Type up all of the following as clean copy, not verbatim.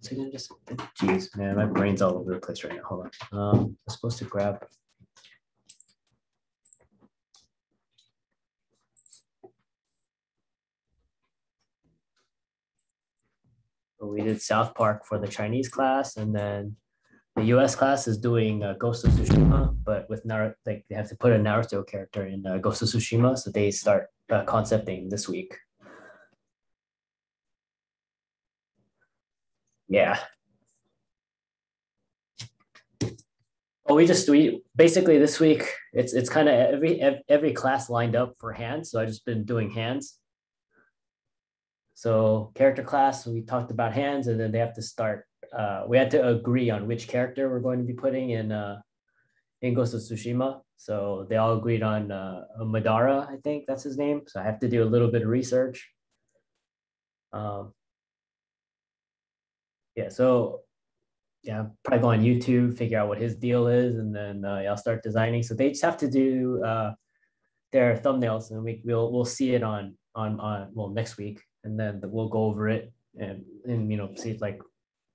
second, just geez, man, my brain's all over the place right now. Hold on. I'm supposed to grab. We did South Park for the Chinese class, and then the US class is doing Ghost of Tsushima, but with Naruto, like they have to put a Naruto character in Ghost of Tsushima, so they start concepting this week. Yeah. Well, we basically this week it's kind of every class lined up for hands, so I just been doing hands. So character class, we talked about hands, and then they have to start. We had to agree on which character we're going to be putting in Ghost of Tsushima. So they all agreed on Madara, I think that's his name. So I have to do a little bit of research. Um, yeah, so yeah, probably go on YouTube, figure out what his deal is, and then yeah, I'll start designing. So they just have to do their thumbnails, and we'll see it on well next week, and then we'll go over it and see if like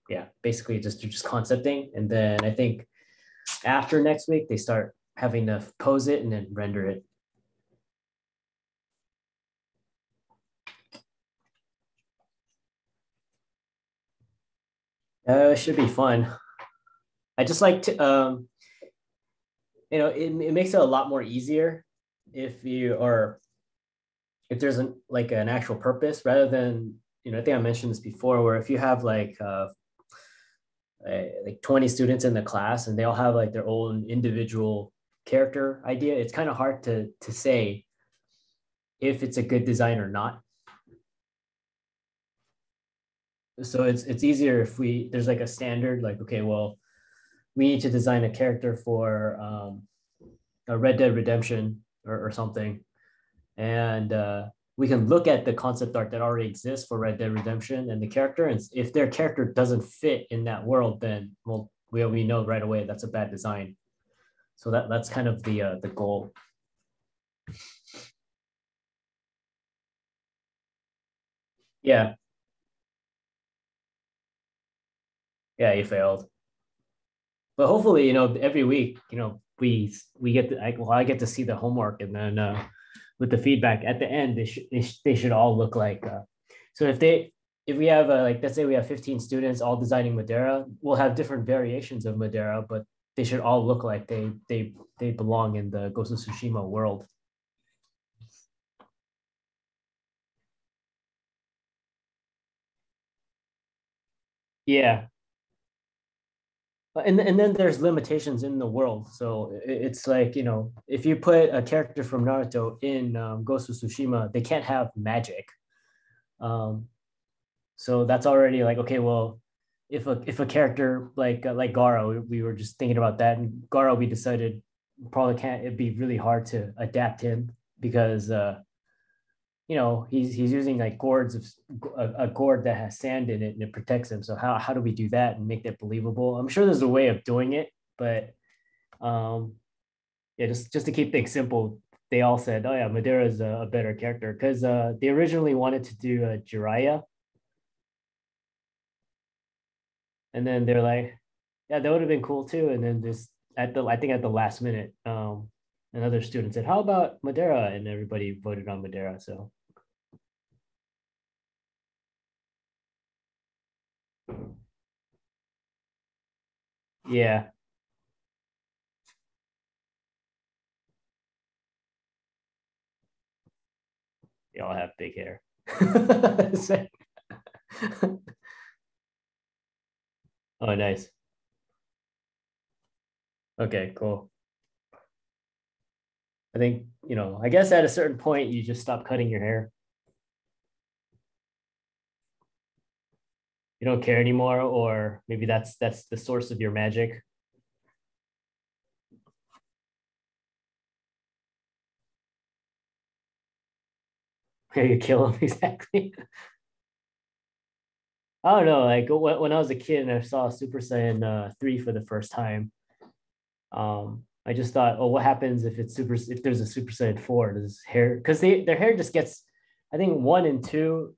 yeah, basically just concepting, and then I think after next week they start having to pose it and then render it. It should be fun. I just like to it makes it a lot more easier if you are if there's like an actual purpose rather than I think I mentioned this before where if you have like 20 students in the class and they all have like their own individual character idea, it's kind of hard to say if it's a good design or not. So it's easier if there's like a standard like okay, well we need to design a character for a Red Dead Redemption or something, and we can look at the concept art that already exists for Red Dead Redemption and the character, and if their character doesn't fit in that world, then well we know right away that's a bad design. So that's kind of the goal. Yeah, yeah, you failed, but hopefully every week we get I get to see the homework, and then with the feedback at the end they should all look like so if we have like let's say we have 15 students all designing Madara, we'll have different variations of Madara, but they should all look like they belong in the Ghost of Tsushima world. Yeah, and then there's limitations in the world. So it's like if you put a character from Naruto in Ghost of Tsushima, they can't have magic. Um, so that's already like okay, well, if a character like Garo, we were just thinking about that, and Garo, we decided probably can't. It'd be really hard to adapt him because he's using like gourds of a gourd that has sand in it and it protects him. So how do we do that and make that believable? I'm sure there's a way of doing it, but um, yeah, just to keep things simple, they all said, oh yeah, Madara is a better character because they originally wanted to do Jiraiya, and then they're like, yeah, that would have been cool too. And then just I think at the last minute, another student said, how about Madara? And everybody voted on Madara. So yeah, they all have big hair. Oh, nice. Okay, cool. I think, I guess at a certain point you just stop cutting your hair. You don't care anymore, or maybe that's the source of your magic. You kill him exactly. I don't know. Like when I was a kid and I saw Super Saiyan 3 for the first time, I just thought, oh, what happens if there's a Super Saiyan 4? Does hair because their hair just gets, I think one and two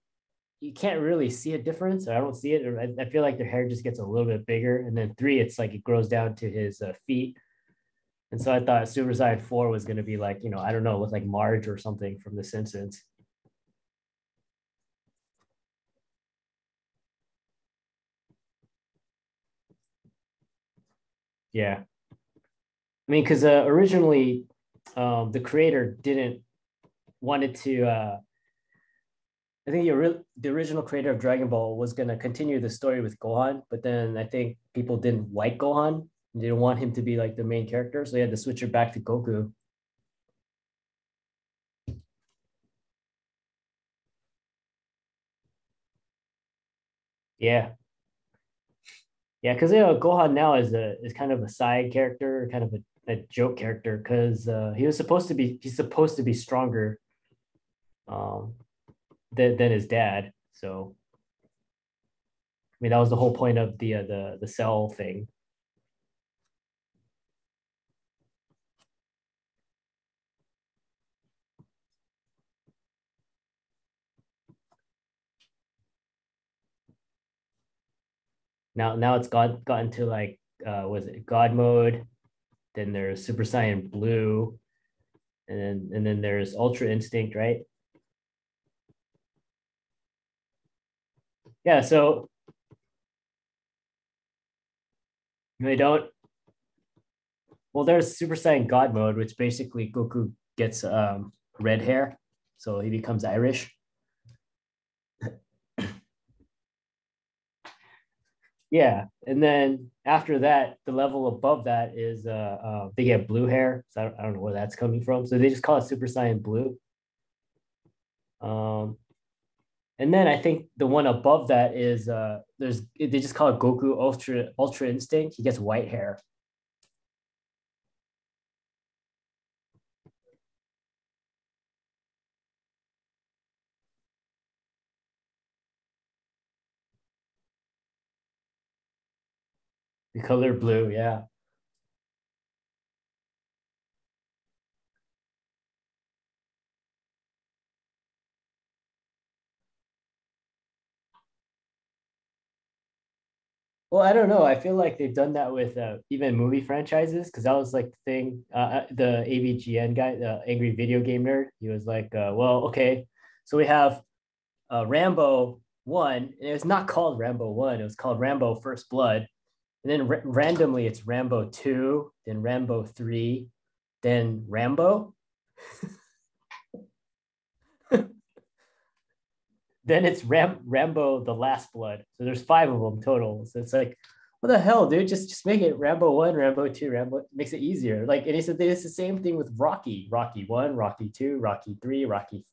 you can't really see a difference. I don't see it. I feel like their hair just gets a little bit bigger, and then three, it's like it grows down to his feet. And so I thought Super Saiyan 4 was going to be like, I don't know, with like Marge or something from The Simpsons. Yeah. I mean, because originally the creator didn't wanted to. I think the original creator of Dragon Ball was going to continue the story with Gohan, but then I think people didn't like Gohan. They didn't want him to be like the main character, so they had to switch it back to Goku. Yeah, yeah, because Gohan now is kind of a side character, kind of a joke character, because he's supposed to be stronger um, than his dad. So I mean that was the whole point of the cell thing. Now it's gotten to like was it God mode? Then there's Super Saiyan Blue, and then there's Ultra Instinct, right? Yeah, so they don't. Well, there's Super Saiyan God mode, which basically Goku gets red hair, so he becomes Irish. Yeah, and then after that, the level above that is they get blue hair. So I don't know where that's coming from. So they just call it Super Saiyan Blue. Um, and then I think the one above that is they just call it Goku Ultra Instinct. He gets white hair. The color blue, yeah. Well, I don't know. I feel like they've done that with even movie franchises because that was like the thing. The AVGN guy, the Angry Video Game Nerd, he was like, "Well, okay, so we have Rambo one, and it was not called Rambo one; it was called Rambo First Blood, and then randomly it's Rambo two, then Rambo three, then Rambo, then it's Rambo the Last Blood. So there's five of them total. So it's like, what the hell, dude? Just make it Rambo one, Rambo two, Rambo makes it easier. Like, and he said it's the same thing with Rocky one, Rocky two, Rocky three, Rocky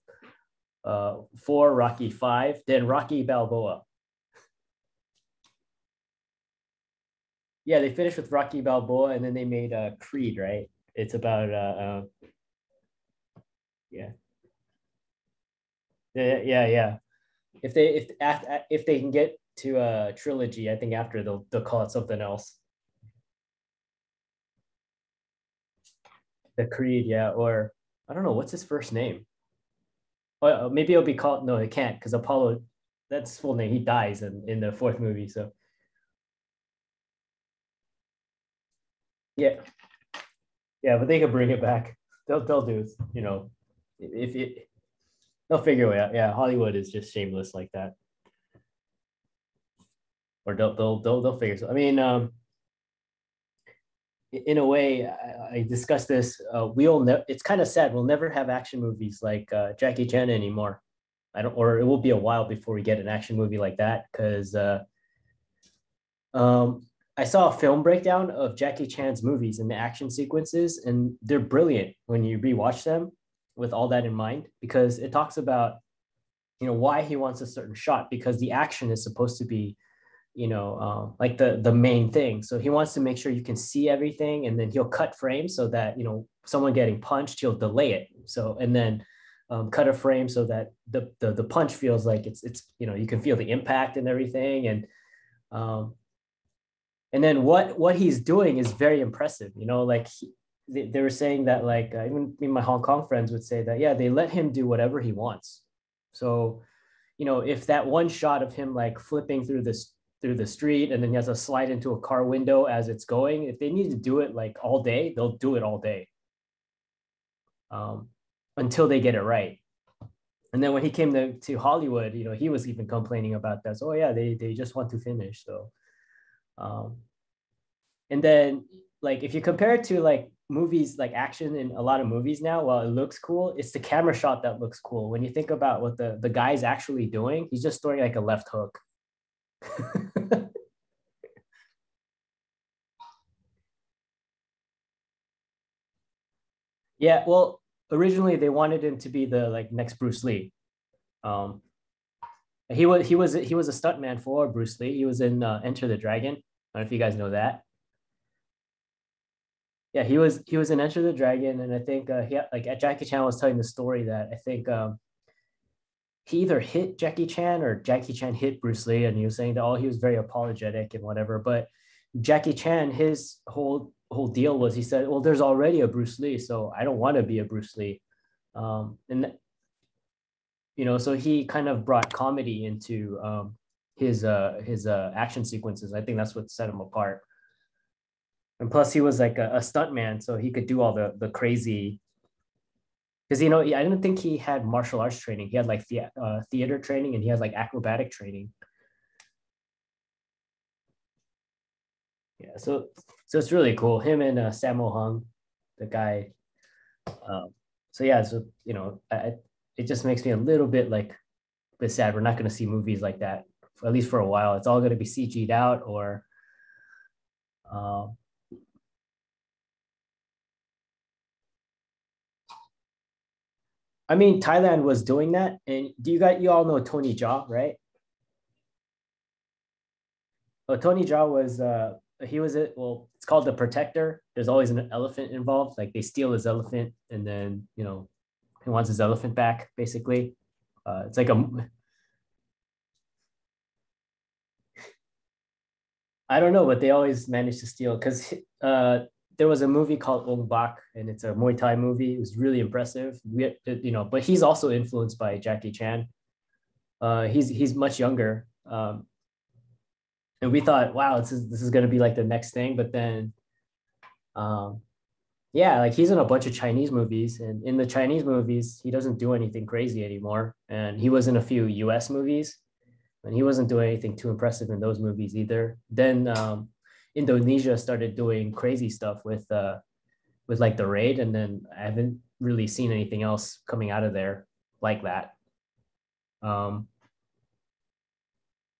four, Rocky five, then Rocky Balboa. Yeah, they finished with Rocky Balboa, and then they made Creed, right? It's about yeah, yeah. If they can get to a trilogy, I think after they'll call it something else. The Creed, yeah, or I don't know what's his first name. Oh, maybe it'll be called. No, it can't because Apollo. That's his full name. He dies in the fourth movie. So yeah, yeah, but they could bring it back. They'll do it. If it they'll figure it out. Yeah, Hollywood is just shameless like that. Or they'll figure. So I mean, in a way, I discussed this. We'll it's kind of sad. We'll never have action movies like Jackie Chan anymore. I don't, or it will be a while before we get an action movie like that because um, I saw a film breakdown of Jackie Chan's movies and the action sequences, and they're brilliant when you rewatch them with all that in mind because it talks about why he wants a certain shot because the action is supposed to be like the main thing. So he wants to make sure you can see everything, and then he'll cut frames so that someone getting punched, he'll delay it. So and then cut a frame so that the punch feels like it's you can feel the impact and everything, um, and then what he's doing is very impressive. Like they were saying that like even my Hong Kong friends would say that yeah they let him do whatever he wants. So if that one shot of him like flipping through the street and then he has to slide into a car window as it's going, if they need to do it like all day, they'll do it all day, um, until they get it right. And then when he came to Hollywood, he was even complaining about that. So, oh yeah, they just want to finish. So, um, and then like if you compare it to like movies, like action in a lot of movies now, while it looks cool, it's the camera shot that looks cool. When you think about what the guy's actually doing, he's just throwing like a left hook. Yeah, well, originally they wanted him to be the like next Bruce Lee. Um, he was a stuntman for Bruce Lee. He was in Enter the Dragon. I don't know if you guys know that. Yeah, he was in Enter the Dragon, and I think like Jackie Chan was telling the story that I think he either hit Jackie Chan or Jackie Chan hit Bruce Lee, and he was saying that he was very apologetic and whatever. But Jackie Chan, his whole deal was he said, well, there's already a Bruce Lee, so I don't want to be a Bruce Lee. And so he kind of brought comedy into his action sequences. I think that's what set him apart. And plus, he was like a stunt man, so he could do all the crazy. Because I didn't think he had martial arts training. He had like theater training, and he had like acrobatic training. Yeah, so it's really cool. Him and Sammo Hung, the guy. Um, so yeah, so it just makes me a little bit like a bit sad. We're not going to see movies like that at least for a while. It's all going to be CG'd out or. Um, I mean, Thailand was doing that, and you all know Tony Jaa, right? Oh, Tony Jaa was he was it. Well, it's called the Protector. There's always an elephant involved. Like they steal his elephant, and then he wants his elephant back. Basically, it's like a I don't know, but they always manage to steal because there was a movie called Ong Bak, and it's a Muay Thai movie. It was really impressive. But he's also influenced by Jackie Chan. He's much younger, and we thought, wow, this is going to be like the next thing. But then, um, yeah, like he's in a bunch of Chinese movies, and in the Chinese movies, he doesn't do anything crazy anymore. And he was in a few U.S. movies, and he wasn't doing anything too impressive in those movies either. Then Indonesia started doing crazy stuff with like the raid, and then I haven't really seen anything else coming out of there like that. Um,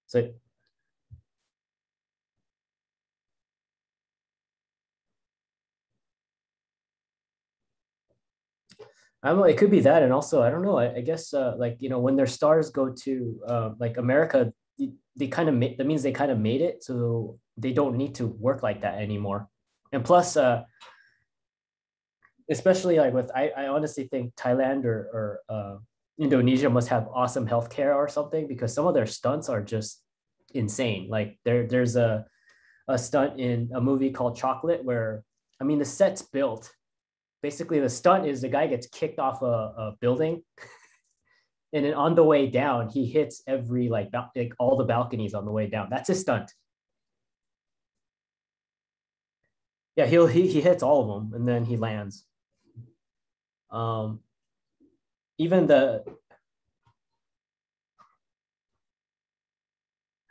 so I don't know. It could be that, and also I don't know. I guess like when their stars go to like America, they kind of that means they kind of made it, so they don't need to work like that anymore. And plus, especially like I honestly think Thailand or Indonesia must have awesome healthcare or something because some of their stunts are just insane. Like there's a stunt in a movie called Chocolate where I mean the set's built. Basically, the stunt is the guy gets kicked off a building, and then on the way down, he hits every like all the balconies on the way down. That's his stunt. Yeah, he hits all of them, and then he lands. Um, even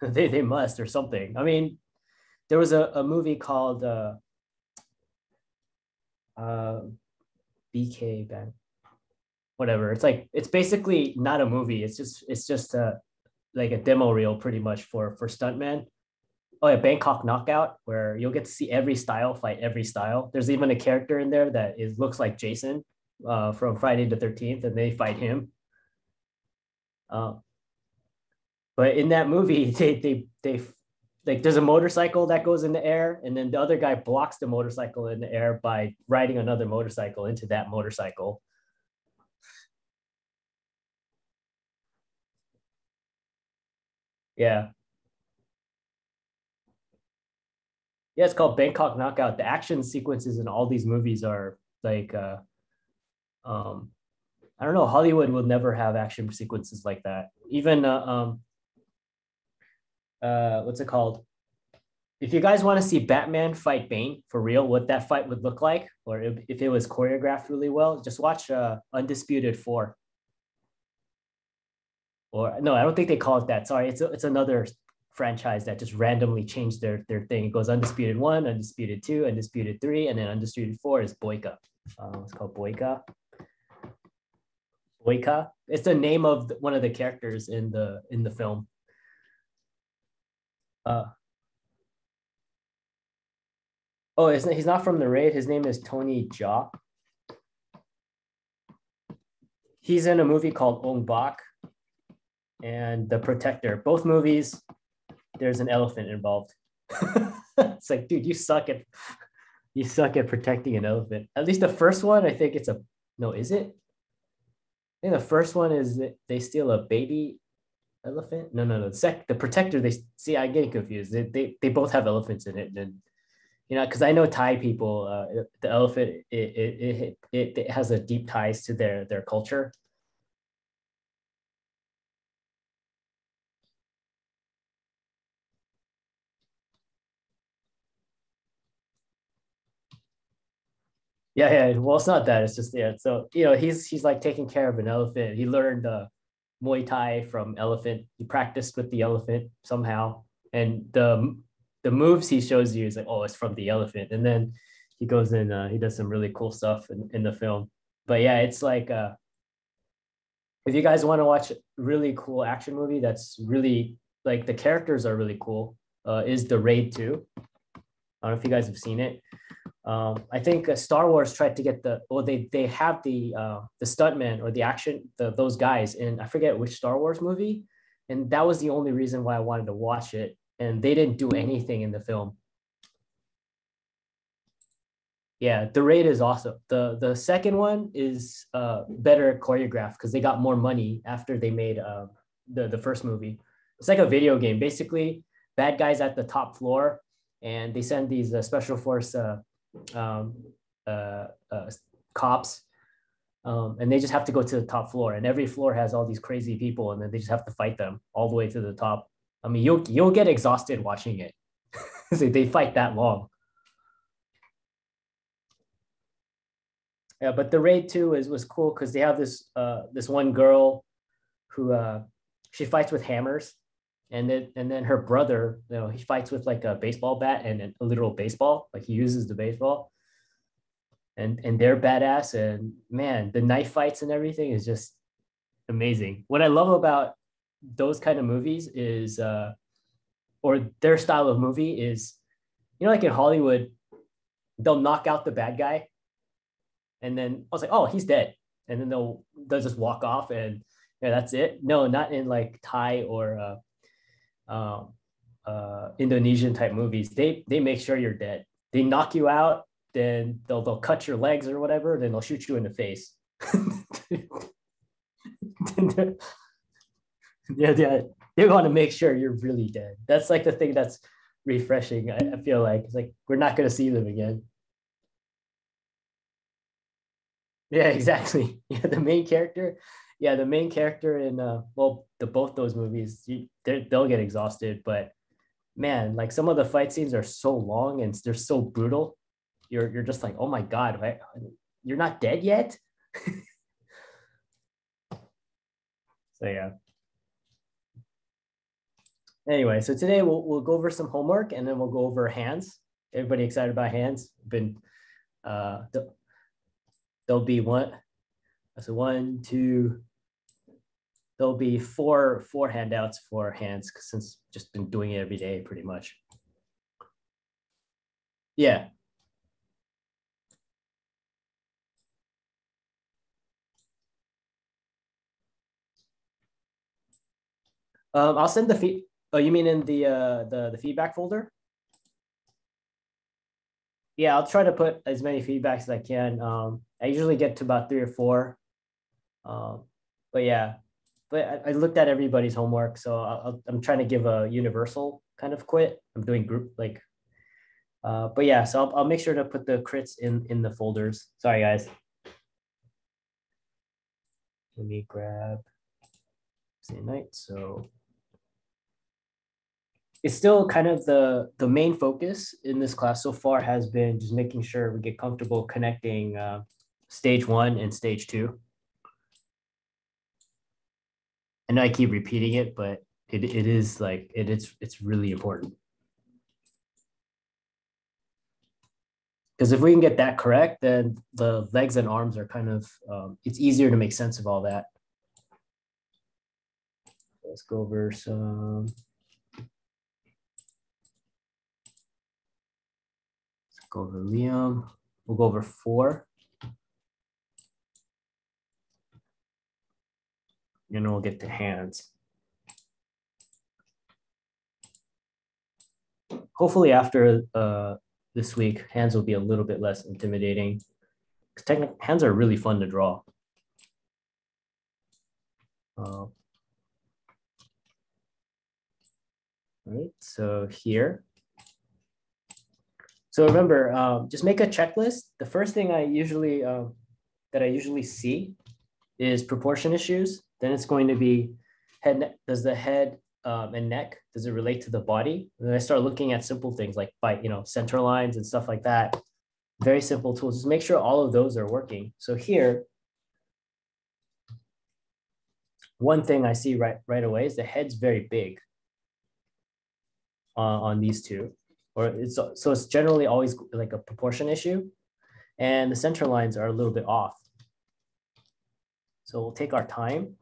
they must or something. I mean, there was a movie called uh, BK Bang, whatever. It's basically not a movie. It's just like a demo reel pretty much for stuntmen. Oh yeah, Bangkok Knockout, where you'll get to see every style fight every style. There's even a character in there that looks like Jason from Friday the 13th, and they fight him. Uh, but in that movie, they like there's a motorcycle that goes in the air, and then the other guy blocks the motorcycle in the air by riding another motorcycle into that motorcycle. Yeah, yeah, it's called Bangkok Knockout. The action sequences in all these movies are like um I don't know. Hollywood will never have action sequences like that. Even what's it called? If you guys want to see Batman fight Bane for real, what that fight would look like, or if it was choreographed really well, just watch Undisputed 4. Or no, I don't think they call it that. Sorry, it's another franchise that just randomly changed their thing. It goes Undisputed 1, Undisputed 2, Undisputed 3, and then Undisputed 4 is Boyka. It's called Boyka. Boyka. It's the name of one of the characters in the film. Uh, oh, he's not from the raid. His name is Tony Jaa. He's in a movie called Ong Bak and The Protector. Both movies, there's an elephant involved. It's like, dude, you suck at protecting an elephant. At least the first one, I think it's a no, is it? I think the first one is that they steal a baby elephant. No, no, no. The protector, they see, I get confused. They both have elephants in it. And you know, because I know Thai people, the elephant it has a deep ties to their culture. Yeah, yeah. Well, it's not that. It's just yeah. So you know, he's like taking care of an elephant. He learned Muay Thai from elephant. He practiced with the elephant somehow, and the moves he shows you is like, oh, it's from the elephant. And then he goes in, he does some really cool stuff in the film. But yeah, it's like if you guys want to watch a really cool action movie that's really like the characters are really cool, is The Raid 2. I don't know if you guys have seen it. I think Star Wars tried to get they have the stuntman or the action those guys in I forget which Star Wars movie, and that was the only reason why I wanted to watch it. And they didn't do anything in the film. Yeah, the raid is awesome. The second one is better choreographed because they got more money after they made the first movie. It's like a video game. Basically, bad guys at the top floor, and they send these special force um, uh, uh, cops, and they just have to go to the top floor. And every floor has all these crazy people, and then they just have to fight them all the way to the top. I mean, you'll get exhausted watching it. They fight that long. Yeah, but the raid two is was cool because they have this one girl who she fights with hammers, and then her brother, you know, he fights with like a baseball bat and a literal baseball, like he uses the baseball, and they're badass. And man, the knife fights and everything is just amazing. What I love about those kind of movies is or their style of movie is, you know, like in Hollywood, they'll knock out the bad guy and then I was like, oh, he's dead, and then they'll just walk off and yeah, that's it. No, not in like Thai or Indonesian type movies. They make sure you're dead. They knock you out, then they'll cut your legs or whatever, then they'll shoot you in the face. Yeah, yeah, they want to make sure you're really dead. That's like the thing that's refreshing. I feel like it's like we're not gonna see them again. Yeah, exactly. Yeah, the main character. Yeah, the main character in well, the both those movies, they'll get exhausted. But man, like some of the fight scenes are so long and they're so brutal. You're just like, oh my god, right? You're not dead yet. So yeah. Anyway, so today we'll go over some homework and then we'll go over hands. Everybody excited about hands? Been there'll be one. So one, two, there'll be four handouts for hands since just been doing it every day pretty much. Yeah. I'll send the feed. Oh, you mean in the feedback folder? Yeah, I'll try to put as many feedbacks as I can. I usually get to about three or four. Um, but yeah, but I looked at everybody's homework, so I'm trying to give a universal kind of quit. I'm doing group like, but yeah, so I'll make sure to put the crits in the folders. Sorry, guys. let me grab Wednesday night. So it's still kind of the main focus in this class so far has been just making sure we get comfortable connecting stage 1 and stage 2. I know I keep repeating it, but it is like it's really important. Because if we can get that correct, then the legs and arms are kind of, it's easier to make sense of all that. Let's go over some. Let's go over Liam. We'll go over 4. And then we'll get to hands. Hopefully after this week, hands will be a little bit less intimidating. Because hands are really fun to draw. All right, so here. So remember, just make a checklist. The first thing I usually see is proportion issues. Then it's going to be head. Does the head and neck, does it relate to the body? And then I start looking at simple things like center lines and stuff like that. Very simple tools. Just make sure all of those are working. So here, one thing I see right away is the head's very big on these two, so it's generally always like a proportion issue, and the center lines are a little bit off. So we'll take our time.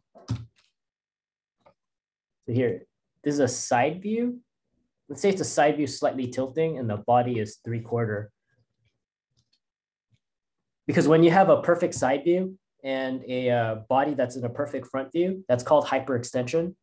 So here, this is a side view. Let's say it's a side view slightly tilting and the body is 3/4. Because when you have a perfect side view and a body that's in a perfect front view, that's called hyperextension.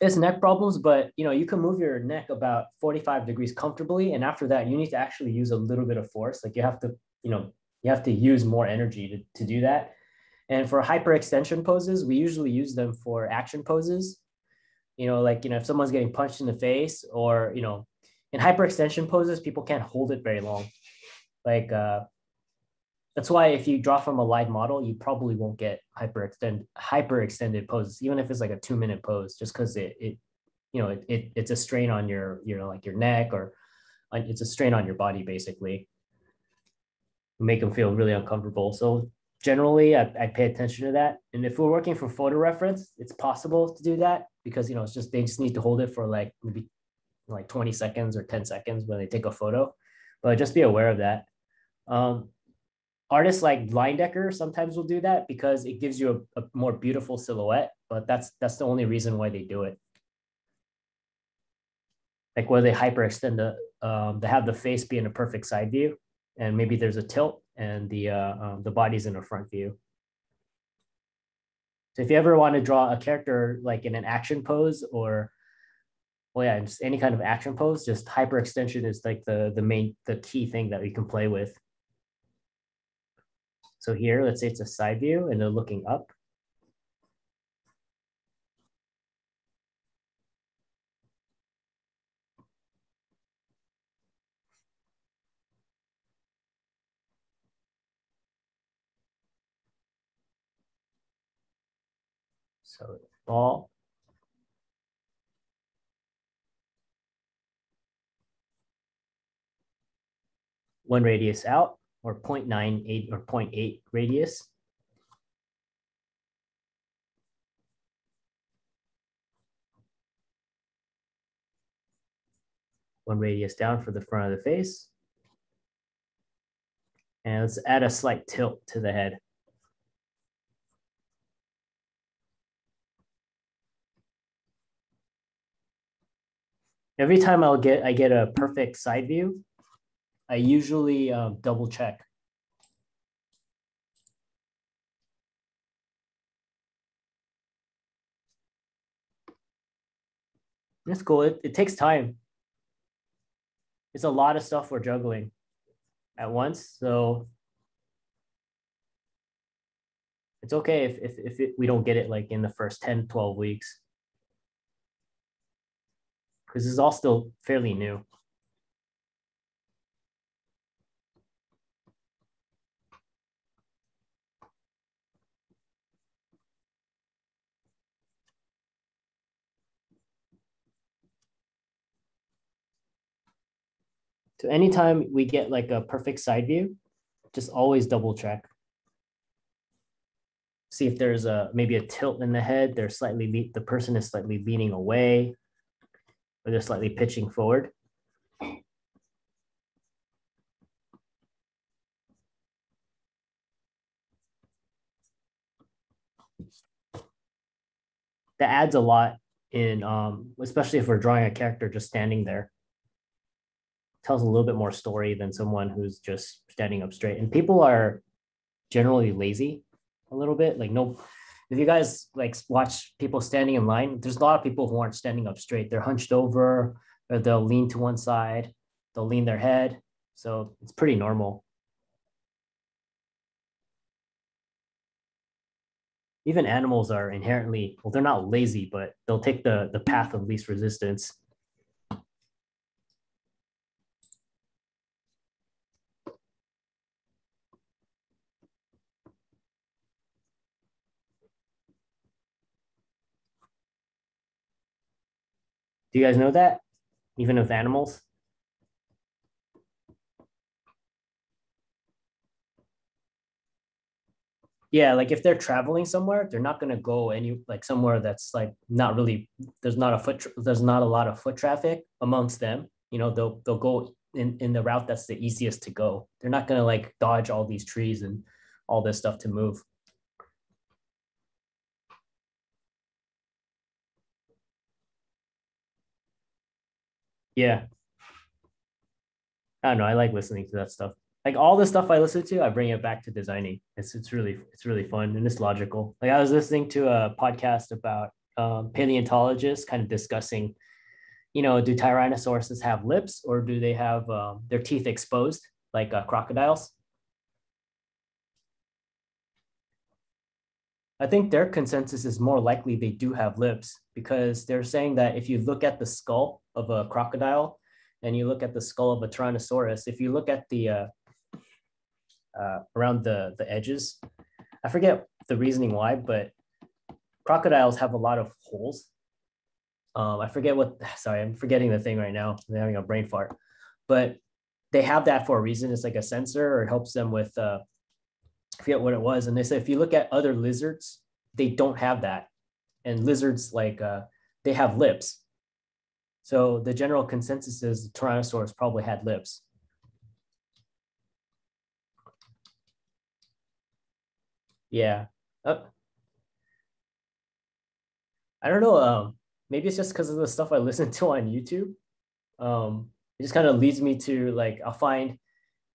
It's neck problems, but you can move your neck about 45 degrees comfortably, and after that, you need to actually use a little bit of force. Like you have to use more energy to do that. And for hyperextension poses, we usually use them for action poses. If someone's getting punched in the face, or in hyperextension poses, people can't hold it very long. That's why if you draw from a live model, you probably won't get hyperextended poses, even if it's like a 2-minute pose, just because it's a strain on your neck, or it's a strain on your body basically. Make them feel really uncomfortable. So generally, I pay attention to that. And if we're working for photo reference, it's possible to do that because they just need to hold it for maybe 20 seconds or 10 seconds when they take a photo. But just be aware of that. Artists like Leyendecker sometimes will do that because it gives you a more beautiful silhouette, but that's the only reason why they do it. Like where they hyperextend they have the face be in a perfect side view, and maybe there's a tilt and the body's in a front view. So if you ever want to draw a character like in an action pose, or just any kind of action pose, just hyperextension is like the key thing that we can play with. So here, let's say it's a side view and they're looking up. So ball. One radius out, or 0.98 or 0.8 radius. One radius down for the front of the face. And let's add a slight tilt to the head. Every time I get a perfect side view, I usually double check. That's cool. It takes time. It's a lot of stuff we're juggling at once. So it's okay if we don't get it like in the first 10, 12 weeks. Because this is all still fairly new. So anytime we get like a perfect side view, just always double check. See if there's maybe a tilt in the head. The person is slightly leaning away, or they're slightly pitching forward. That adds a lot in, especially if we're drawing a character just standing there. Tells a little bit more story than someone who's just standing up straight. And people are generally lazy a little bit. Like, no, if you guys like watch people standing in line, there's a lot of people who aren't standing up straight. They're hunched over, or they'll lean to one side, they'll lean their head. So it's pretty normal. Even animals are inherently, well, they're not lazy, but they'll take the path of least resistance. Do you guys know that? Even with animals? Yeah, like if they're traveling somewhere, they're not gonna go any like somewhere that's like not really, there's not a lot of foot traffic amongst them. You know, they'll go in the route that's the easiest to go. They're not gonna like dodge all these trees and all this stuff to move. Yeah, I don't know. I like listening to that stuff. Like all the stuff I listen to, I bring it back to designing. It's really fun and it's logical. Like I was listening to a podcast about paleontologists kind of discussing, do tyrannosauruses have lips or do they have their teeth exposed like crocodiles? I think their consensus is more likely they do have lips because they're saying that if you look at the skull of a crocodile and you look at the skull of a tyrannosaurus, if you look at the around the edges, I forget the reasoning why, but crocodiles have a lot of holes. I forget what. Sorry, I'm forgetting the thing right now. I'm having a brain fart, but they have that for a reason. It's like a sensor, or it helps them with. I forget what it was, and they said if you look at other lizards, they don't have that, and lizards like they have lips. So the general consensus is the Tyrannosaurus probably had lips. Yeah. I don't know. Maybe it's just because of the stuff I listen to on YouTube. It just kind of leads me to like I'll find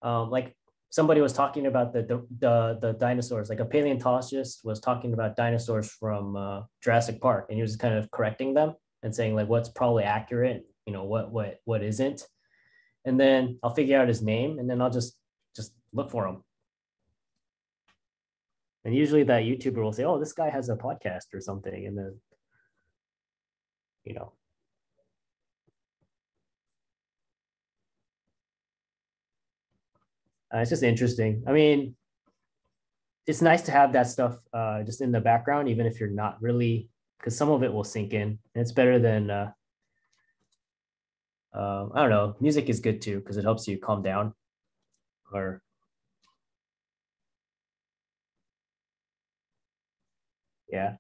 like somebody was talking about the dinosaurs. Like a paleontologist was talking about dinosaurs from Jurassic Park, and he was kind of correcting them and saying like what's probably accurate, what isn't, and then I'll figure out his name, and then I'll just look for him. And usually that YouTuber will say, "Oh, this guy has a podcast or something," and then you know it's just interesting. I mean, it's nice to have that stuff just in the background, even if you're not really, because some of it will sink in. And it's better than I don't know. Music is good too because it helps you calm down. Or yeah,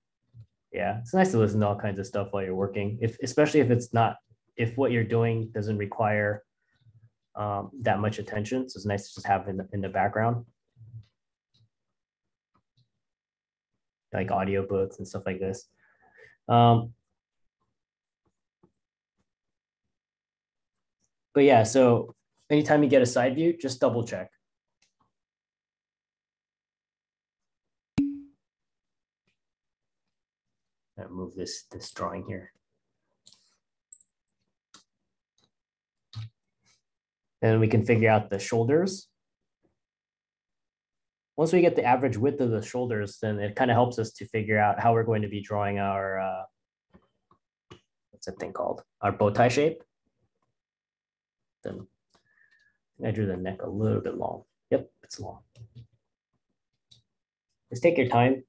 yeah, it's nice to listen to all kinds of stuff while you're working. If especially if it's not if what you're doing doesn't require that much attention, so it's nice to just have in the background, like audiobooks and stuff like this. Um, but yeah, so anytime you get a side view, just double check. Move this drawing here. And we can figure out the shoulders. Once we get the average width of the shoulders, then it kind of helps us to figure out how we're going to be drawing our, what's that thing called? Our bow tie shape. Then I drew the neck a little bit long. Yep, it's long. Just take your time.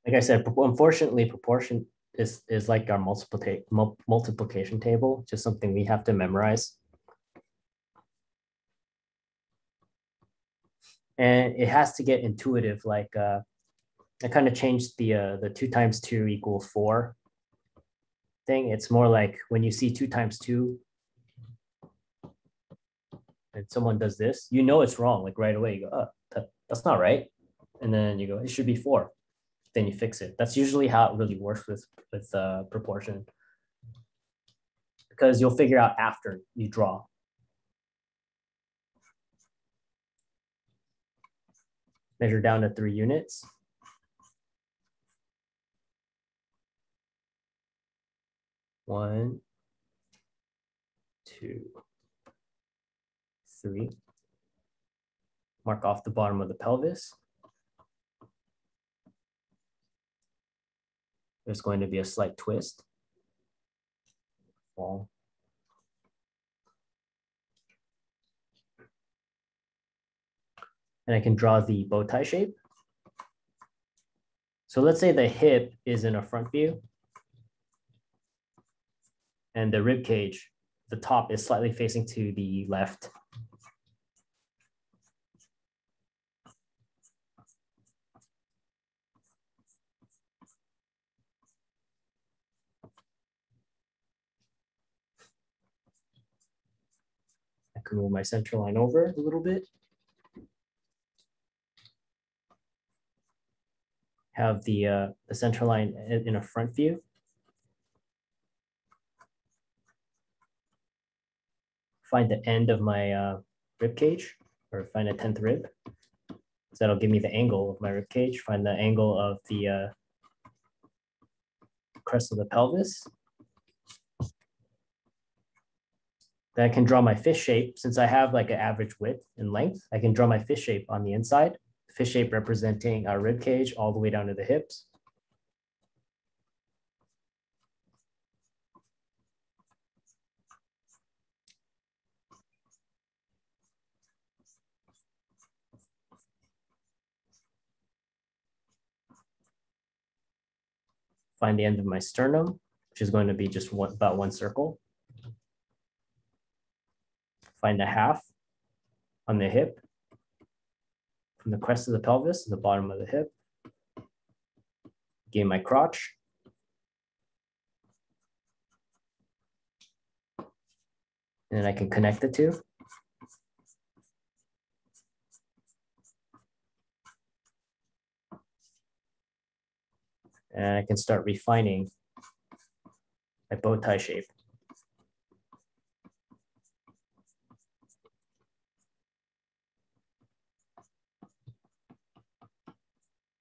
Like I said, unfortunately, proportion is like our multiplication table, just something we have to memorize. And it has to get intuitive. Like I kind of changed the 2 times 2 equals 4 thing. It's more like when you see 2 times 2 and someone does this, you know it's wrong. Like right away, you go, oh, that's not right. And then you go, it should be 4. Then you fix it. That's usually how it really works with proportion, because you'll figure out after you draw. Measure down to 3 units. One, two, three. Mark off the bottom of the pelvis. There's going to be a slight twist. Fall. And I can draw the bow tie shape. So let's say the hip is in a front view and the rib cage, the top is slightly facing to the left. I can move my center line over a little bit. Have the center line in a front view. Find the end of my rib cage, or find a 10th rib. So that'll give me the angle of my rib cage. Find the angle of the crest of the pelvis. Then I can draw my fish shape. Since I have like an average width and length, I can draw my fish shape on the inside. Fish shape representing our rib cage all the way down to the hips. Find the end of my sternum, which is going to be just about 1 circle. Find a half on the hip from the crest of the pelvis to the bottom of the hip. Gain my crotch. And I can connect the two. And I can start refining my bow tie shape.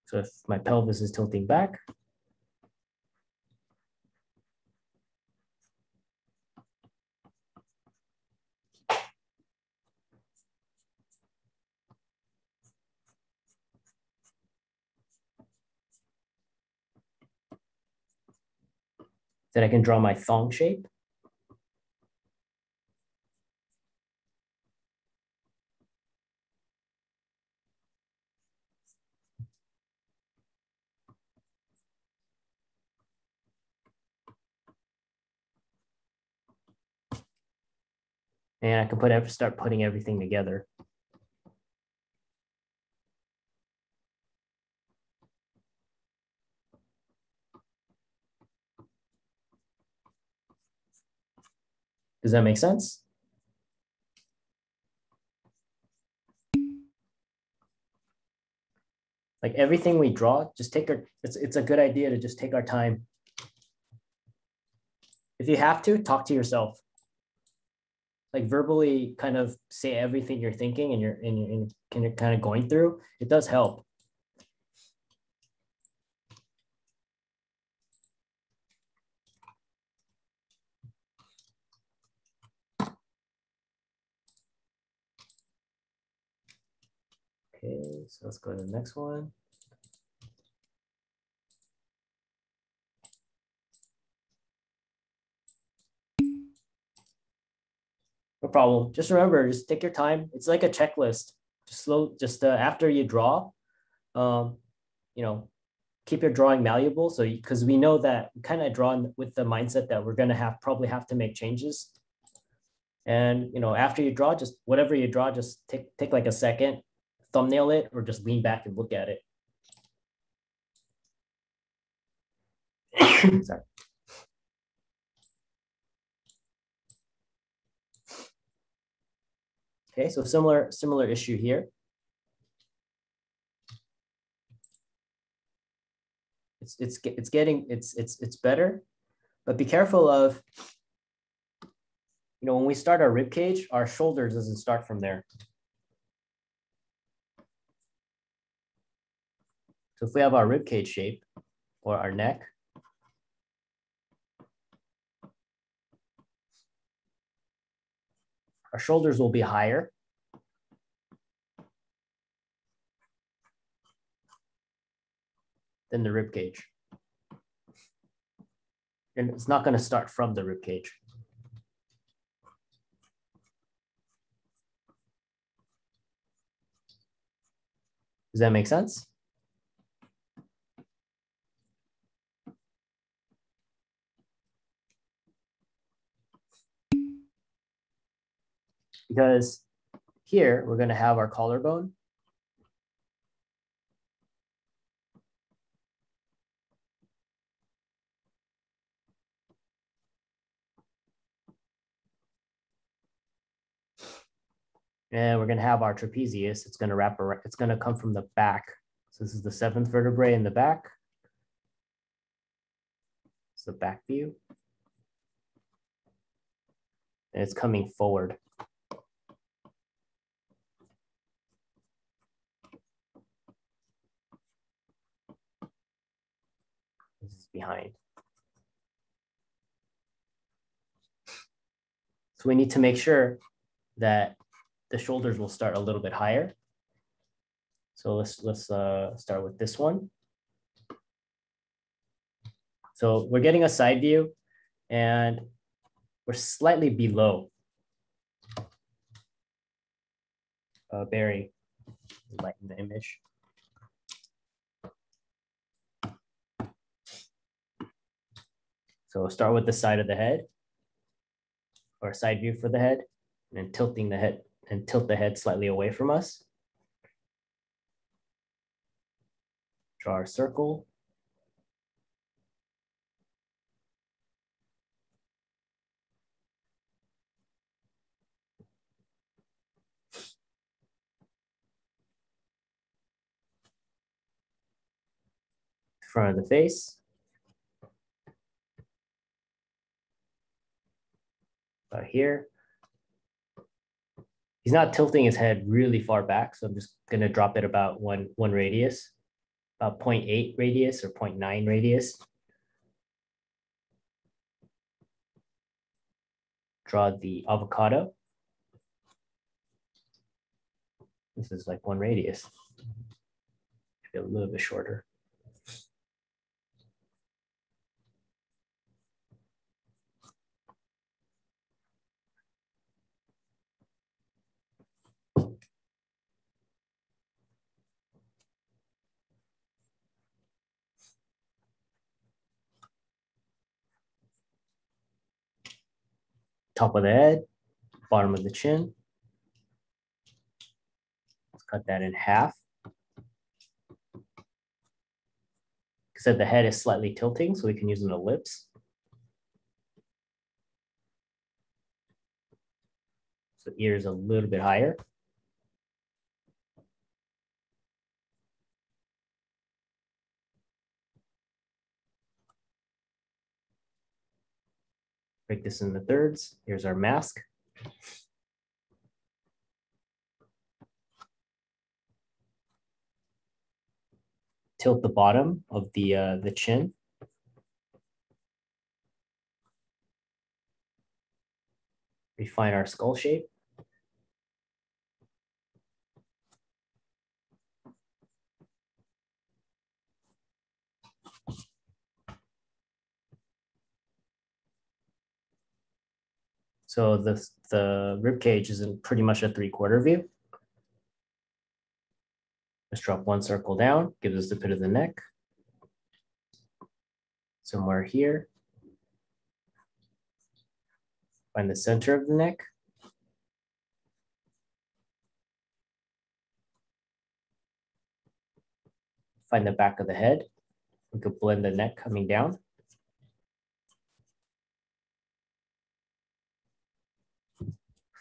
So if my pelvis is tilting back, then I can draw my thong shape. And I can start putting everything together. Does that make sense? Like everything we draw, just take our, it's a good idea to just take our time. If you have to, talk to yourself. Like verbally kind of say everything you're thinking and you're kind of going through. It does help. Okay, so let's go to the next one. No problem. Just remember, just take your time. It's like a checklist. Just after you draw, you know, keep your drawing malleable. So because we know that kind of drawn with the mindset that we're going to probably have to make changes. And after you draw, just whatever you draw, just take like a second, thumbnail it, or just lean back and look at it. Sorry. Okay, so similar issue here. It's better, but be careful of, when we start our rib cage, our shoulders doesn't start from there. So if we have our rib cage shape or our neck, our shoulders will be higher than the rib cage. And it's not going to start from the rib cage. Does that make sense? Because here we're going to have our collarbone. And we're going to have our trapezius. It's going to wrap around, it's going to come from the back. So this is the 7th vertebrae in the back. It's the back view. And it's coming forward. This is behind. So we need to make sure that the shoulders will start a little bit higher. So let's start with this one. So we're getting a side view and we're slightly below. Barry, lighten the image. So we'll start with the side of the head, or side view for the head, and tilting the head, and tilt the head slightly away from us. Draw our circle. Front of the face. About here. He's not tilting his head really far back, so I'm just going to drop it about one radius, about 0.8 radius or 0.9 radius. Draw the avocado. This is like 1 radius. Should be a little bit shorter. Top of the head, bottom of the chin. Let's cut that in half. Said the head is slightly tilting, so we can use an ellipse. So ear is a little bit higher. Break this into thirds. Here's our mask. Tilt the bottom of the chin. Refine our skull shape. So the rib cage is in pretty much a 3/4 view. Let's drop 1 circle down, gives us the pit of the neck. somewhere here. Find the center of the neck. Find the back of the head. We could blend the neck coming down.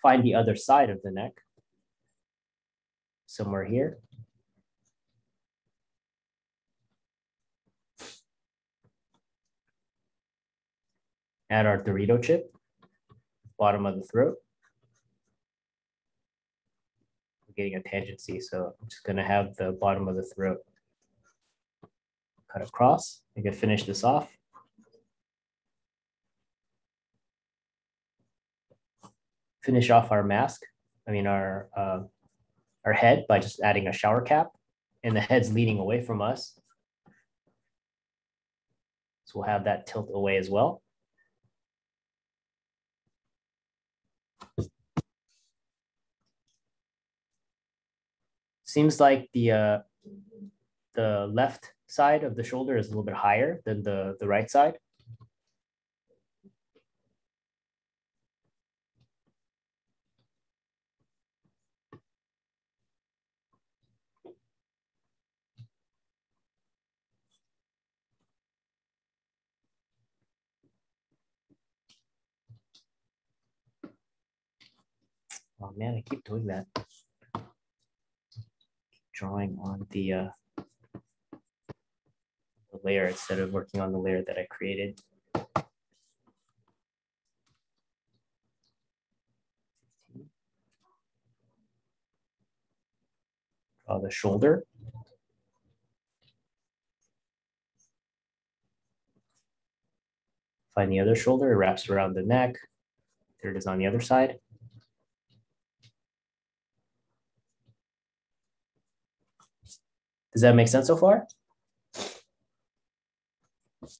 Find the other side of the neck, somewhere here. Add our Dorito chip, bottom of the throat. I'm getting a tangency, so I'm just gonna have the bottom of the throat cut across. We can finish this off. Finish off our mask, our head by just adding a shower cap, and the head's leaning away from us. So we'll have that tilt away as well. Seems like the left side of the shoulder is a little bit higher than the right side. Oh man, I keep doing that. Drawing on the layer instead of working on the layer that I created. Draw the shoulder. Find the other shoulder, it wraps around the neck. There it is on the other side. Does that make sense so far? And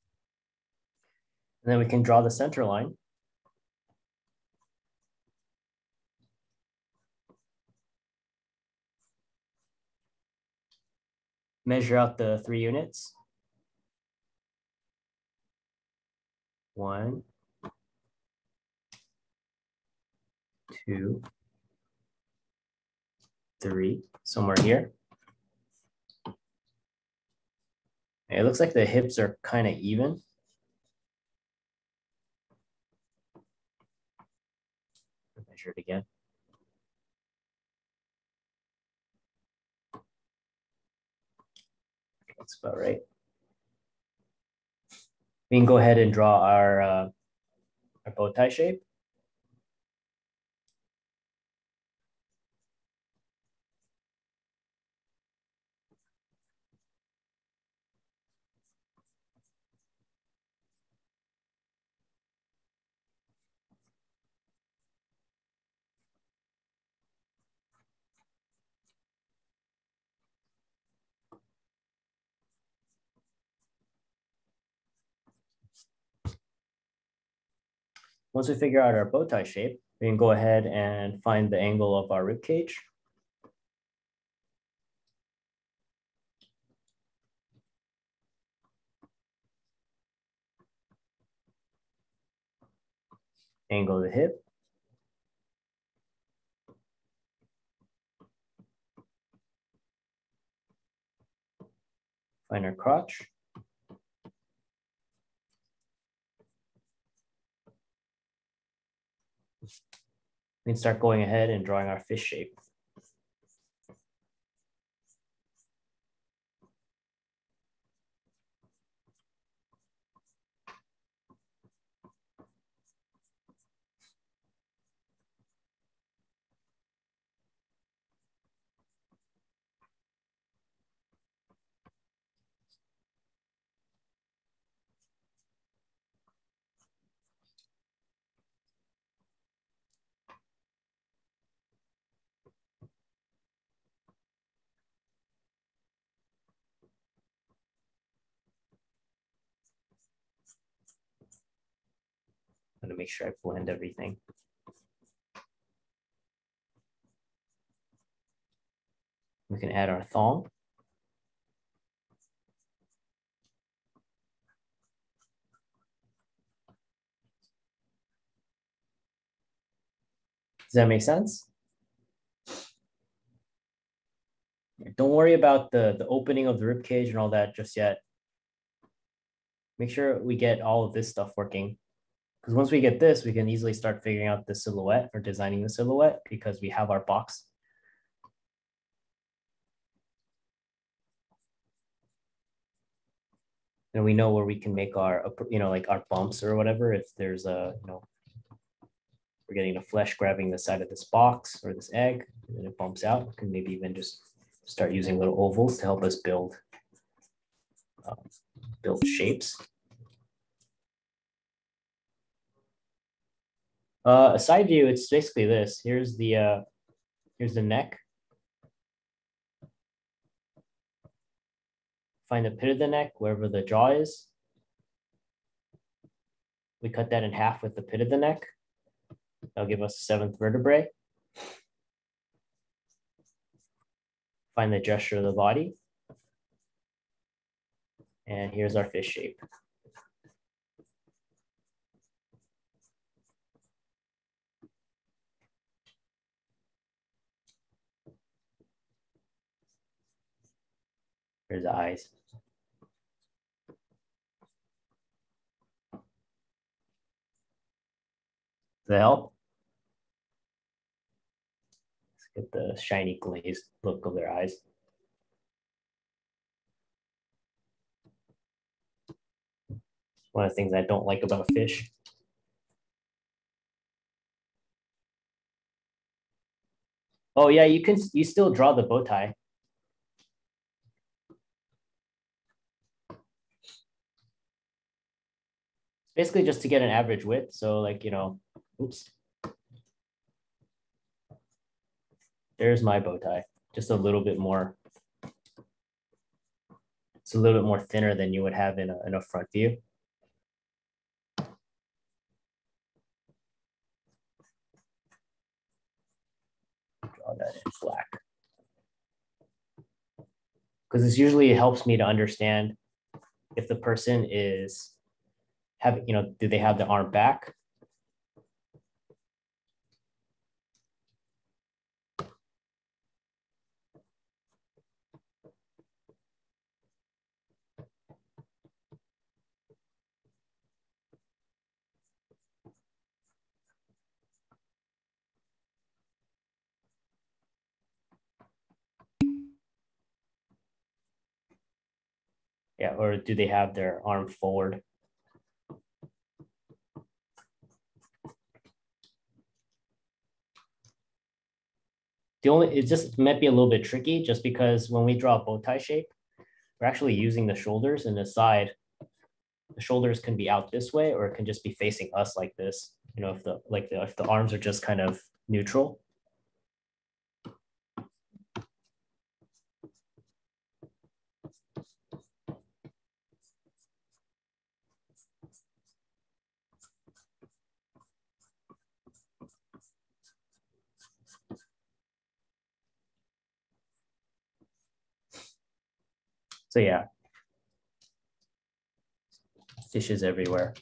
then we can draw the center line. Measure out the 3 units. 1, 2, 3, somewhere here. It looks like the hips are kind of even. Measure it again. That's about right. We can go ahead and draw our bow tie shape. Once we figure out our bow tie shape, we can go ahead and find the angle of our rib cage. Angle of the hip. Find our crotch. We can start going ahead and drawing our fish shape. I'm gonna make sure I blend everything. We can add our thong. that make sense? Don't worry about the opening of the rib cage and all that just yet. Make sure we get all of this stuff working. Because once we get this, we can easily start figuring out the silhouette or designing the silhouette because we have our box. And we know where we can make our, like our bumps or whatever. If there's we're getting the flesh grabbing the side of this box or this egg, and then it bumps out. We can maybe even just start using little ovals to help us build shapes. A side view, it's basically this. Here's the neck. Find the pit of the neck, wherever the jaw is. We cut that in half with the pit of the neck. That'll give us the seventh vertebrae. Find the gesture of the body. And here's our fish shape. Here's the eyes. Does that help? Let's get the shiny glazed look of their eyes. One of the things I don't like about a fish. Oh yeah, you still draw the bow tie. Basically just to get an average width. So like, oops. There's my bow tie, just a little bit more. It's a little bit more thinner than you would have in a front view. Draw that in black. Because this usually helps me to understand if the person is do they have the arm back? Yeah, or do they have their arm forward? It just might be a little bit tricky just because when we draw a bow tie shape, we're actually using the shoulders and the side. The shoulders can be out this way, or it can just be facing us like this. If the arms are just kind of neutral. So yeah, fishes everywhere.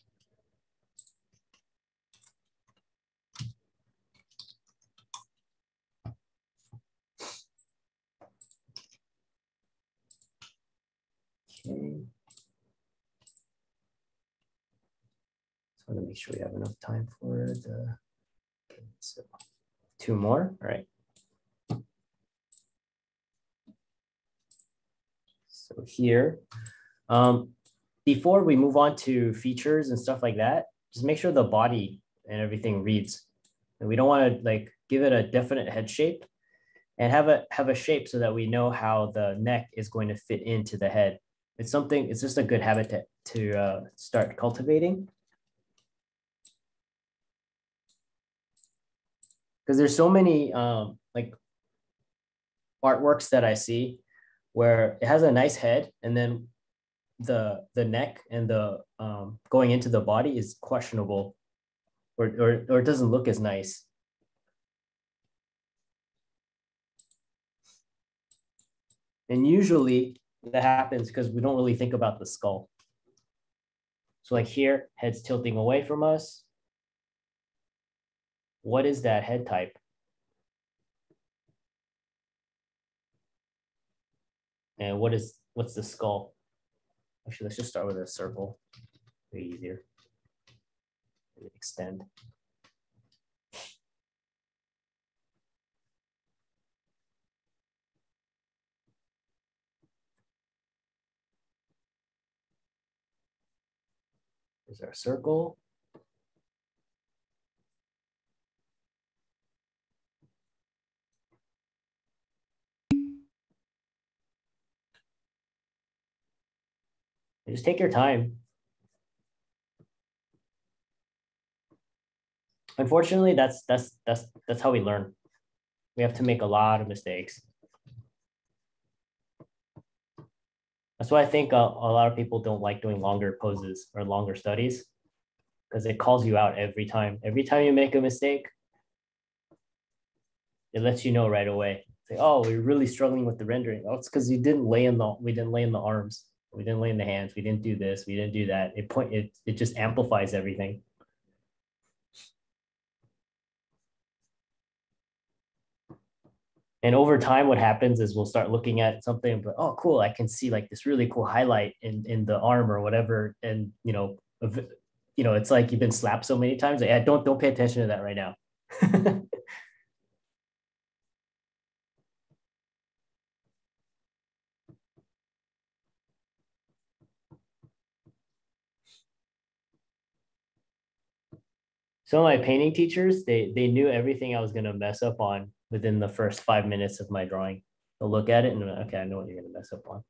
Okay. Just want to make sure we have enough time for the. Okay, so 2 more. All right. So here, before we move on to features and stuff like that, just make sure the body and everything reads. And we don't want to give it a definite head shape and have a shape so that we know how the neck is going to fit into the head. It's just a good habit to start cultivating. Because there's so many artworks that I see where it has a nice head and then the neck and the going into the body is questionable or it doesn't look as nice. And usually that happens because we don't really think about the skull. So like here, head's tilting away from us. What is that head type? And what's the skull? Actually, let's just start with a circle. Way easier. Extend. Here's our circle. Just take your time. Unfortunately, that's how we learn. We have to make a lot of mistakes. That's why I think a lot of people don't like doing longer poses or longer studies, because it calls you out every time. Every time you make a mistake, it lets you know right away. Say, oh, we're really struggling with the rendering. Oh, it's because we didn't lay in the arms, we didn't lay in the hands, we didn't do this, we didn't do that. It just amplifies everything. And over time, what happens is we'll start looking at something, but oh, cool, I can see like this really cool highlight in the arm or whatever. And it's like you've been slapped so many times. Like, yeah, don't pay attention to that right now. Some of my painting teachers, they knew everything I was gonna mess up on within the first 5 minutes of my drawing. They'll look at it and like, okay, I know what you're gonna mess up on.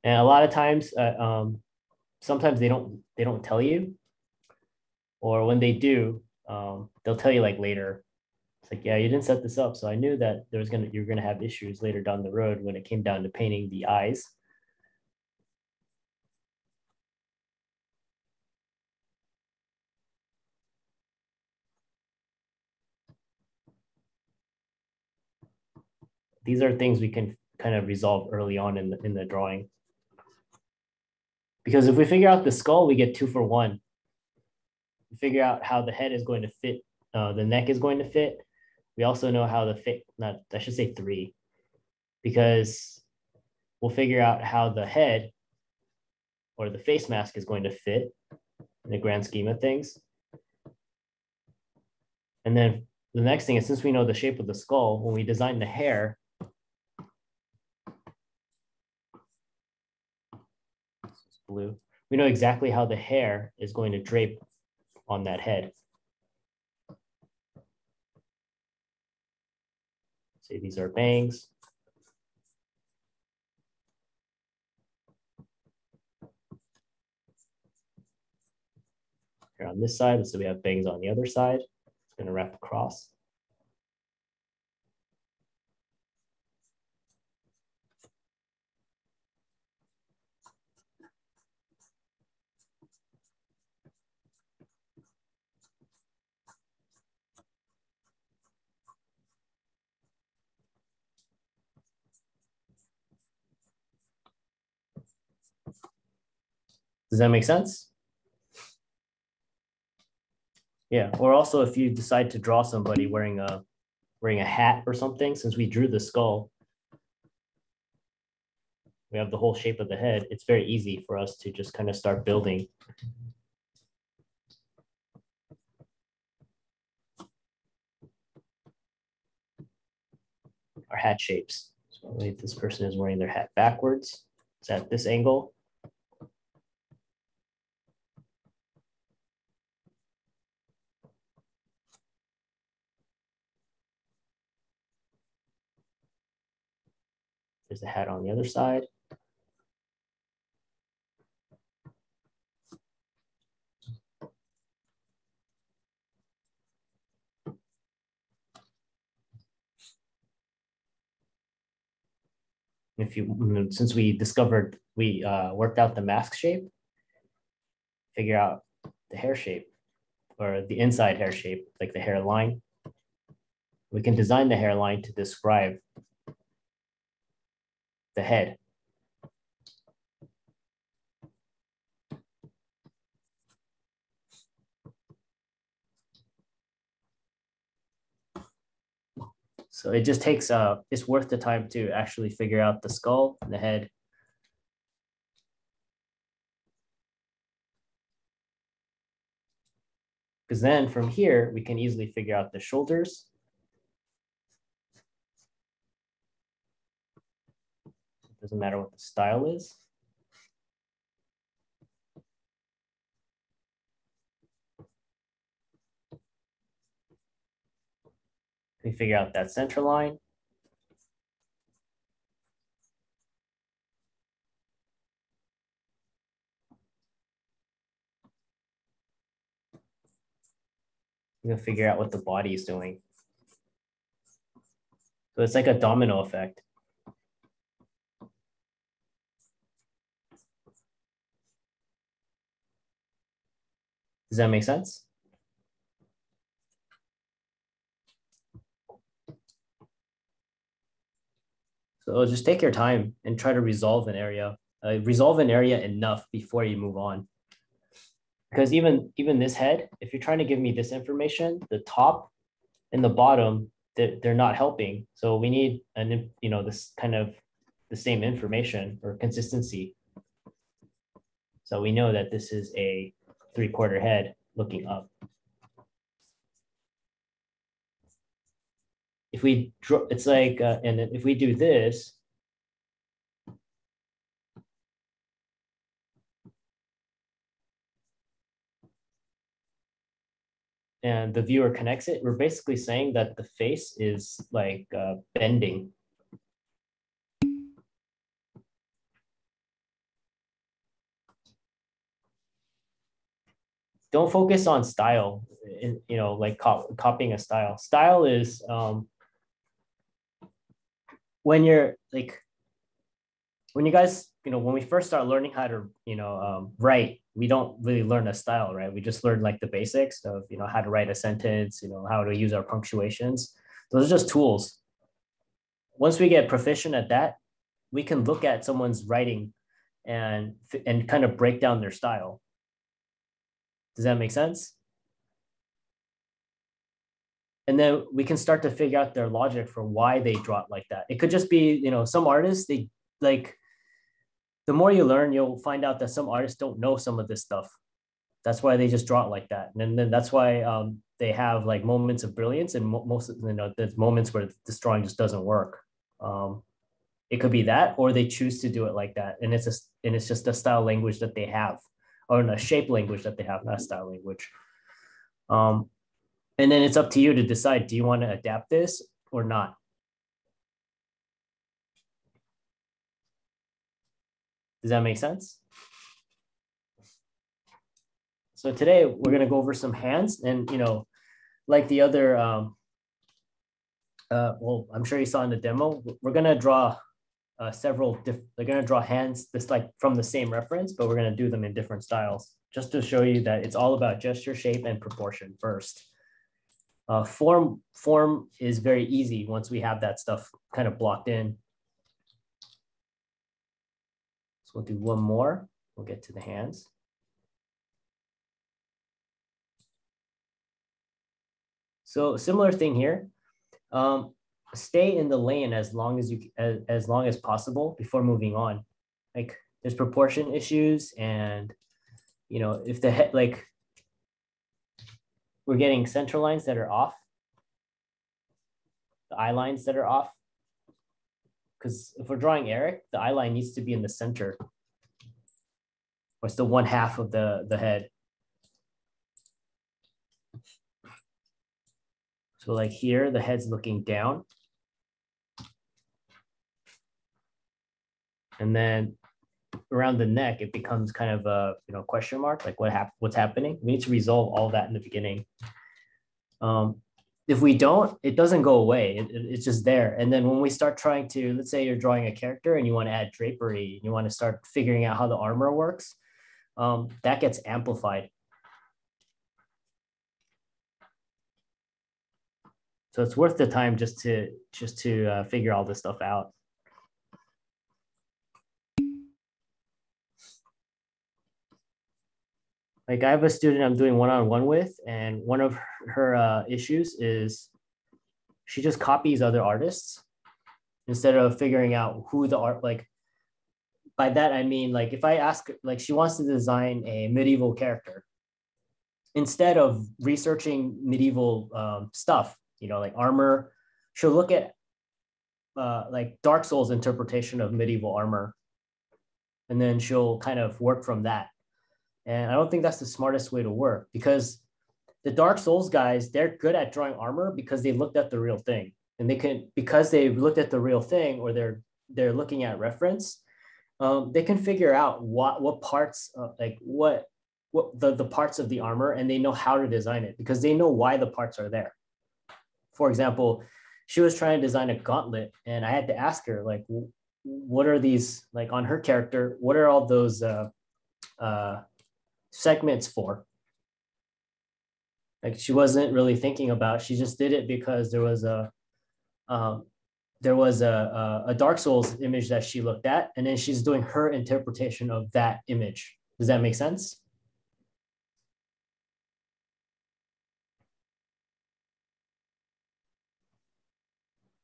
And a lot of times, sometimes they don't tell you, or when they do, they'll tell you like later. It's like, yeah, you didn't set this up, so I knew that you're gonna have issues later down the road when it came down to painting the eyes. These are things we can kind of resolve early on in the drawing. Because if we figure out the skull, we get 2 for 1. We figure out how the head is going to fit, the neck is going to fit. We also know how the fit, not, I should say 3, because we'll figure out how the head or the face mask is going to fit in the grand scheme of things. And then the next thing is, since we know the shape of the skull, when we design the hair, this is blue, we know exactly how the hair is going to drape on that head. Say these are bangs. Here on this side, so we have bangs on the other side. It's going to wrap across. Does that make sense? Yeah. Or also, if you decide to draw somebody wearing a hat or something, since we drew the skull, we have the whole shape of the head. It's very easy for us to just kind of start building. Our hat shapes. So this person is wearing their hat backwards. It's at this angle. There's the hat on the other side. Since we worked out the mask shape, figure out the hair shape or the inside hair shape, like the hairline. We can design the hairline to describe the head. So it just takes, it's worth the time to actually figure out the skull and the head. Because then from here, we can easily figure out the shoulders. It doesn't matter what the style is. We figure out that center line. We're gonna figure out what the body is doing. So it's like a domino effect. Does that make sense? So just take your time and try to resolve an area. Resolve an area enough before you move on. Because even this head, if you're trying to give me this information, the top and the bottom, they're not helping. So we need this kind of the same information or consistency. So we know that this is a 3/4 head looking up. If we draw, it's like, and if we do this, and the viewer connects it, we're basically saying that the face is like bending. Don't focus on style, like copying a style. Style is when you're like, when you guys, when we first start learning how to, write, we don't really learn a style, right? We just learn like the basics of, how to write a sentence, how to use our punctuations. Those are just tools. Once we get proficient at that, we can look at someone's writing and kind of break down their style. Does that make sense? And then we can start to figure out their logic for why they draw it like that. It could just be, some artists, they like, the more you learn, you'll find out that some artists don't know some of this stuff. That's why they just draw it like that. And then that's why they have like moments of brilliance and most of, there's moments where this drawing just doesn't work. It could be that, or they choose to do it like that. And it's just a style language that they have, or a shape language that they have, not a style language. And then it's up to you to decide, do you want to adapt this or not? Does that make sense? So today we're going to go over some hands and, like the other, well, I'm sure you saw in the demo, we're going to draw they're going to draw hands this like from the same reference, but we're going to do them in different styles just to show you that it's all about gesture, shape, and proportion first. Form is very easy once we have that stuff kind of blocked in. So we'll do one more. We'll get to the hands. So similar thing here. Stay in the lane as long as possible before moving on. Like there's proportion issues, and if the head, like we're getting center lines that are off, the eye lines that are off. Because if we're drawing Eric, the eye line needs to be in the center. Or it's the 1/2 of the head. So like here, the head's looking down. And then around the neck, it becomes kind of a question mark, like what's happening. We need to resolve all that in the beginning. If we don't, it doesn't go away. It's just there. And then when we start trying to, let's say you're drawing a character and you want to add drapery, you want to start figuring out how the armor works, that gets amplified. So it's worth the time just to figure all this stuff out. Like I have a student I'm doing one-on-one with, and one of her issues is she just copies other artists instead of figuring out who the art, like by that I mean, like if I ask, like she wants to design a medieval character, instead of researching medieval stuff, like armor, she'll look at like Dark Souls interpretation of medieval armor, and then she'll kind of work from that. And I don't think that's the smartest way to work, because the Dark Souls guys, they're good at drawing armor because they looked at the real thing, and they can, because they looked at the real thing, or they're looking at reference, they can figure out what parts, like what the parts of the armor, and they know how to design it because they know why the parts are there. For example, she was trying to design a gauntlet, and I had to ask her, like, what are these, like on her character, what are all those segments for? Like she wasn't really thinking about, she just did it because um, there was a Dark Souls image that she looked at, and then she's doing her interpretation of that image. Does that make sense?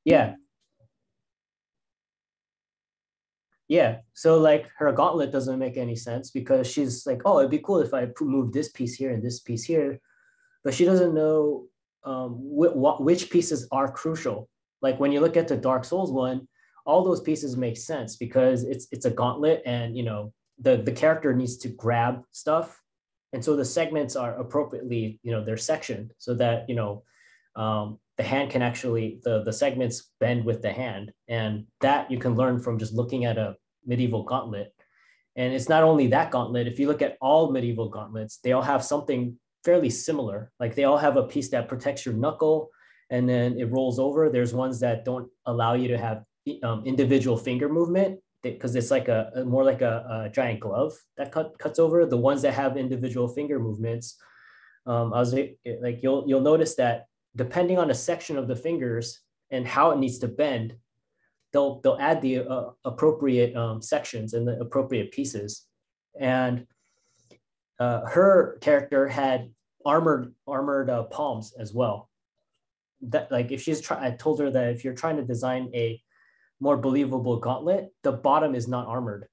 Yeah, yeah. So like her gauntlet doesn't make any sense because she's like, oh, it'd be cool if I move this piece here and this piece here, but she doesn't know which pieces are crucial. Like when you look at the Dark Souls one, all those pieces make sense because it's a gauntlet, and the character needs to grab stuff, and so the segments are appropriately, they're sectioned so that the hand can actually, the segments bend with the hand, and that you can learn from just looking at a medieval gauntlet. And it's not only that gauntlet. If you look at all medieval gauntlets, they all have something fairly similar. Like they all have a piece that protects your knuckle and then it rolls over. There's ones that don't allow you to have individual finger movement because it's like a more like a giant glove that cuts over. The ones that have individual finger movements, I was like, you'll notice that depending on the section of the fingers and how it needs to bend, they'll add the appropriate sections and the appropriate pieces. And her character had armored palms as well. That, like, if I told her that if you're trying to design a more believable gauntlet, the bottom is not armored,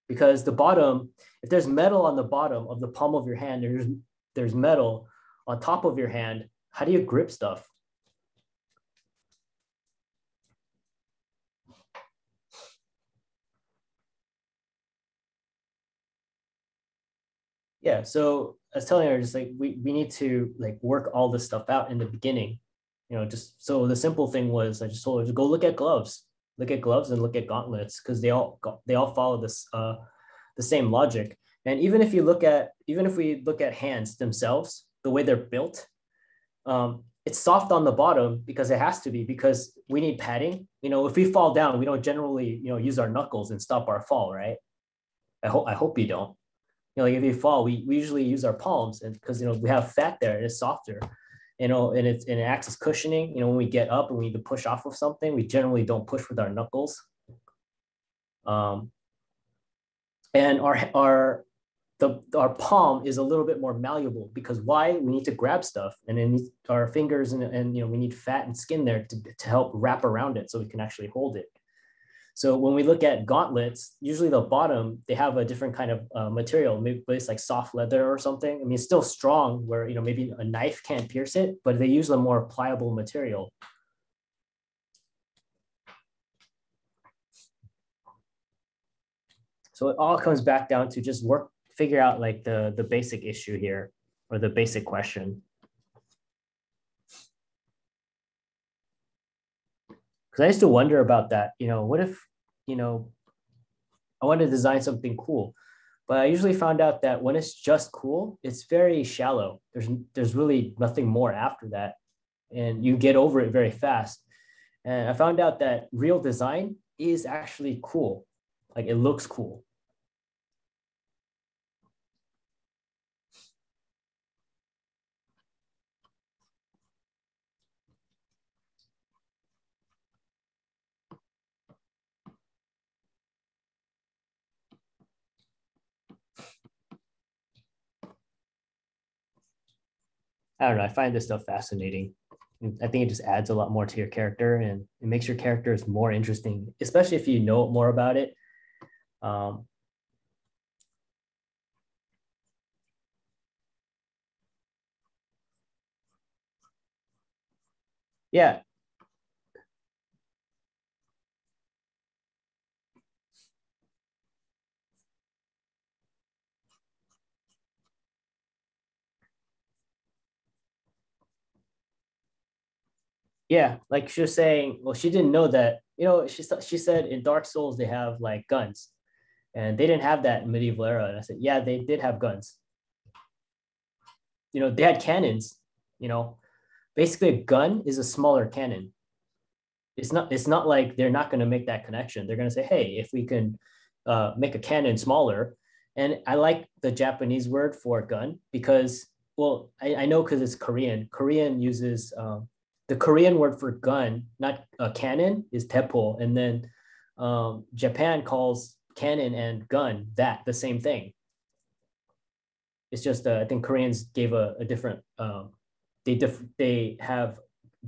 because the bottom, if there's metal on the bottom of the palm of your hand, there's metal on top of your hand. How do you grip stuff? Yeah, so I was telling her, just like we need to like work all this stuff out in the beginning. Just so the simple thing was, I just told her to go look at gloves and look at gauntlets, because they all follow this the same logic. And even if we look at hands themselves, the way they're built, it's soft on the bottom because it has to be, because we need padding. If we fall down, we don't generally use our knuckles and stop our fall, right? I hope you don't. Like if you fall, we usually use our palms, and because we have fat there, and it's softer, and it acts as cushioning. When we get up and we need to push off of something, we generally don't push with our knuckles. Um, and our palm is a little bit more malleable, because why? We need to grab stuff, and then our fingers, and we need fat and skin there to help wrap around it so we can actually hold it. So when we look at gauntlets, usually the bottom, they have a different kind of material. Maybe it's like soft leather or something. I mean, it's still strong where, maybe a knife can't pierce it, but they use a more pliable material. So it all comes back down to just figure out like the basic issue here, or the basic question. Because I used to wonder about that. What if, I want to design something cool, but I usually found out that when it's just cool, it's very shallow. There's really nothing more after that, and you get over it very fast. And I found out that real design is actually cool. Like it looks cool. I don't know. I find this stuff fascinating. I think it just adds a lot more to your character and it makes your characters more interesting, especially if you know more about it. Um, yeah, yeah. Like she was saying, well, she didn't know that. She said in Dark Souls they have like guns, and they didn't have that in medieval era. And I said, yeah, they did have guns. They had cannons. You know, basically a gun is a smaller cannon. It's not like they're not going to make that connection. They're going to say, hey, if we can make a cannon smaller. And I like the Japanese word for gun because, well, I know because it's Korean. Korean uses the Korean word for gun, not a cannon, is teppo. And then Japan calls cannon and gun that the same thing. It's just I think Koreans gave a different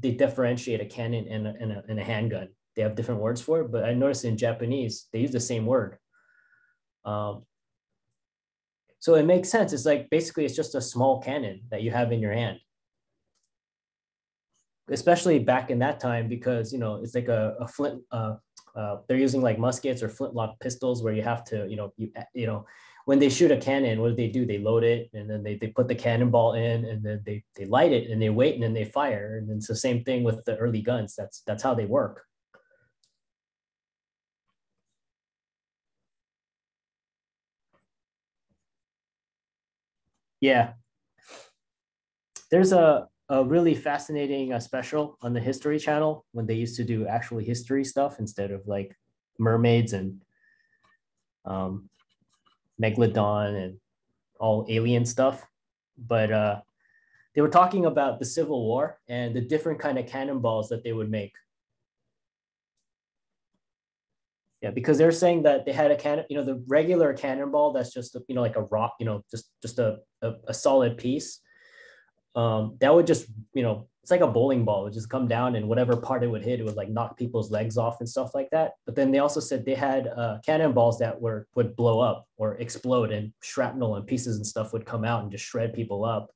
they differentiate a cannon and a handgun. They have different words for it, but I noticed in Japanese they use the same word. Um, so it makes sense. It's like basically it's just a small cannon that you have in your hand, especially back in that time because it's like a flint. They're using like muskets or flintlock pistols where you have to when they shoot a cannon, what do? They load it and then they put the cannonball in and then they light it and they wait and then they fire. And it's the same thing with the early guns. That's how they work. Yeah. There's a really fascinating special on the History Channel when they used to do actual history stuff instead of like mermaids and um, megalodon and all alien stuff. But they were talking about the Civil War and the different kind of cannonballs that they would make. Yeah, because they're saying that they had a cannon, the regular cannonball that's just like a rock, just a solid piece. That would just it's like a bowling ball. It would just come down and whatever part it would hit, it would like knock people's legs off and stuff like that. But then they also said they had cannonballs that would blow up or explode and shrapnel and pieces and stuff would come out and just shred people up.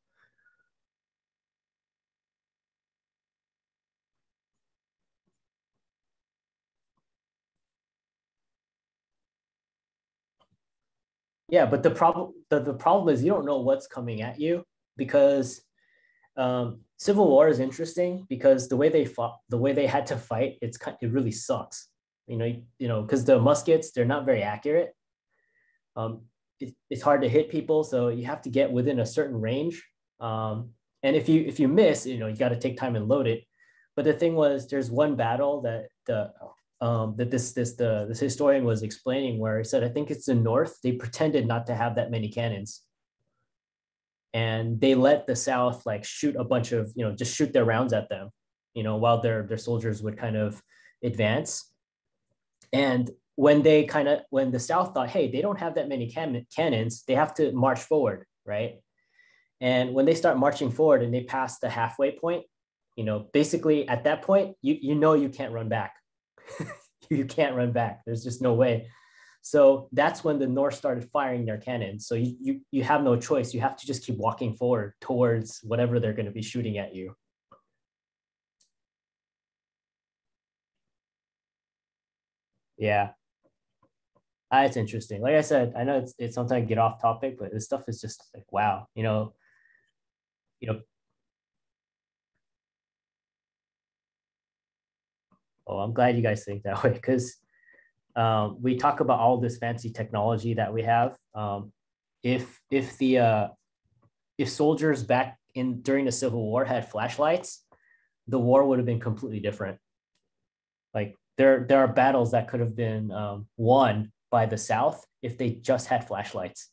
Yeah, but the problem is you don't know what's coming at you because Civil War is interesting because the way they fought, the way they had to fight, it really sucks. Because the muskets they're not very accurate. Um, it's hard to hit people, so you have to get within a certain range. And if you miss, you got to take time and load it. But the thing was, there's one battle that this historian was explaining where he said, I think it's the North. They pretended not to have that many cannons, and they let the South like shoot a bunch of just shoot their rounds at them, while their soldiers would kind of advance. And when the South thought, hey, they don't have that many cannons, they have to march forward, right? And when they start marching forward and they pass the halfway point, basically at that point, you can't run back. You can't run back. There's just no way. So that's when the North started firing their cannons. So you have no choice. You have to just keep walking forward towards whatever they're going to be shooting at you. Yeah, it's interesting. Like I said, I know it's sometimes get off topic, but this stuff is just like wow. You know. Oh, I'm glad you guys think that way because we talk about all this fancy technology that we have. If soldiers back in during the Civil War had flashlights, the war would have been completely different. Like there are battles that could have been won by the South if they just had flashlights.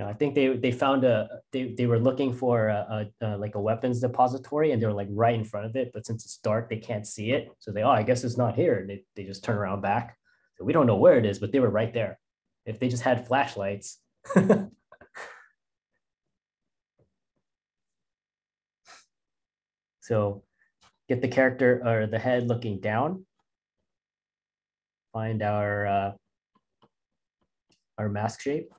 I think they found they were looking for like a weapons depository and they were like right in front of it, but since it's dark, they can't see it. So I guess it's not here. And they just turn around back. So we don't know where it is, but they were right there. If they just had flashlights. So get the character or the head looking down. Find our mask shape.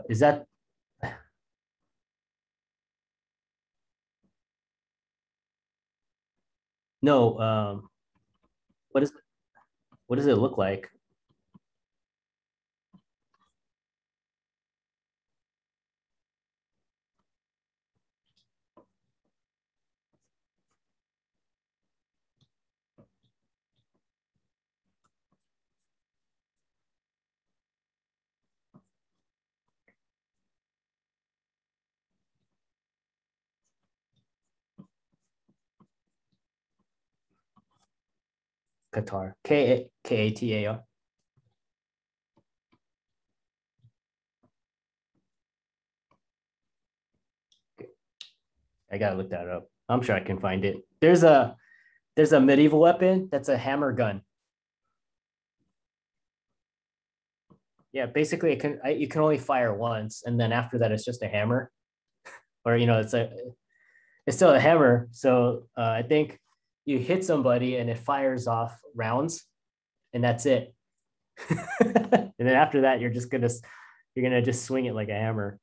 Is that no? What is what does it look like? Qatar. Katar. I gotta look that up. I'm sure I can find it. There's a medieval weapon that's a hammer gun. Yeah, basically you can only fire once, and then after that it's just a hammer, or it's still a hammer. So I think you hit somebody and it fires off rounds, and that's it. And then after that you're gonna just swing it like a hammer.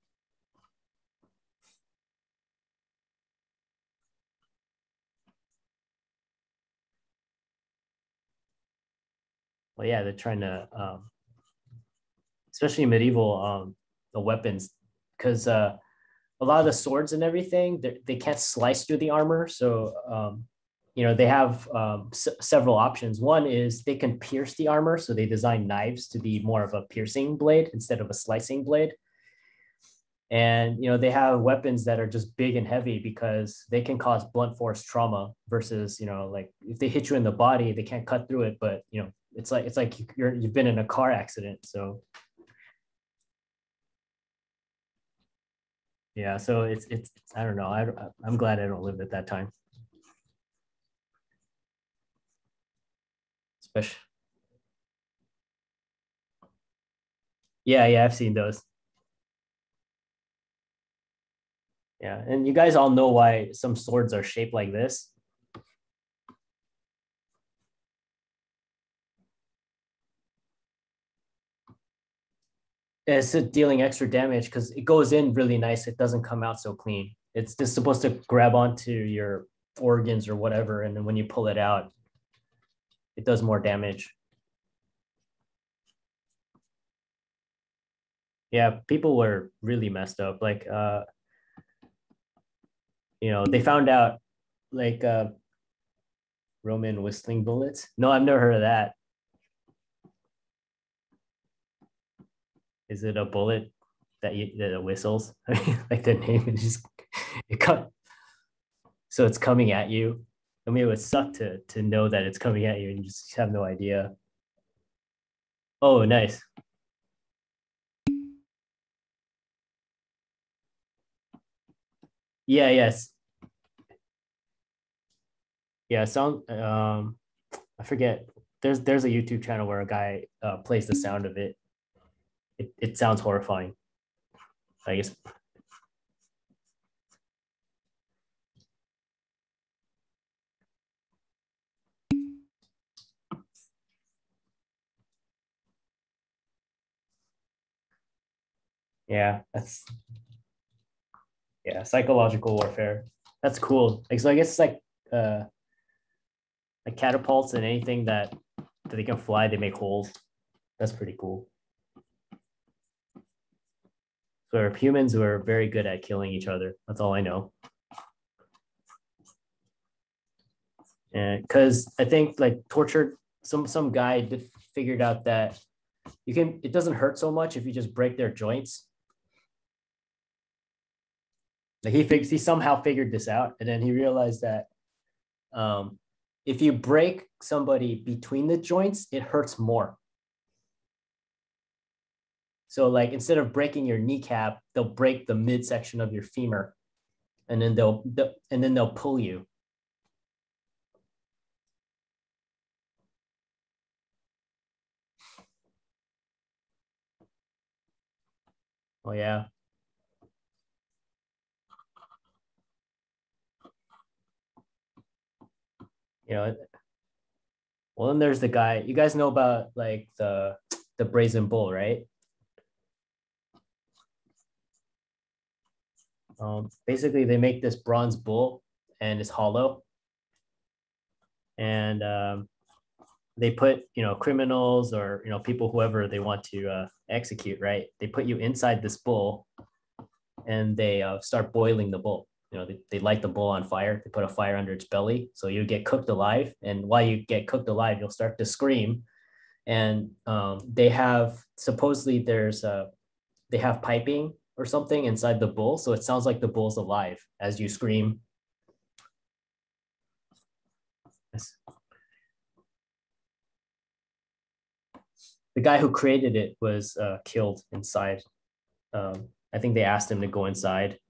Well, yeah, they're trying to especially medieval the weapons, because a lot of the swords and everything they can't slice through the armor. So they have several options. One is they can pierce the armor, so they design knives to be more of a piercing blade instead of a slicing blade. And they have weapons that are just big and heavy because they can cause blunt force trauma versus like if they hit you in the body they can't cut through it, but it's like you've been in a car accident. So yeah, so it's I don't know. I'm glad I don't live at that time. Especially, yeah, yeah, I've seen those. Yeah, and you guys all know why some swords are shaped like this. It's dealing extra damage because it goes in really nice. It doesn't come out so clean. It's just supposed to grab onto your organs or whatever, and then when you pull it out, it does more damage. Yeah, people were really messed up. Like, they found out like Roman whistling bullets. No, I've never heard of that. Is it a bullet that whistles? I mean, like the name is just it cut. So it's coming at you. I mean, it would suck to know that it's coming at you and you just have no idea. Oh, nice. Yeah, yes. Yeah, sound I forget. There's a YouTube channel where a guy plays the sound of it. It sounds horrifying. I guess. Yeah, that's yeah, psychological warfare. That's cool. Like so I guess it's uh like catapults and anything that they can fly, they make holes. That's pretty cool. So humans who are very good at killing each other. That's all I know. And because I think like tortured some guy figured out that it doesn't hurt so much if you just break their joints. Like he somehow figured this out, and then he realized that um, if you break somebody between the joints, it hurts more. So like instead of breaking your kneecap, they'll break the midsection of your femur, and then they'll pull you. Oh yeah. You know, well then there's the guy. You guys know about like the brazen bull, right? Basically they make this bronze bull and it's hollow, and they put criminals or people whoever they want to execute, right? They put you inside this bull and they start boiling the bull. They light the bull on fire. They put a fire under its belly, so you get cooked alive. And while you get cooked alive, you'll start to scream. And they have supposedly they have piping or something inside the bull, so it sounds like the bull's alive as you scream. The guy who created it was killed inside. I think they asked him to go inside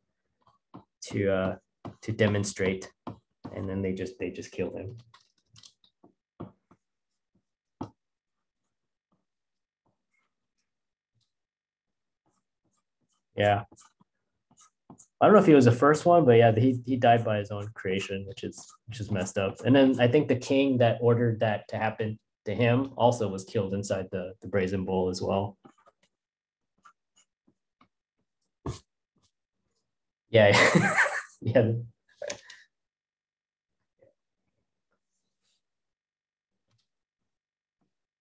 to demonstrate, and then they just killed him. Yeah, I don't know if he was the first one, but yeah, he died by his own creation, which is messed up. And then I think the king that ordered that to happen to him also was killed inside the brazen bull as well. Yeah, yeah,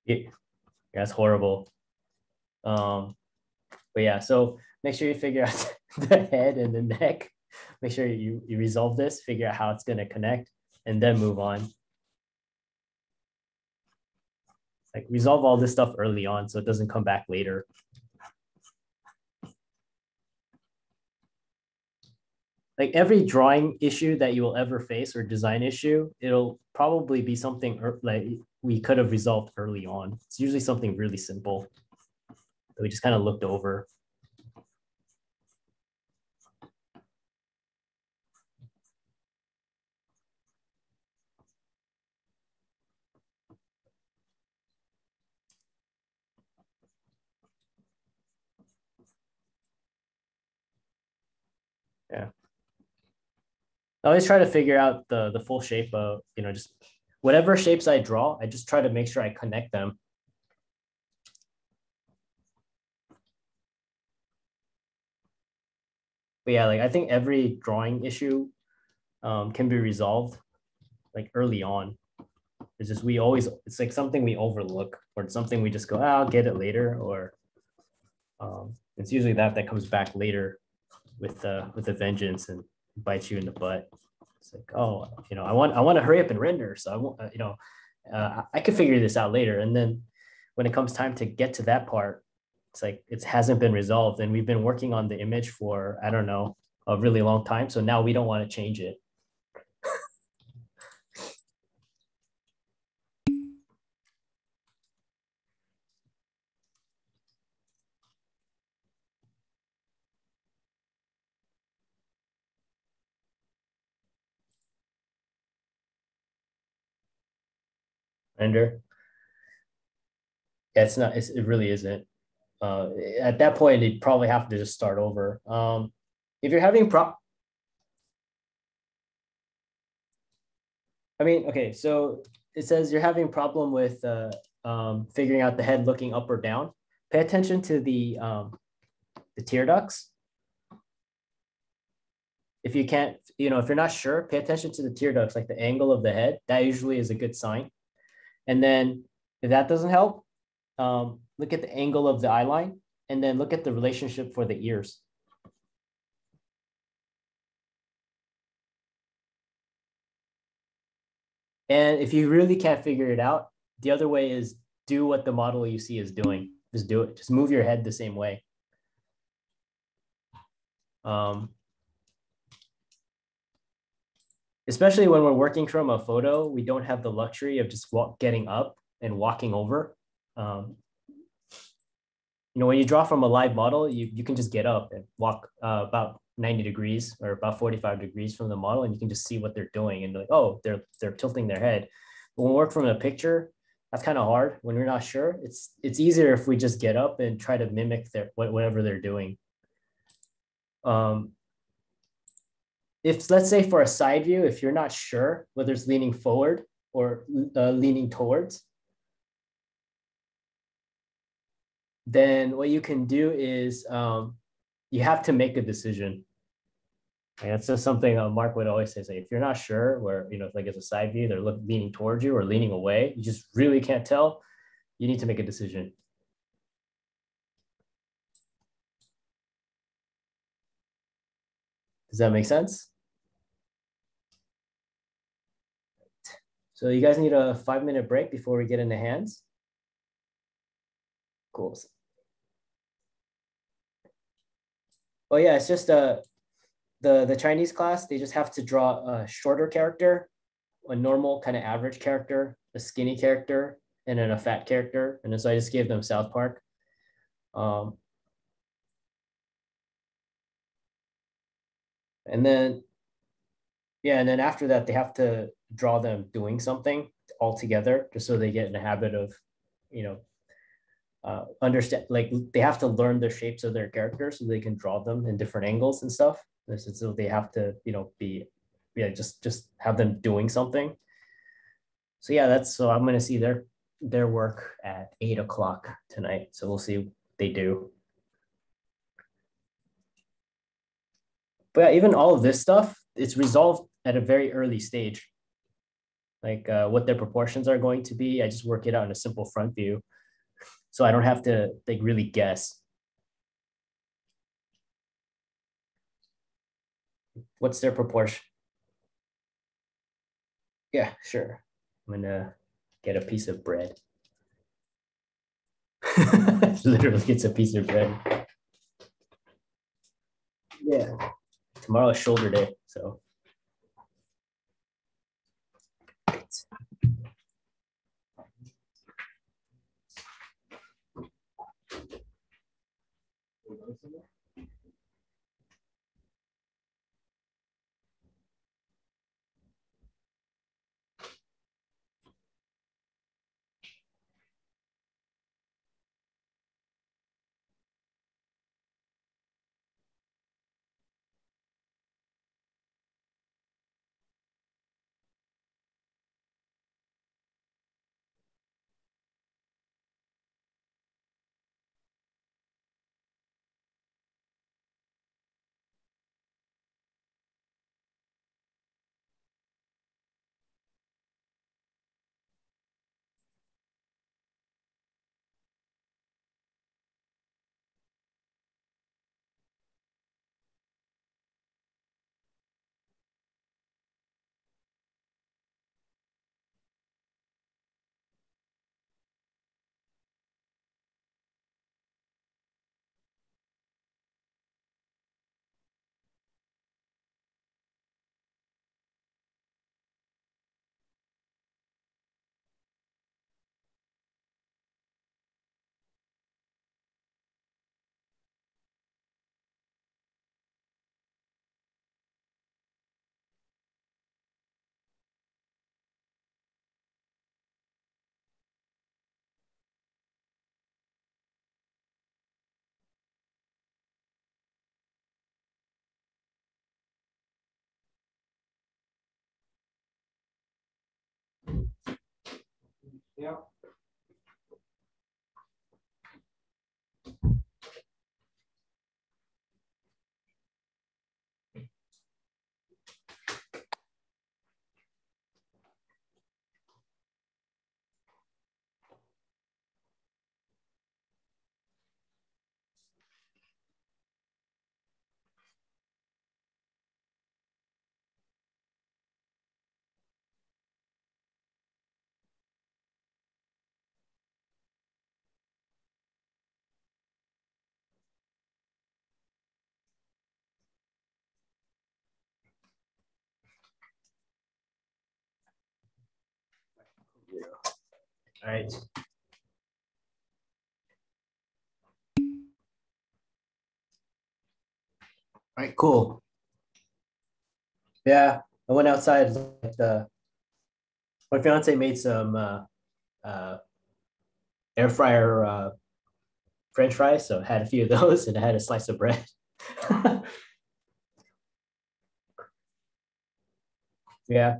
yeah, that's horrible. Um, but yeah, so make sure you figure out the head and the neck. Make sure you resolve this, figure out how it's going to connect, and then move on. Like resolve all this stuff early on so it doesn't come back later. Like every drawing issue that you will ever face or design issue, it'll probably be something like we could have resolved early on. It's usually something really simple that we just kind of looked over. Yeah. I always try to figure out the full shape of, just whatever shapes I draw, I just try to make sure I connect them. But yeah, like I think every drawing issue can be resolved like early on. It's just it's like something we overlook, or it's something we just go, I'll get it later, or it's usually that comes back later with a vengeance and bites you in the butt. It's like, oh, I want to hurry up and render, so I want, I could figure this out later. And then when it comes time to get to that part, it's like it hasn't been resolved, and we've been working on the image for I don't know a really long time. So now we don't want to change it. Render. Yeah, it's not. It really isn't. At that point, you'd probably have to just start over. If you're having I mean, okay, so it says you're having problem with figuring out the head looking up or down. Pay attention to the tear ducts. If you can't, if you're not sure, pay attention to the tear ducts, like the angle of the head. That usually is a good sign. And then if that doesn't help, look at the angle of the eye line, and then look at the relationship for the ears. And if you really can't figure it out, the other way is do what the model you see is doing. Just do it. Just move your head the same way. Especially when we're working from a photo, we don't have the luxury of just getting up and walking over. When you draw from a live model, you can just get up and walk about 90 degrees or about 45 degrees from the model, and you can just see what they're doing and like, oh, they're tilting their head. But when we work from a picture, that's kind of hard when you're not sure. It's easier if we just get up and try to mimic whatever they're doing. Um, if let's say for a side view, if you're not sure whether it's leaning forward or leaning towards, then what you can do is you have to make a decision. And that's just something Mark would always say, if you're not sure where, like it's a side view, they're leaning towards you or leaning away, you just really can't tell, you need to make a decision. Does that make sense? So you guys need a 5-minute break before we get into hands? Cool. Oh yeah, it's just the Chinese class, they just have to draw a shorter character, a normal kind of average character, a skinny character, and then a fat character. And so I just gave them South Park. And then, yeah, and then after that, they have to draw them doing something all together, just so they get in the habit of, understand, like they have to learn the shapes of their characters so they can draw them in different angles and stuff. So they have to, be, yeah, just have them doing something. So yeah, so I'm gonna see their work at 8 o'clock tonight. So we'll see what they do. But yeah, even all of this stuff, it's resolved at a very early stage. Like what their proportions are going to be, I just work it out in a simple front view, so I don't have to like really guess. What's their proportion? Yeah, sure. I'm gonna get a piece of bread. Literally gets a piece of bread. Yeah. Tomorrow is shoulder day, so. Yeah. All right. All right, cool. Yeah, I went outside. Like my fiance made some air fryer French fries, so I had a few of those, and I had a slice of bread. Yeah,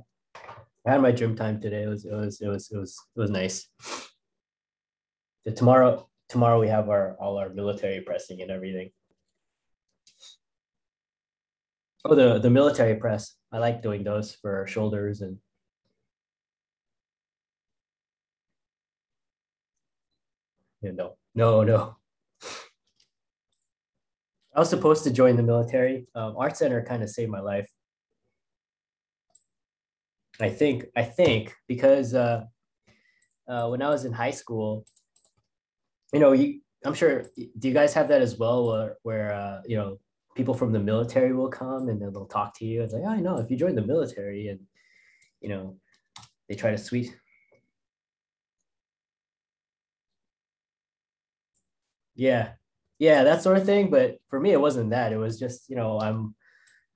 I had my gym time today. It was nice. Tomorrow we have our all our military pressing and everything. Oh, the military press. I like doing those for shoulders and no. I was supposed to join the military. Art Center kind of saved my life. I think because when I was in high school, I'm sure. Do you guys have that as well, where people from the military will come and then they'll talk to you? It's like, oh, I know if you join the military, and you know they try to sweet. Yeah, yeah, that sort of thing. But for me, it wasn't that. It was just, I'm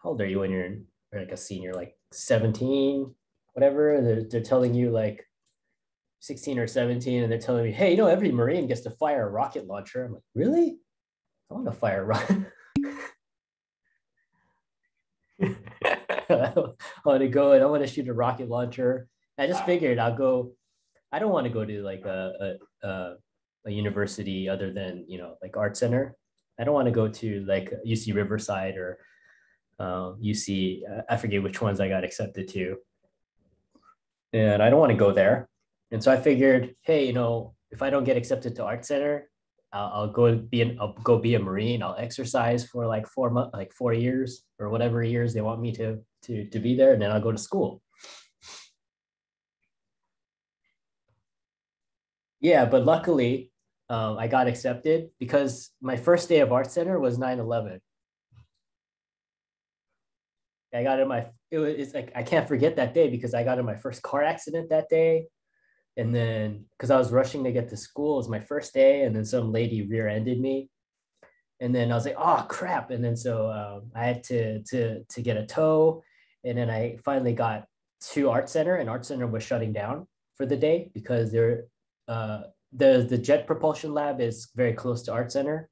how old are you when you're like a senior, like 17, whatever? They're telling you like 16 or 17, and they're telling me, hey, every Marine gets to fire a rocket launcher. I'm like, really? I want to fire a rocket. I want to go and I want to shoot a rocket launcher. I just figured I'll go. I don't want to go to like a university other than like art center. I don't want to go to like UC Riverside or UC. I forget which ones I got accepted to, and I don't want to go there. And so I figured, hey, if I don't get accepted to art center, I'll go be a Marine. I'll exercise for like 4 months, like 4 years or whatever years they want me to be there, and then I'll go to school. Yeah, but luckily, I got accepted because my first day of art center was 9/11. I got in my it's like I can't forget that day because I got in my first car accident that day. And then because I was rushing to get to school, it was my first day, and then some lady rear-ended me. And then I was like, oh crap. And then so I had to get a tow. And then I finally got to Art Center, and Art Center was shutting down for the day because uh the jet propulsion lab is very close to Art Center,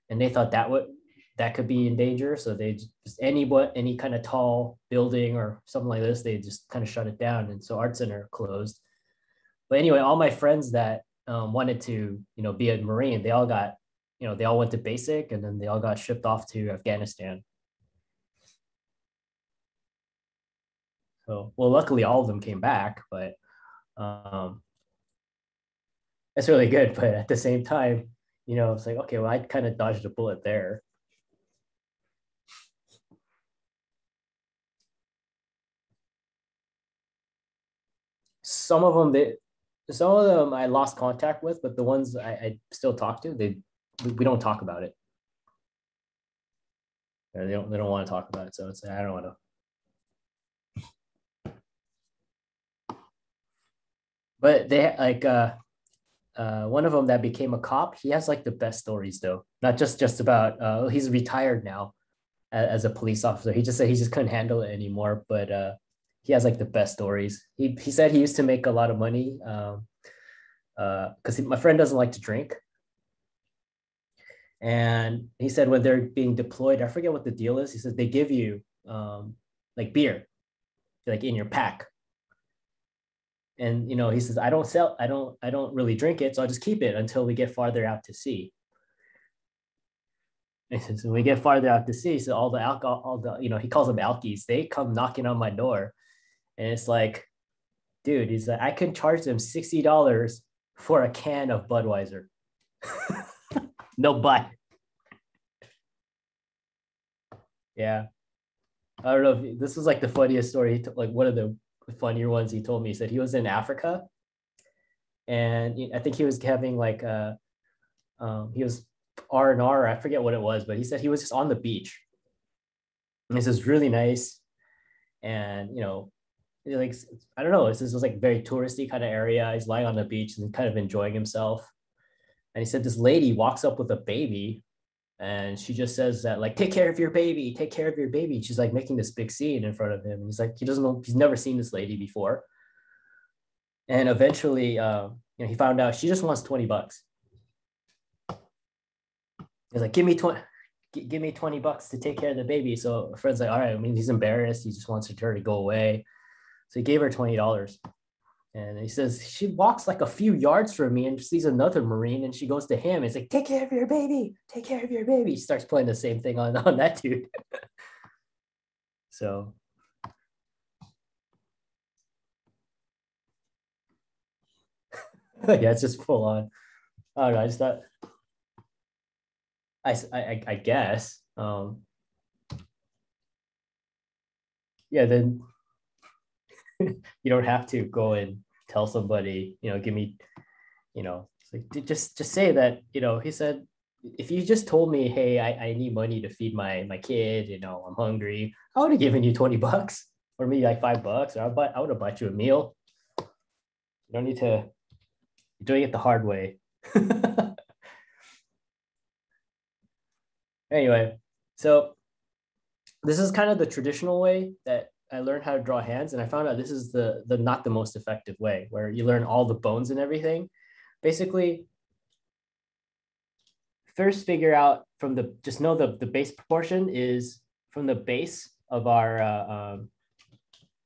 and they thought that could be in danger. So they just any kind of tall building or something like this, they just kind of shut it down. And so Art Center closed. But anyway, all my friends that wanted to, be a Marine, they all went to basic, and then they all got shipped off to Afghanistan. So, well, luckily all of them came back, but um, it's really good. But at the same time, it's like, okay, well, I kind of dodged a bullet there. Some of them, some of them I lost contact with, but the ones I still talk to, we don't talk about it. They don't want to talk about it. So it's I don't want to. But they like one of them that became a cop. He has like the best stories though. Not just about he's retired now as a police officer. He just said he just couldn't handle it anymore. But he has like the best stories. He said he used to make a lot of money because my friend doesn't like to drink. And he said when they're being deployed, I forget what the deal is. He said they give you like beer, like in your pack. And he says, I don't really drink it, so I'll just keep it until we get farther out to sea. And he says, when we get farther out to sea, so all the alcohol, all the, he calls them alkies, they come knocking on my door. And it's like, dude, he's like, I can charge them $60 for a can of Budweiser. No but. Yeah. I don't know if this was like the funniest story. Like one of the funnier ones he told me. He said he was in Africa, and I think he was having like he was R&R. I forget what it was, but he said he was just on the beach. And this is really nice, and like I don't know, this was like very touristy kind of area. He's lying on the beach and kind of enjoying himself. And he said this lady walks up with a baby, and she just says that like, take care of your baby, take care of your baby. She's like making this big scene in front of him. And he's like, he doesn't know, he's never seen this lady before. And eventually he found out she just wants 20 bucks. He's like, give me 20 bucks to take care of the baby. So a friend's like, all right. I mean, he's embarrassed, he just wants her to go away. So he gave her $20. And he says, she walks like a few yards from me and sees another Marine and she goes to him. It's like, take care of your baby. Take care of your baby. She starts playing the same thing on that dude. So. Yeah, it's just full on. I don't know. I just thought, I guess. Yeah, then you don't have to go and tell somebody, give me, like, just say that, he said, if you just told me, hey, I need money to feed my kid, I'm hungry, I would have given you $20 or maybe like $5, or I would have bought you a meal. You don't need to, you're doing it the hard way. Anyway, so this is kind of the traditional way that I learned how to draw hands, and I found out this is the not the most effective way, where you learn all the bones and everything. Basically, first figure out from the, just know the base proportion is from the base of our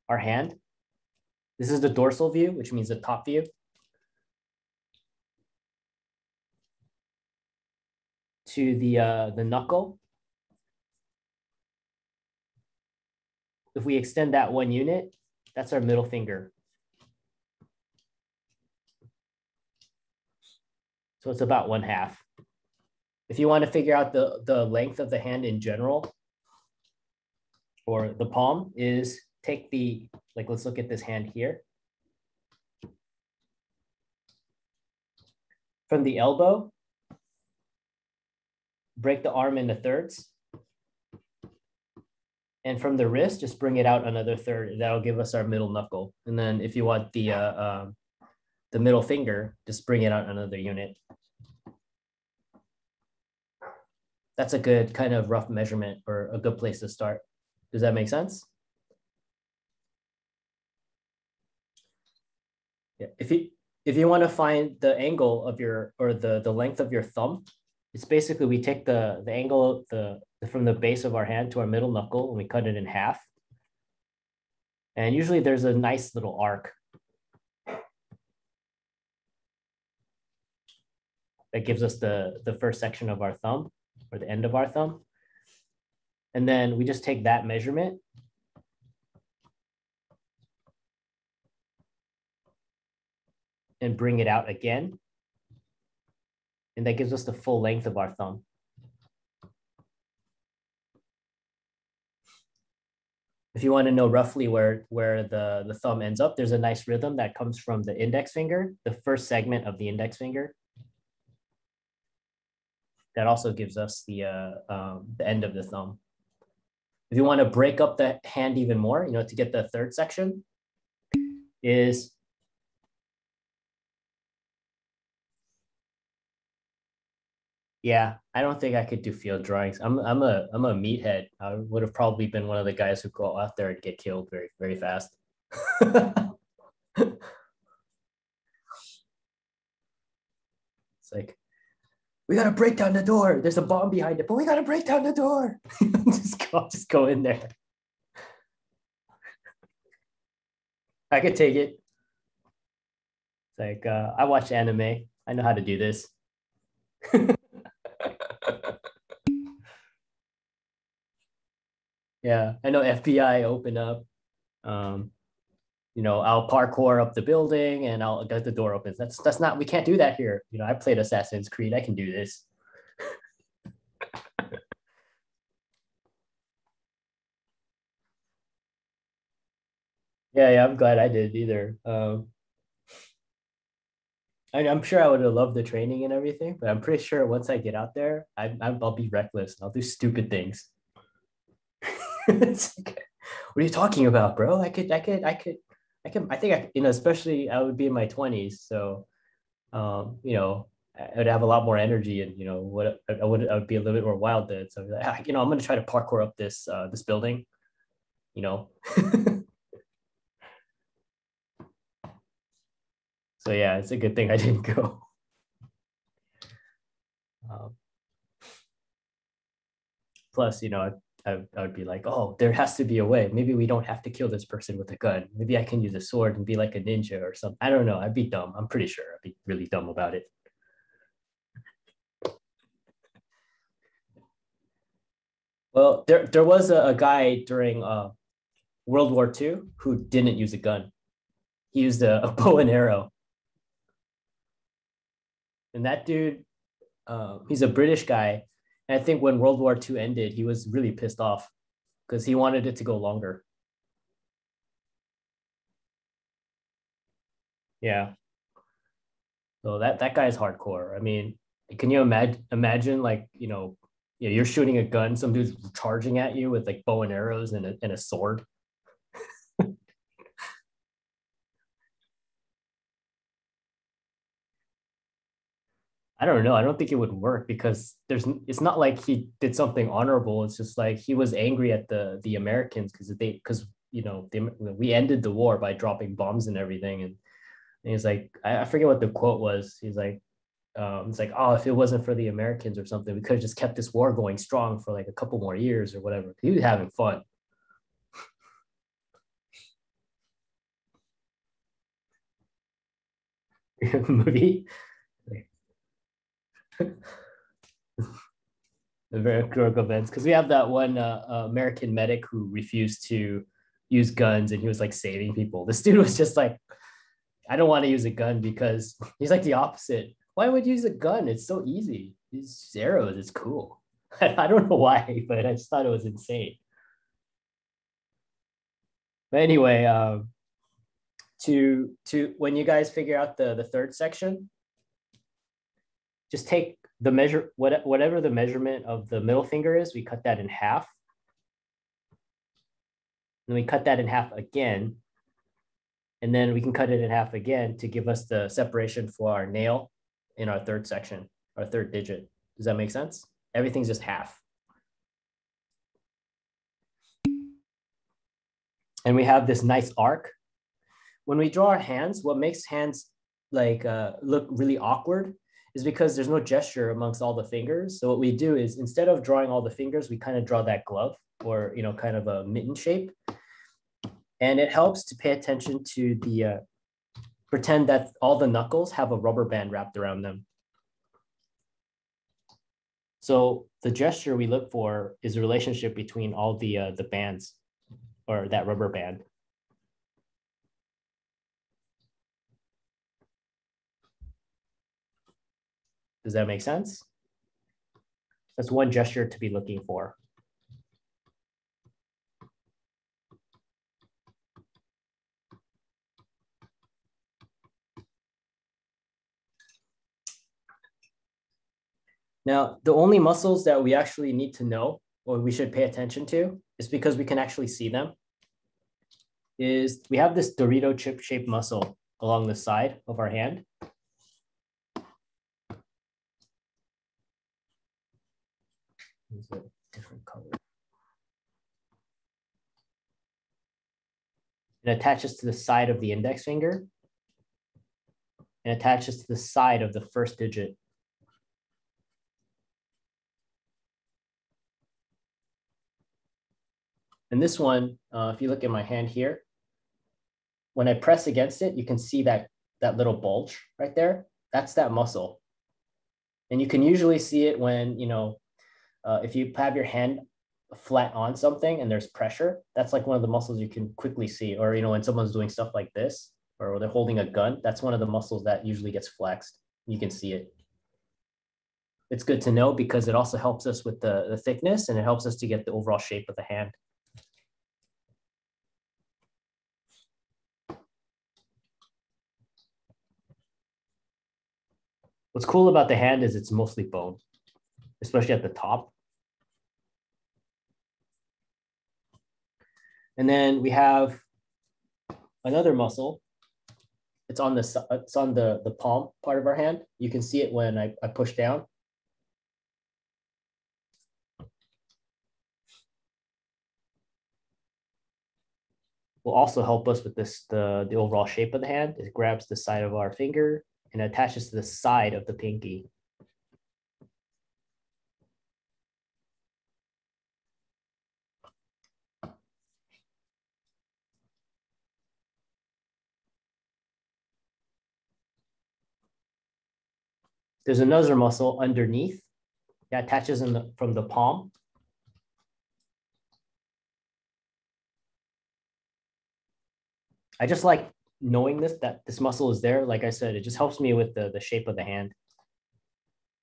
hand. This is the dorsal view, which means the top view, to the knuckle. If we extend that 1 unit, that's our middle finger. So it's about 1/2. If you want to figure out the length of the hand in general, or the palm, is take the, like, let's look at this hand here. From the elbow, break the arm into thirds. And from the wrist, just bring it out another third. That'll give us our middle knuckle. And then if you want the middle finger, just bring it out another unit. That's a good kind of rough measurement, or a good place to start. Does that make sense? Yeah. If you want to find the angle of your, or the length of your thumb, it's basically, we take the angle from the base of our hand to our middle knuckle and we cut it in half. And usually there's a nice little arc that gives us the first section of our thumb, or the end of our thumb. And then we just take that measurement and bring it out again. And that gives us the full length of our thumb. If you want to know roughly where the thumb ends up, there's a nice rhythm that comes from the index finger, the first segment of the index finger. That also gives us the end of the thumb. If you want to break up the hand even more, to get the third section, is yeah, I don't think I could do field drawings. I'm a meathead. I would have probably been one of the guys who go out there and get killed very, very fast. It's like, we gotta break down the door. There's a bomb behind it, but we gotta break down the door. just go in there. I could take it. It's like, I watch anime. I know how to do this. Yeah, I know FBI open up. I'll parkour up the building and I'll get the door open. That's not, we can't do that here. I played Assassin's Creed. I can do this. Yeah, I'm glad I did either. I'm sure I would have loved the training and everything, but I'm pretty sure once I get out there, I'll be reckless. I'll do stupid things. It's like, what are you talking about, bro? I think especially I would be in my 20s. So, I would have a lot more energy, and, what I would be a little bit more wild then. So, like, I'm going to try to parkour up this building, So yeah, it's a good thing I didn't go. Plus, I would be like, oh, there has to be a way. Maybe we don't have to kill this person with a gun. Maybe I can use a sword and be like a ninja or something. I don't know. I'd be dumb. I'm pretty sure I'd be really dumb about it. Well, there was a guy during World War II who didn't use a gun. He used a bow and arrow. And that dude, he's a British guy. And I think when World War II ended, he was really pissed off because he wanted it to go longer. Yeah. So that guy is hardcore. I mean, can you imagine like, you're shooting a gun, some dude's charging at you with like bow and arrows and a sword. I don't know. I don't think it would work because it's not like he did something honorable. It's just like he was angry at the Americans because we ended the war by dropping bombs and everything. And he's like, I forget what the quote was. He's like, it's like, oh, if it wasn't for the Americans or something, we could have just kept this war going strong for like a couple more years or whatever. He was having fun. Movie, the very heroic events, because we have that one American medic who refused to use guns and he was like saving people. This dude was just like, I don't want to use a gun because he's like the opposite. Why would you use a gun? It's so easy. These arrows, it's cool. I don't know why, but I just thought it was insane. But anyway, to when you guys figure out the third section, just take the measure whatever the measurement of the middle finger is, we cut that in half. And we cut that in half again. And then we can cut it in half again to give us the separation for our nail in our third section, our third digit. Does that make sense? Everything's just half. And we have this nice arc. When we draw our hands, what makes hands like look really awkward is because there's no gesture amongst all the fingers. So what we do is instead of drawing all the fingers, we kind of draw that glove or kind of a mitten shape. And it helps to pay attention to the pretend that all the knuckles have a rubber band wrapped around them. So the gesture we look for is a relationship between all the bands or that rubber band. Does that make sense? That's one gesture to be looking for. Now, the only muscles that we actually need to know or we should pay attention to is because we can actually see them is we have this Dorito chip shaped muscle along the side of our hand. It's a different color. It attaches to the side of the index finger and attaches to the side of the first digit. And this one, if you look at my hand here, when I press against it, you can see that little bulge right there. That's that muscle. And you can usually see it when, if you have your hand flat on something and there's pressure, that's like one of the muscles you can quickly see. Or, when someone's doing stuff like this, or they're holding a gun, that's one of the muscles that usually gets flexed. You can see it. It's good to know because it also helps us with the thickness and it helps us to get the overall shape of the hand. What's cool about the hand is it's mostly bone, especially at the top. And then we have another muscle. It's on the palm part of our hand. You can see it when I push down. Will also help us with the overall shape of the hand. It grabs the side of our finger and attaches to the side of the pinky. There's another muscle underneath that attaches from the palm. I just like knowing that this muscle is there. Like I said, it just helps me with the shape of the hand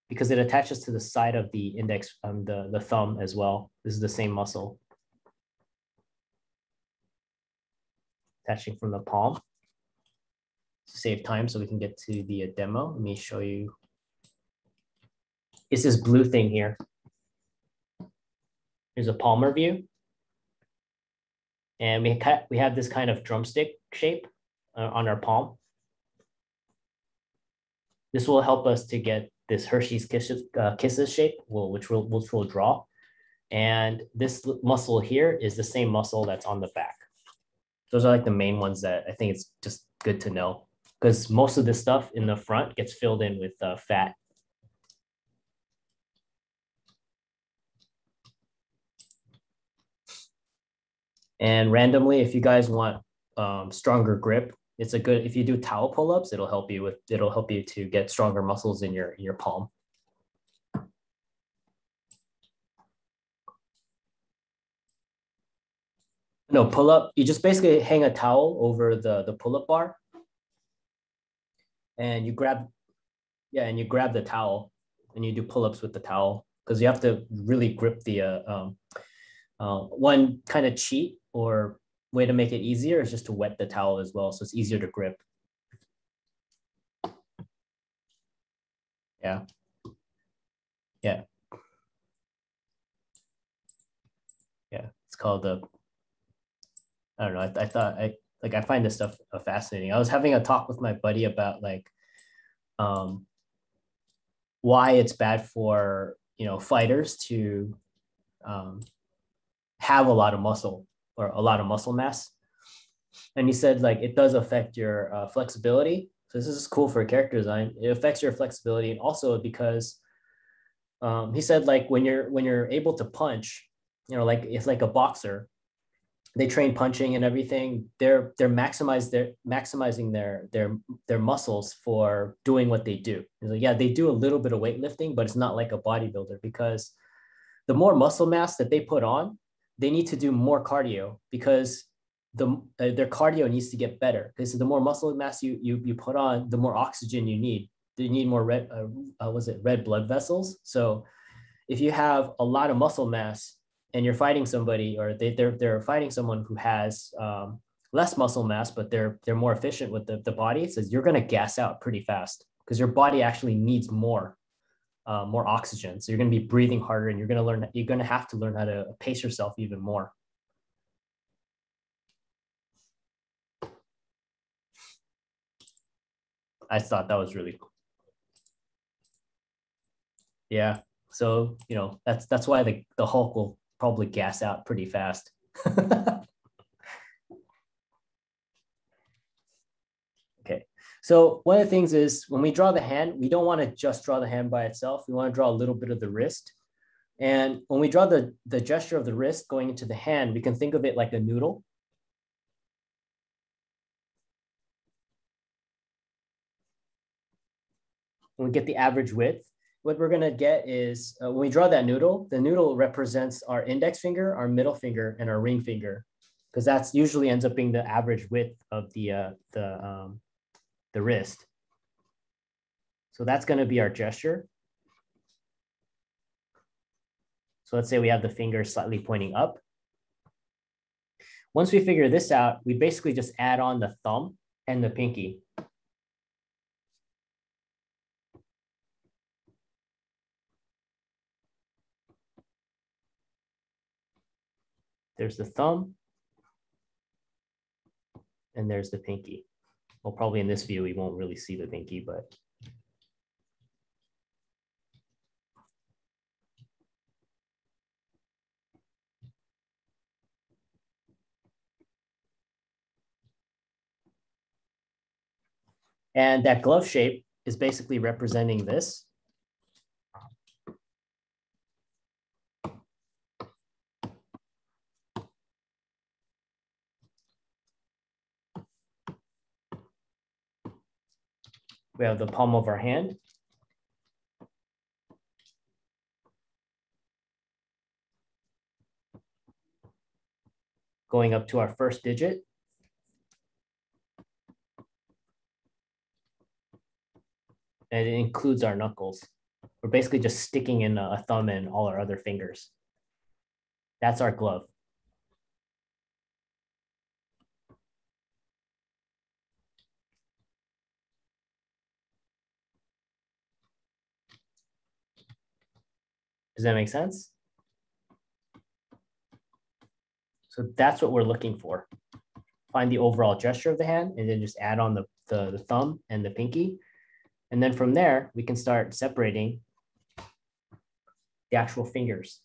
because it attaches to the side of the index, the thumb as well. This is the same muscle attaching from the palm. To save time so we can get to the demo, let me show you. It's this blue thing here. Here's a palmar view. And we have this kind of drumstick shape on our palm. This will help us to get this Hershey's Kisses shape, which we'll draw. And this muscle here is the same muscle that's on the back. Those are like the main ones that I think it's just good to know, because most of this stuff in the front gets filled in with fat. And randomly, if you guys want stronger grip, it's a good, if you do towel pull-ups, it'll help you to get stronger muscles in your palm. No, pull-up, you just basically hang a towel over the pull-up bar and you grab the towel and you do pull-ups with the towel, because you have to really grip the one kind of cheat or way to make it easier is just to wet the towel as well, so it's easier to grip. Yeah. Yeah. Yeah. It's called I don't know. I thought I find this stuff fascinating. I was having a talk with my buddy about like why it's bad for, you know, fighters to have a lot of muscle or a lot of muscle mass. And he said like it does affect your flexibility. So this is cool for character design. It affects your flexibility, and also because he said like when you're able to punch, you know, like it's like a boxer, they train punching and everything. They're maximizing their muscles for doing what they do. Like, yeah, they do a little bit of weightlifting, but it's not like a bodybuilder, because the more muscle mass that they put on, they need to do more cardio, because their cardio needs to get better, because the more muscle mass you put on, the more oxygen you need. You need more red blood vessels. So if you have a lot of muscle mass and you're fighting somebody, or they're fighting someone who has less muscle mass, but they're more efficient with the body, it says you're going to gas out pretty fast, because your body actually needs more oxygen. So you're going to be breathing harder, and you're going to have to learn how to pace yourself even more. I thought that was really cool. Yeah. So, you know, that's why the Hulk will probably gas out pretty fast. Okay. So one of the things is when we draw the hand, we don't want to just draw the hand by itself. We want to draw a little bit of the wrist. And when we draw the gesture of the wrist going into the hand, we can think of it like a noodle. When we get the average width, what we're going to get is when we draw that noodle, the noodle represents our index finger, our middle finger, and our ring finger, because that's usually ends up being the average width of the wrist. So that's going to be our gesture. So let's say we have the finger slightly pointing up. Once we figure this out, we basically just add on the thumb and the pinky. There's the thumb, and there's the pinky. Well, probably in this view, we won't really see the pinky, but. And that glove shape is basically representing this. We have the palm of our hand. going up to our first digit. And it includes our knuckles. We're basically just sticking in a thumb and all our other fingers. That's our glove. Does that make sense? So that's what we're looking for. Find the overall gesture of the hand and then just add on the thumb and the pinky. And then from there, we can start separating the actual fingers.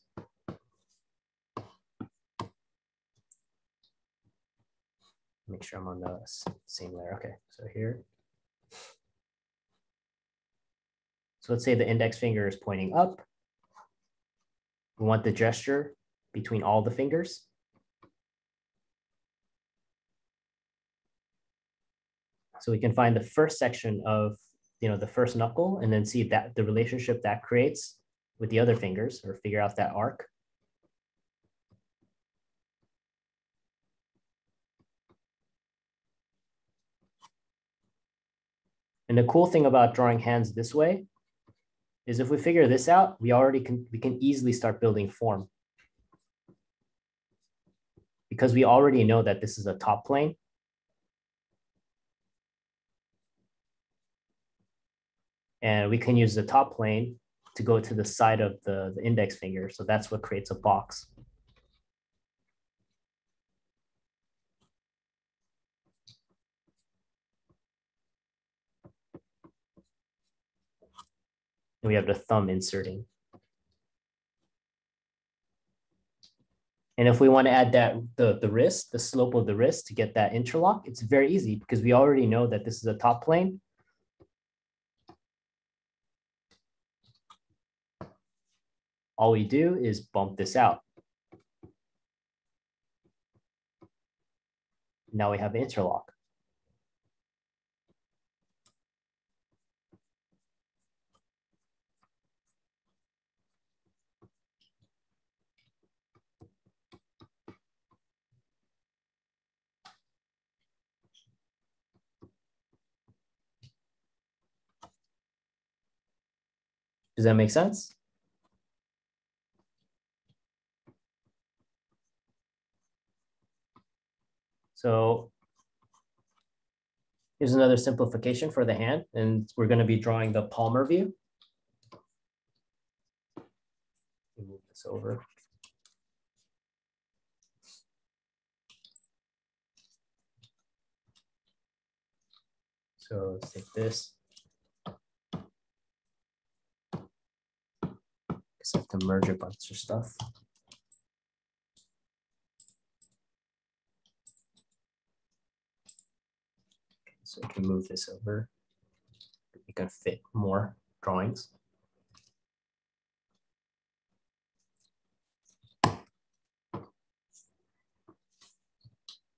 Make sure I'm on the same layer. Okay, so here. So let's say the index finger is pointing up. We want the gesture between all the fingers. So we can find the first section of the first knuckle and then see that the relationship that creates with the other fingers, or figure out that arc. And the cool thing about drawing hands this way is if we figure this out, we can easily start building form. Because we already know that this is a top plane. And we can use the top plane to go to the side of the index finger. So that's what creates a box. And we have the thumb inserting. And if we want to add that the wrist, the slope of the wrist to get that interlock, it's very easy because we already know that this is a top plane. All we do is bump this out. Now we have the interlock. Does that make sense? So here's another simplification for the hand, and we're going to be drawing the palmar view. Move this over. So let's take this. Guess I have to merge a bunch of stuff. So we can move this over. We can fit more drawings.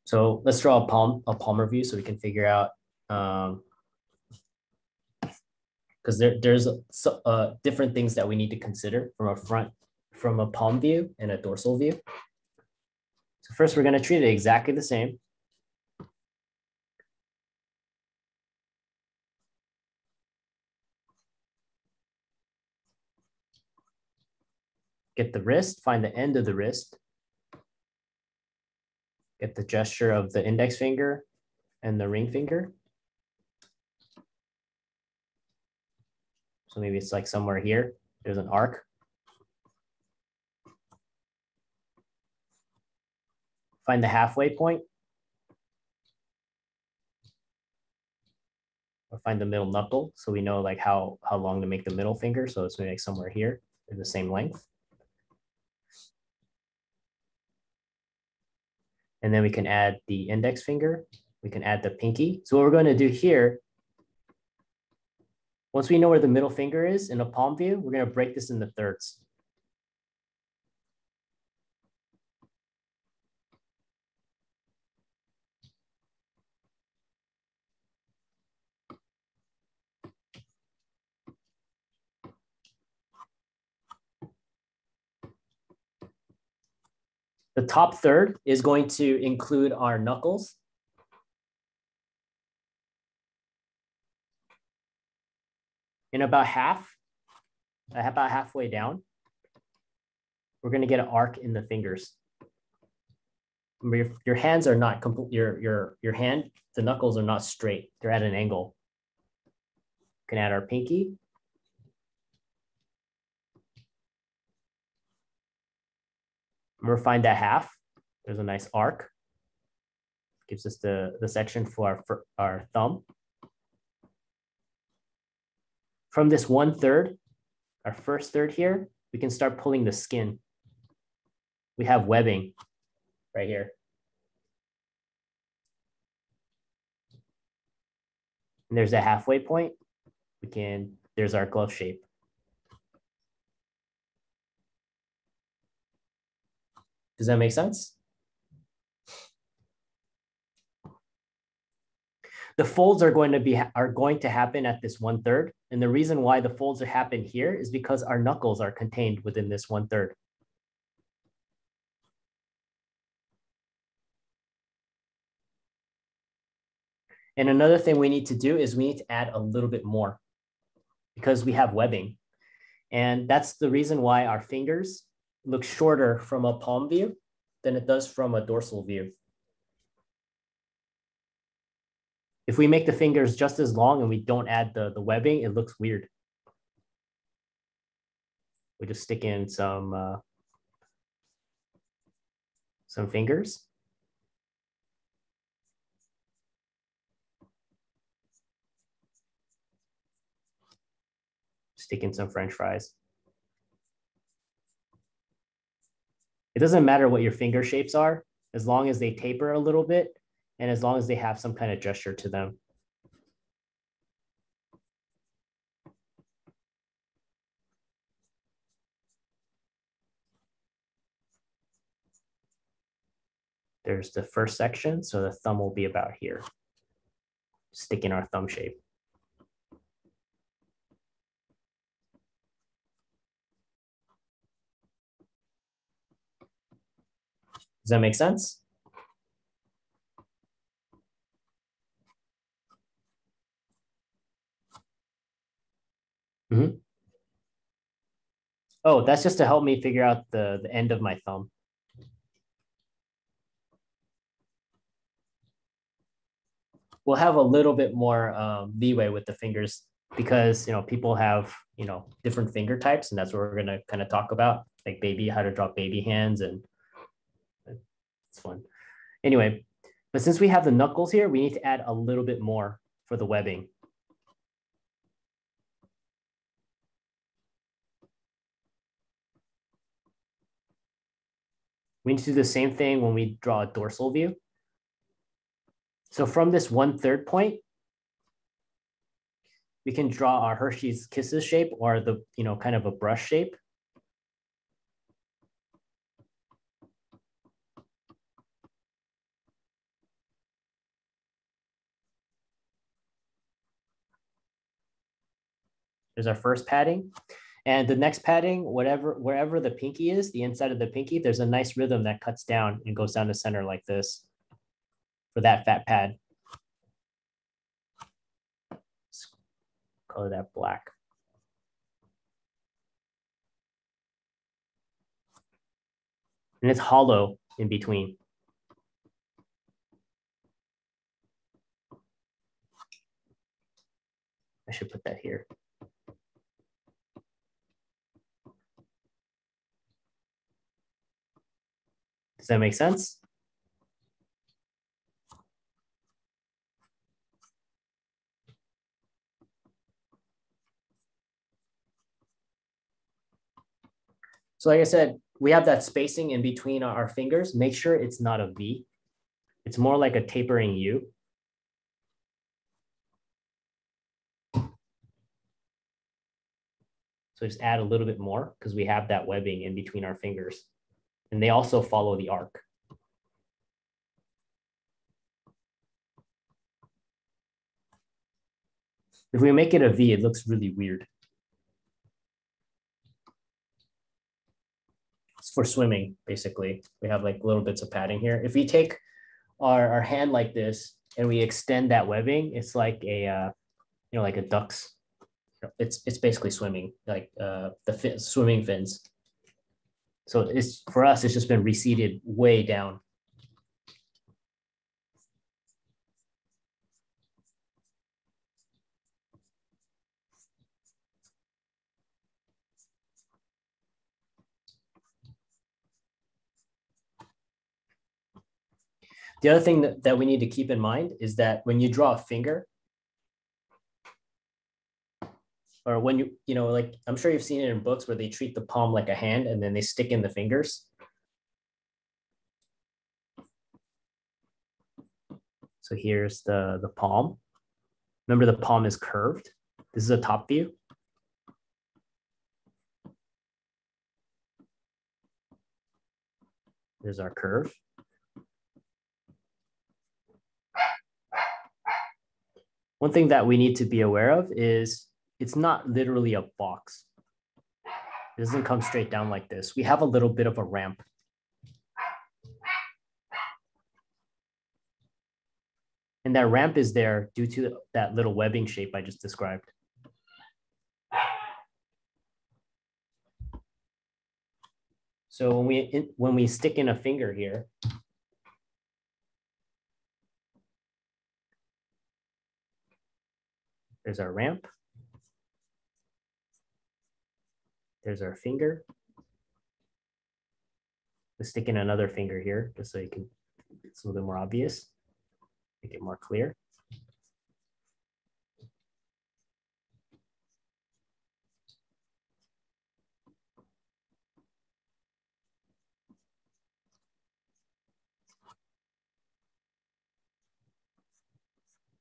So let's draw a palmar view so we can figure out, because there's different things that we need to consider from a palm view and a dorsal view. So first, we're going to treat it exactly the same. Get the wrist, find the end of the wrist. Get the gesture of the index finger and the ring finger. So maybe it's like somewhere here, there's an arc. Find the halfway point. Or find the middle knuckle. So we know like how long to make the middle finger. So it's maybe like somewhere here, they're the same length. And then we can add the index finger. We can add the pinky. So what we're going to do here, once we know where the middle finger is in a palm view, we're going to break this into thirds. The top third is going to include our knuckles. And about halfway down, we're going to get an arc in the fingers. Your hands are not complete. Your hand, the knuckles are not straight. They're at an angle. We can add our pinky. Refine that half. There's a nice arc. Gives us the section for our thumb. From this 1/3, our first third here, we can start pulling the skin. We have webbing right here. And there's a halfway point. There's our glove shape. Does that make sense? The folds are going to happen at this 1/3. And the reason why the folds happen here is because our knuckles are contained within this 1/3. And another thing we need to do is we need to add a little bit more because we have webbing. And that's the reason why our fingers look shorter from a palm view than it does from a dorsal view. If we make the fingers just as long and we don't add the webbing, it looks weird. We just stick in some fingers. Stick in some French fries. It doesn't matter what your finger shapes are, as long as they taper a little bit and as long as they have some kind of gesture to them. There's the first section, so the thumb will be about here. Stick in our thumb shape. Does that make sense? Mm-hmm. Oh, that's just to help me figure out the end of my thumb. We'll have a little bit more leeway with the fingers because people have different finger types, and that's what we're gonna kind of talk about, like how to draw baby hands, and it's fun. Anyway, but since we have the knuckles here, we need to add a little bit more for the webbing. We need to do the same thing when we draw a dorsal view. So from this 1/3 point, we can draw our Hershey's Kisses shape, or the kind of a brush shape. There's our first padding. And the next padding, wherever the pinky is, the inside of the pinky, there's a nice rhythm that cuts down and goes down the center like this for that fat pad. Let's color that black. And it's hollow in between. I should put that here. Does that make sense? So like I said, we have that spacing in between our fingers. Make sure it's not a V. It's more like a tapering U. So just add a little bit more because we have that webbing in between our fingers. And they also follow the arc. If we make it a V, it looks really weird. for swimming, basically. We have like little bits of padding here. If we take our hand like this and we extend that webbing, it's like a, like a duck's, it's basically swimming, like swimming fins. So it's, for us, it's just been receded way down. The other thing that we need to keep in mind is that when you draw a finger, or when like, I'm sure you've seen it in books where they treat the palm like a hand and then they stick in the fingers. So here's the palm. Remember, the palm is curved. This is a top view. There's our curve. One thing that we need to be aware of is it's not literally a box. It doesn't come straight down like this. We have a little bit of a ramp. And that ramp is there due to that little webbing shape I just described. So when we stick in a finger here, there's our ramp. There's our finger. Let's stick in another finger here just so you can, it's a little bit more obvious, make it more clear.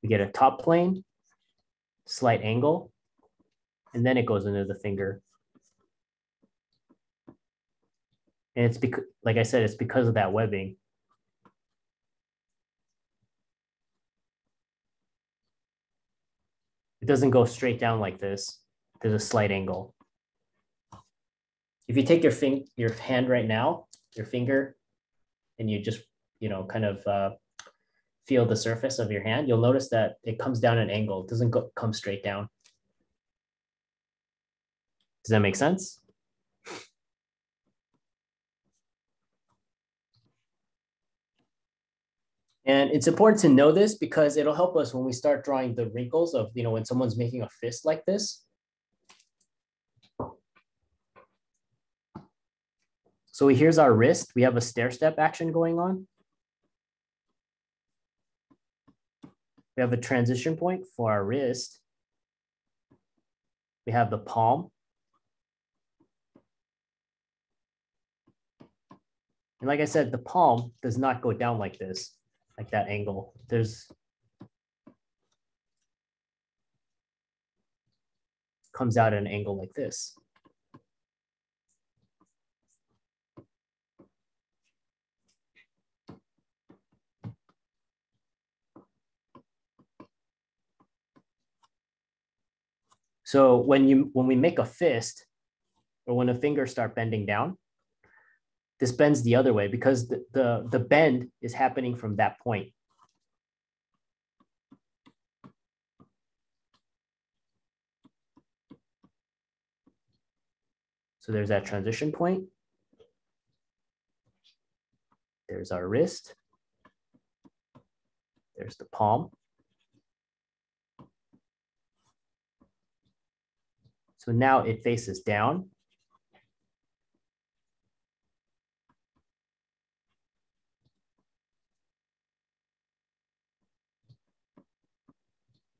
We get a top plane, slight angle, and then it goes into the finger. And it's because, like I said, it's because of that webbing. It doesn't go straight down like this. There's a slight angle. If you take your hand right now, your finger, and you just, kind of feel the surface of your hand, you'll notice that it comes down an angle. It doesn't come straight down. Does that make sense? And it's important to know this because it'll help us when we start drawing the wrinkles of, when someone's making a fist like this. So here's our wrist. We have a stair step action going on. We have a transition point for our wrist. We have the palm. And like I said, the palm does not go down like this, like that angle. Comes out at an angle like this. So when we make a fist, or when a finger start bending down, this bends the other way because the bend is happening from that point. So there's that transition point. There's our wrist. There's the palm. So now it faces down.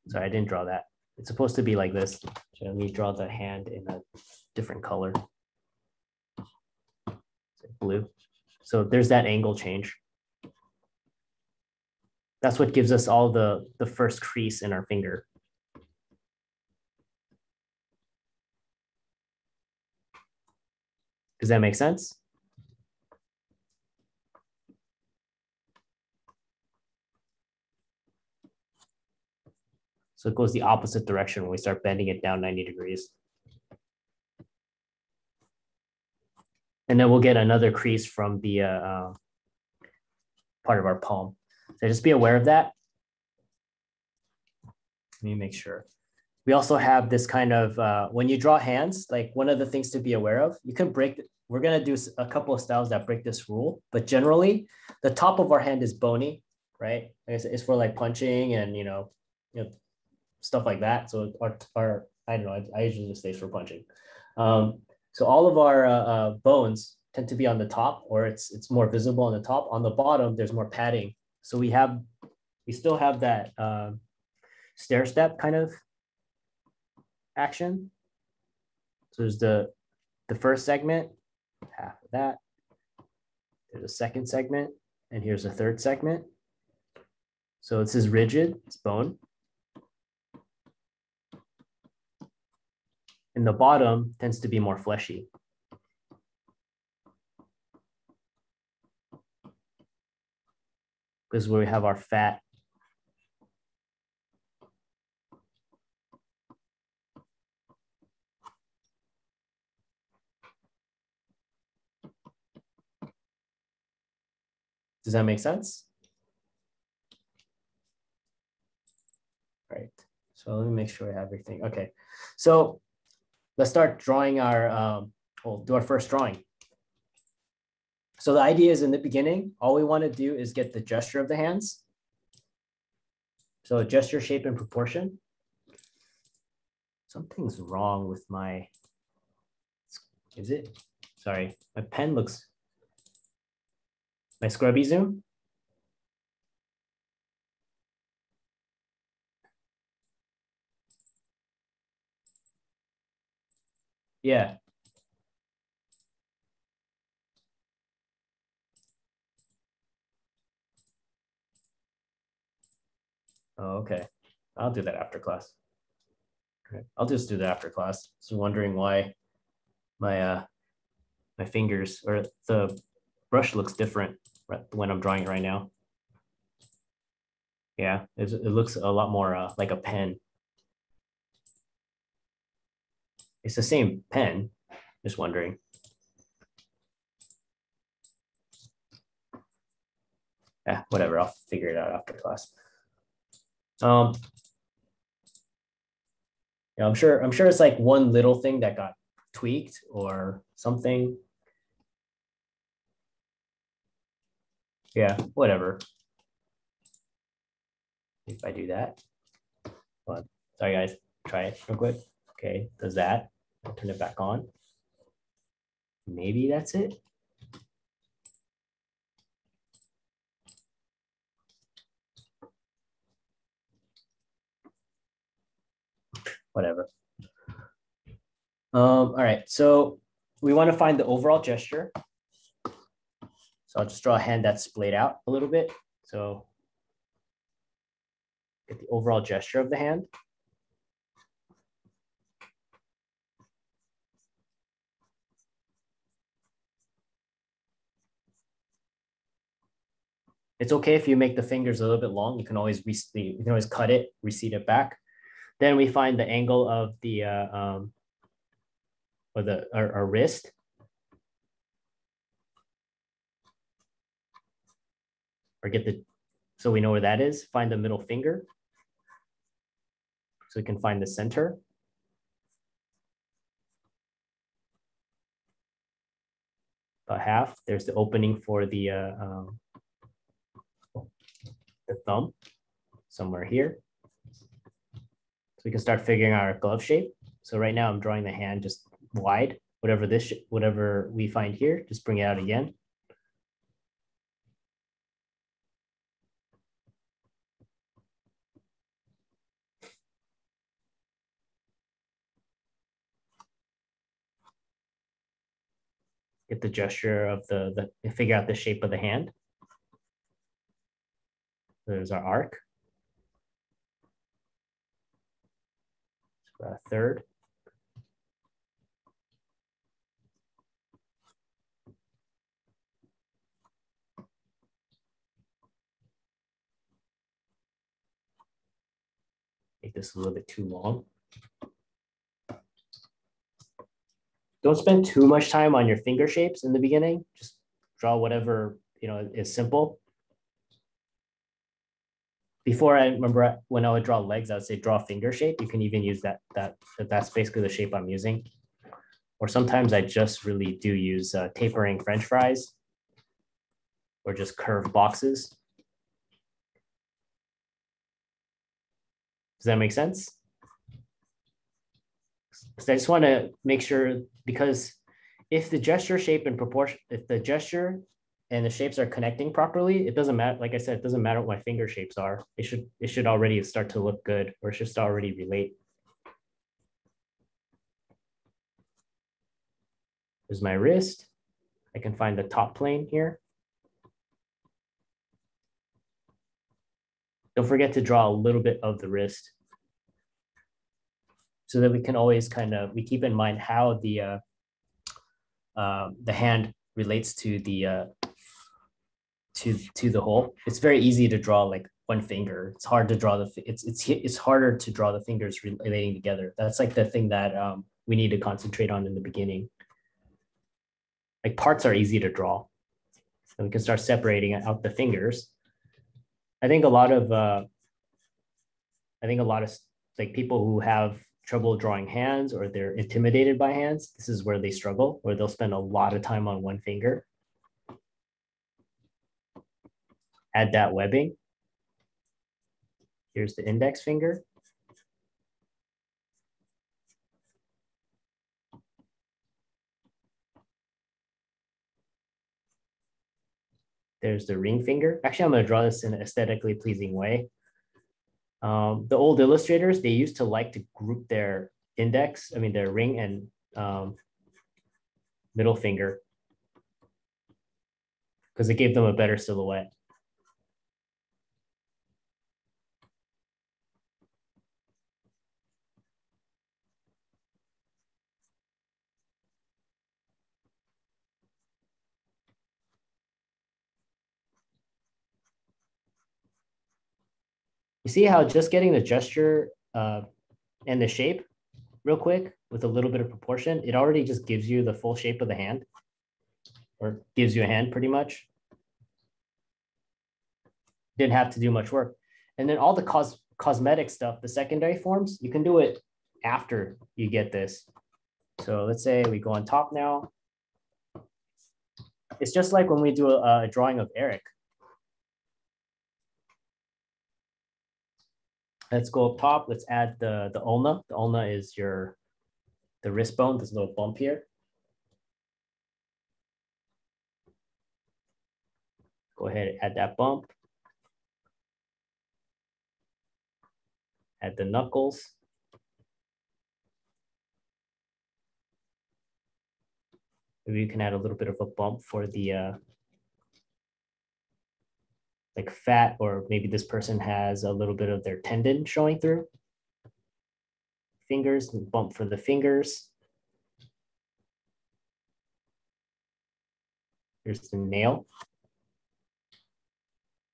Sorry, I didn't draw that. It's supposed to be like this. So let me draw the hand in a different color. Blue. So there's that angle change. That's what gives us all the first crease in our finger. Does that make sense? So it goes the opposite direction when we start bending it down 90 degrees. And then we'll get another crease from the part of our palm. So just be aware of that. Let me make sure. We also have this kind of, when you draw hands, like one of the things to be aware of, you can break, we're gonna do a couple of styles that break this rule, but generally the top of our hand is bony, right? It's for like punching and, stuff like that. So our I don't know, I usually just say for punching. So all of our bones tend to be on the top, or it's more visible on the top. On the bottom, there's more padding. So we still have that stair step kind of action. So there's the first segment, half of that. There's a second segment, and here's a third segment. So this is rigid, it's bone. And the bottom tends to be more fleshy. Because where we have our fat. Does that make sense? Right. So let me make sure I have everything. Okay. So let's start drawing our, we'll do our first drawing. So the idea is in the beginning, all we want to do is get the gesture of the hands. So gesture, shape, and proportion. Something's wrong with my, is it? Sorry, my pen looks, my scrubby zoom. Yeah. Oh, okay. I'll do that after class. Okay. I'll just do that after class. So wondering why my my fingers or the brush looks different when I'm drawing it right now. Yeah, it looks a lot more like a pen. It's the same pen, just wondering. Yeah, whatever, I'll figure it out after class. Yeah, I'm sure it's like one little thing that got tweaked or something. Yeah, whatever. If I do that. Hold on. Sorry guys, try it real quick. Okay, does that. I'll turn it back on. Maybe that's it. Whatever. All right, so we want to find the overall gesture. So I'll just draw a hand that's splayed out a little bit. So get the overall gesture of the hand. It's okay if you make the fingers a little bit long. You can always cut it, recede it back. Then we find the angle of the our wrist. Or so we know where that is. Find the middle finger. So we can find the center. About half. There's the opening for the thumb, somewhere here. So we can start figuring out our glove shape. So right now I'm drawing the hand just wide. Whatever we find here, just bring it out again. Get the gesture of figure out the shape of the hand. There's our arc. So a third. Make this a little bit too long. don't spend too much time on your finger shapes in the beginning. Just draw whatever, is simple. Before, I remember when I would draw legs, I would say draw finger shape. You can even use that's basically the shape I'm using. Or sometimes I just really do use tapering French fries or just curved boxes. Does that make sense? So I just want to make sure, because if the gesture shape and proportion, if the gesture and the shapes are connecting properly, it doesn't matter. Like I said, it doesn't matter what my finger shapes are. It should already start to look good, or it should already relate. There's my wrist. I can find the top plane here. Don't forget to draw a little bit of the wrist so that we can always we keep in mind how the hand relates to the whole. It's very easy to draw like one finger. It's hard to draw it's harder to draw the fingers relating together. That's like the thing that we need to concentrate on in the beginning. Like parts are easy to draw, and we can start separating out the fingers. I think a lot of like people who have trouble drawing hands or they're intimidated by hands, this is where they struggle, where they'll spend a lot of time on one finger. Add that webbing. Here's the index finger. There's the ring finger. Actually, I'm going to draw this in an aesthetically pleasing way. The old illustrators, they used to like to group their their ring and middle finger, because it gave them a better silhouette. You see how just getting the gesture and the shape real quick with a little bit of proportion, it already just gives you the full shape of the hand, or gives you a hand pretty much. Didn't have to do much work. And then all the cosmetic stuff, the secondary forms, you can do it after you get this. So let's say we go on top now. It's just like when we do a drawing of Eric. Let's go up top. Let's add the ulna. The ulna is the wrist bone, this little bump here. Go ahead and add that bump. Add the knuckles. Maybe you can add a little bit of a bump for the like fat, or maybe this person has a little bit of their tendon showing through. Fingers, bump for the fingers. Here's the nail.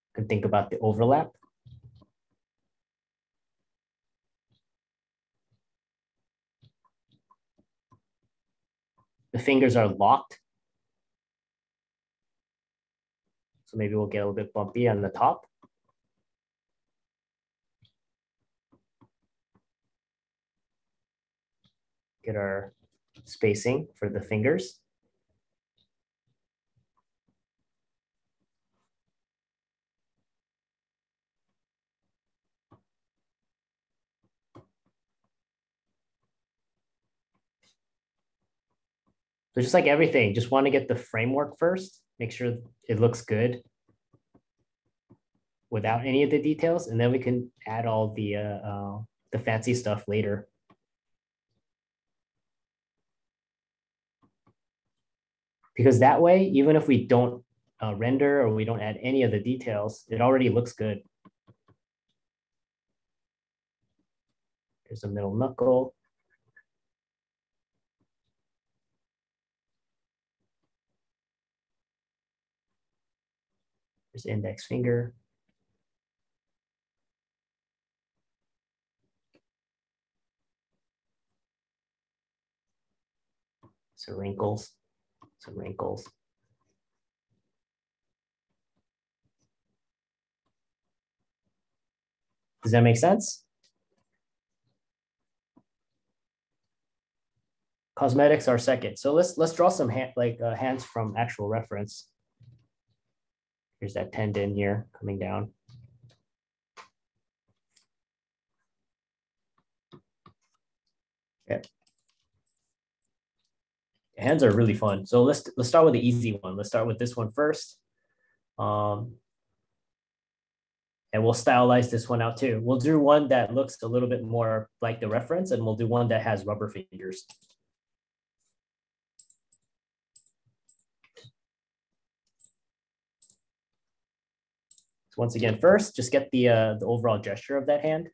You can think about the overlap. The fingers are locked. So maybe we'll get a little bit bumpy on the top. Get our spacing for the fingers. So just like everything, just want to get the framework first, make sure it looks good without any of the details, and then we can add all the fancy stuff later. Because that way, even if we don't render or we don't add any of the details, it already looks good. There's a middle knuckle. There's index finger. some wrinkles, some wrinkles. Does that make sense? Cosmetics are second. So let's draw some hands from actual reference. Here's that tendon here coming down. Okay. Hands are really fun. So let's start with the easy one. Let's start with this one first. And we'll stylize this one out too. We'll do one that looks a little bit more like the reference, and we'll do one that has rubber fingers. So once again, first, just get the overall gesture of that hand.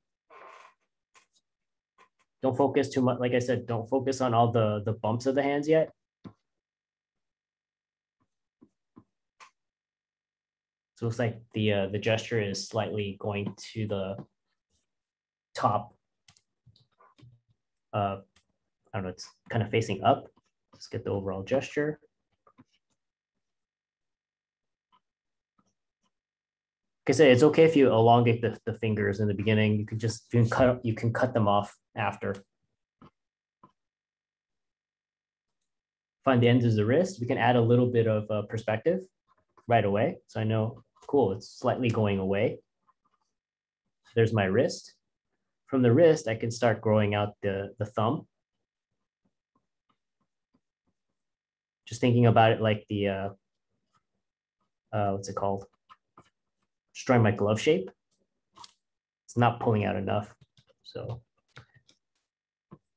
Don't focus too much. Like I said, don't focus on all the bumps of the hands yet. So it looks like the gesture is slightly going to the top. I don't know, it's kind of facing up. Let's get the overall gesture. Like I said, it's okay if you elongate the fingers in the beginning. You can cut them off after. Find the ends of the wrist. We can add a little bit of perspective right away. So I know, cool, it's slightly going away. There's my wrist. From the wrist, I can start growing out the thumb. Just thinking about it like the, what's it called? Just drawing my glove shape. It's not pulling out enough. So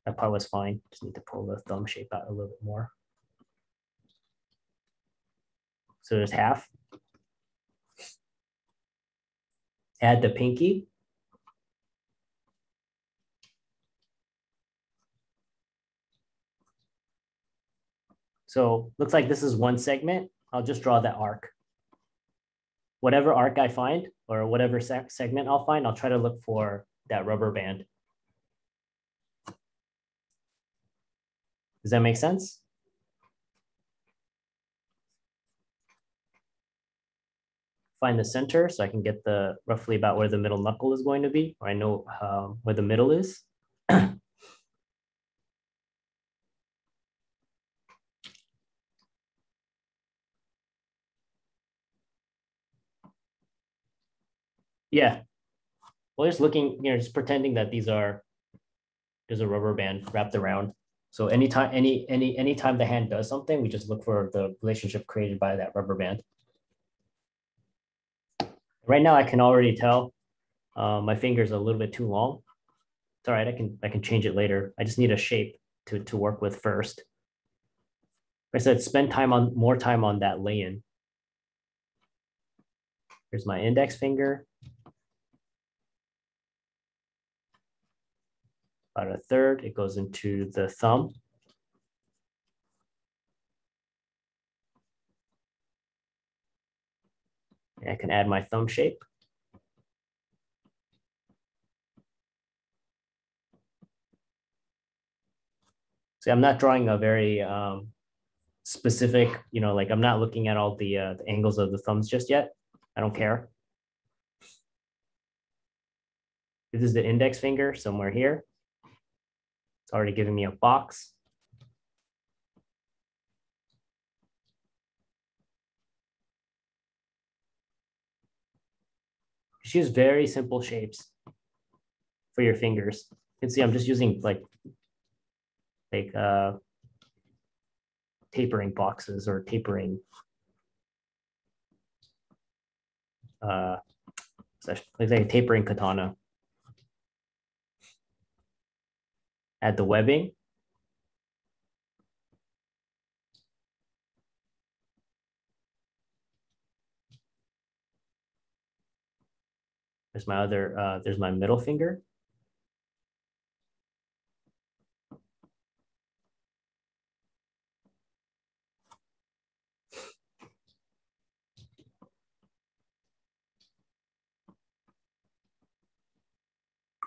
that part was fine. Just need to pull the thumb shape out a little bit more. So there's half. Add the pinky. So looks like this is one segment. I'll just draw that arc. Whatever arc I find or whatever segment I'll find, I'll try to look for that rubber band. Does that make sense? Find the center so I can get the roughly about where the middle knuckle is going to be, or I know where the middle is. Yeah. Well, just looking, just pretending that there's a rubber band wrapped around. So anytime the hand does something, we just look for the relationship created by that rubber band. Right now, I can already tell my finger's a little bit too long. It's all right. I can change it later. I just need a shape to work with first. Like I said, spend more time on that lay-in. Here's my index finger. About a third, it goes into the thumb. And I can add my thumb shape. See, I'm not drawing a very specific, like I'm not looking at all the angles of the thumbs just yet. I don't care. This is the index finger somewhere here. It's already giving me a box. Just use very simple shapes for your fingers. You can see I'm just using like tapering boxes or tapering like a tapering katana. Add the webbing. There's my middle finger.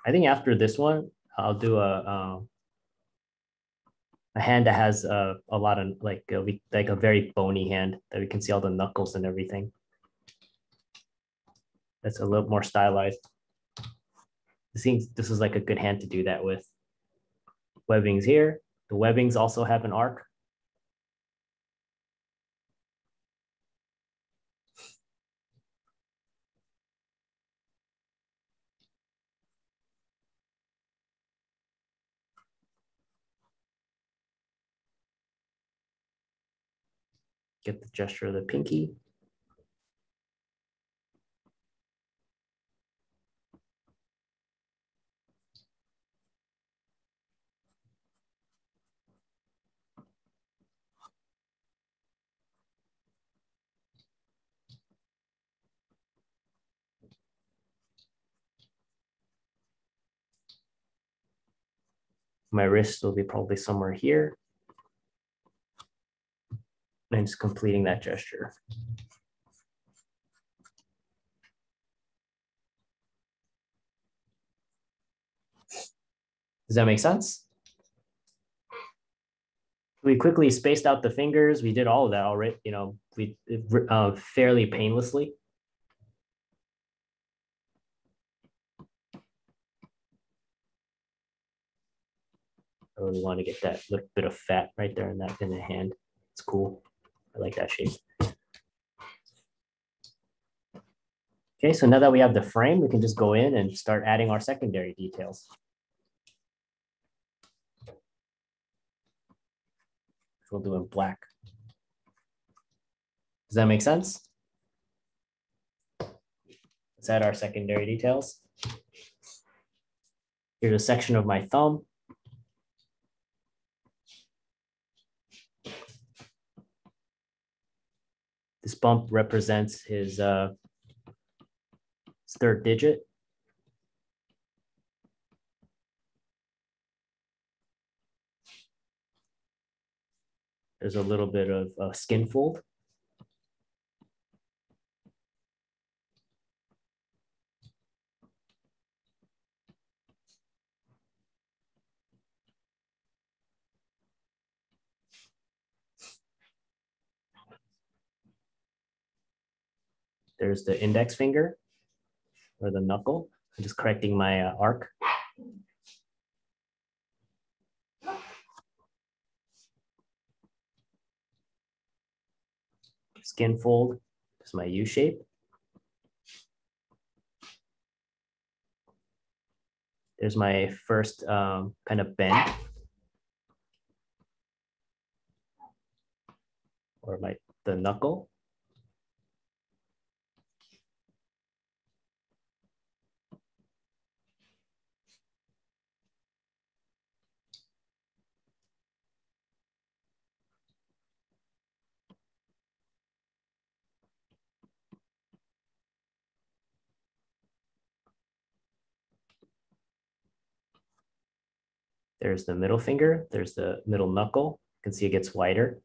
I think after this one, I'll do a hand that has a lot of like a very bony hand that we can see all the knuckles and everything. That's a little more stylized. This is like a good hand to do that with. Webbings here. The webbings also have an arc. Get the gesture of the pinky. My wrist will be probably somewhere here. And just completing that gesture. Does that make sense? We quickly spaced out the fingers. We did all of that already, we fairly painlessly. I really want to get that little bit of fat right there in the hand. It's cool. I like that shape. Okay, so now that we have the frame, we can just go in and start adding our secondary details. We'll do in black. Does that make sense? Let's add our secondary details. Here's a section of my thumb. This bump represents his third digit. There's a little bit of skin fold. There's the index finger or the knuckle. I'm just correcting my arc. Skin fold is my U shape. There's my first kind of bend, or the knuckle. There's the middle finger. There's the middle knuckle. You can see it gets wider.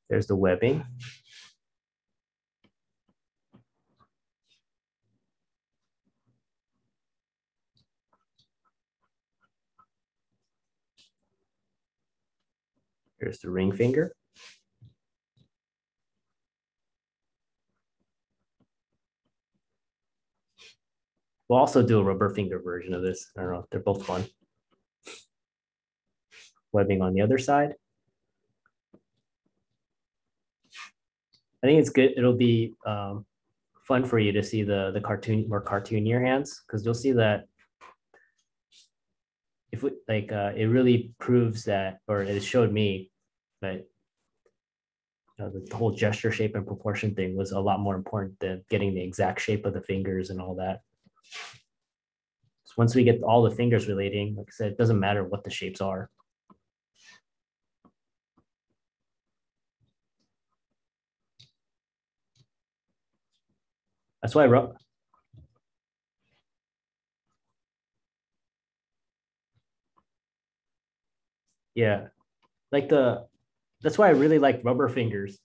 There's the webbing. Here's the ring finger. We'll also do a rubber finger version of this. I don't know, they're both fun. Webbing on the other side. I think it's good. It'll be fun for you to see the more cartoonier hands, because you'll see that if we it really proves that, or it showed me that the whole gesture shape and proportion thing was a lot more important than getting the exact shape of the fingers and all that. So once we get all the fingers relating, like I said, it doesn't matter what the shapes are. That's why yeah, like that's why I really like rubber fingers.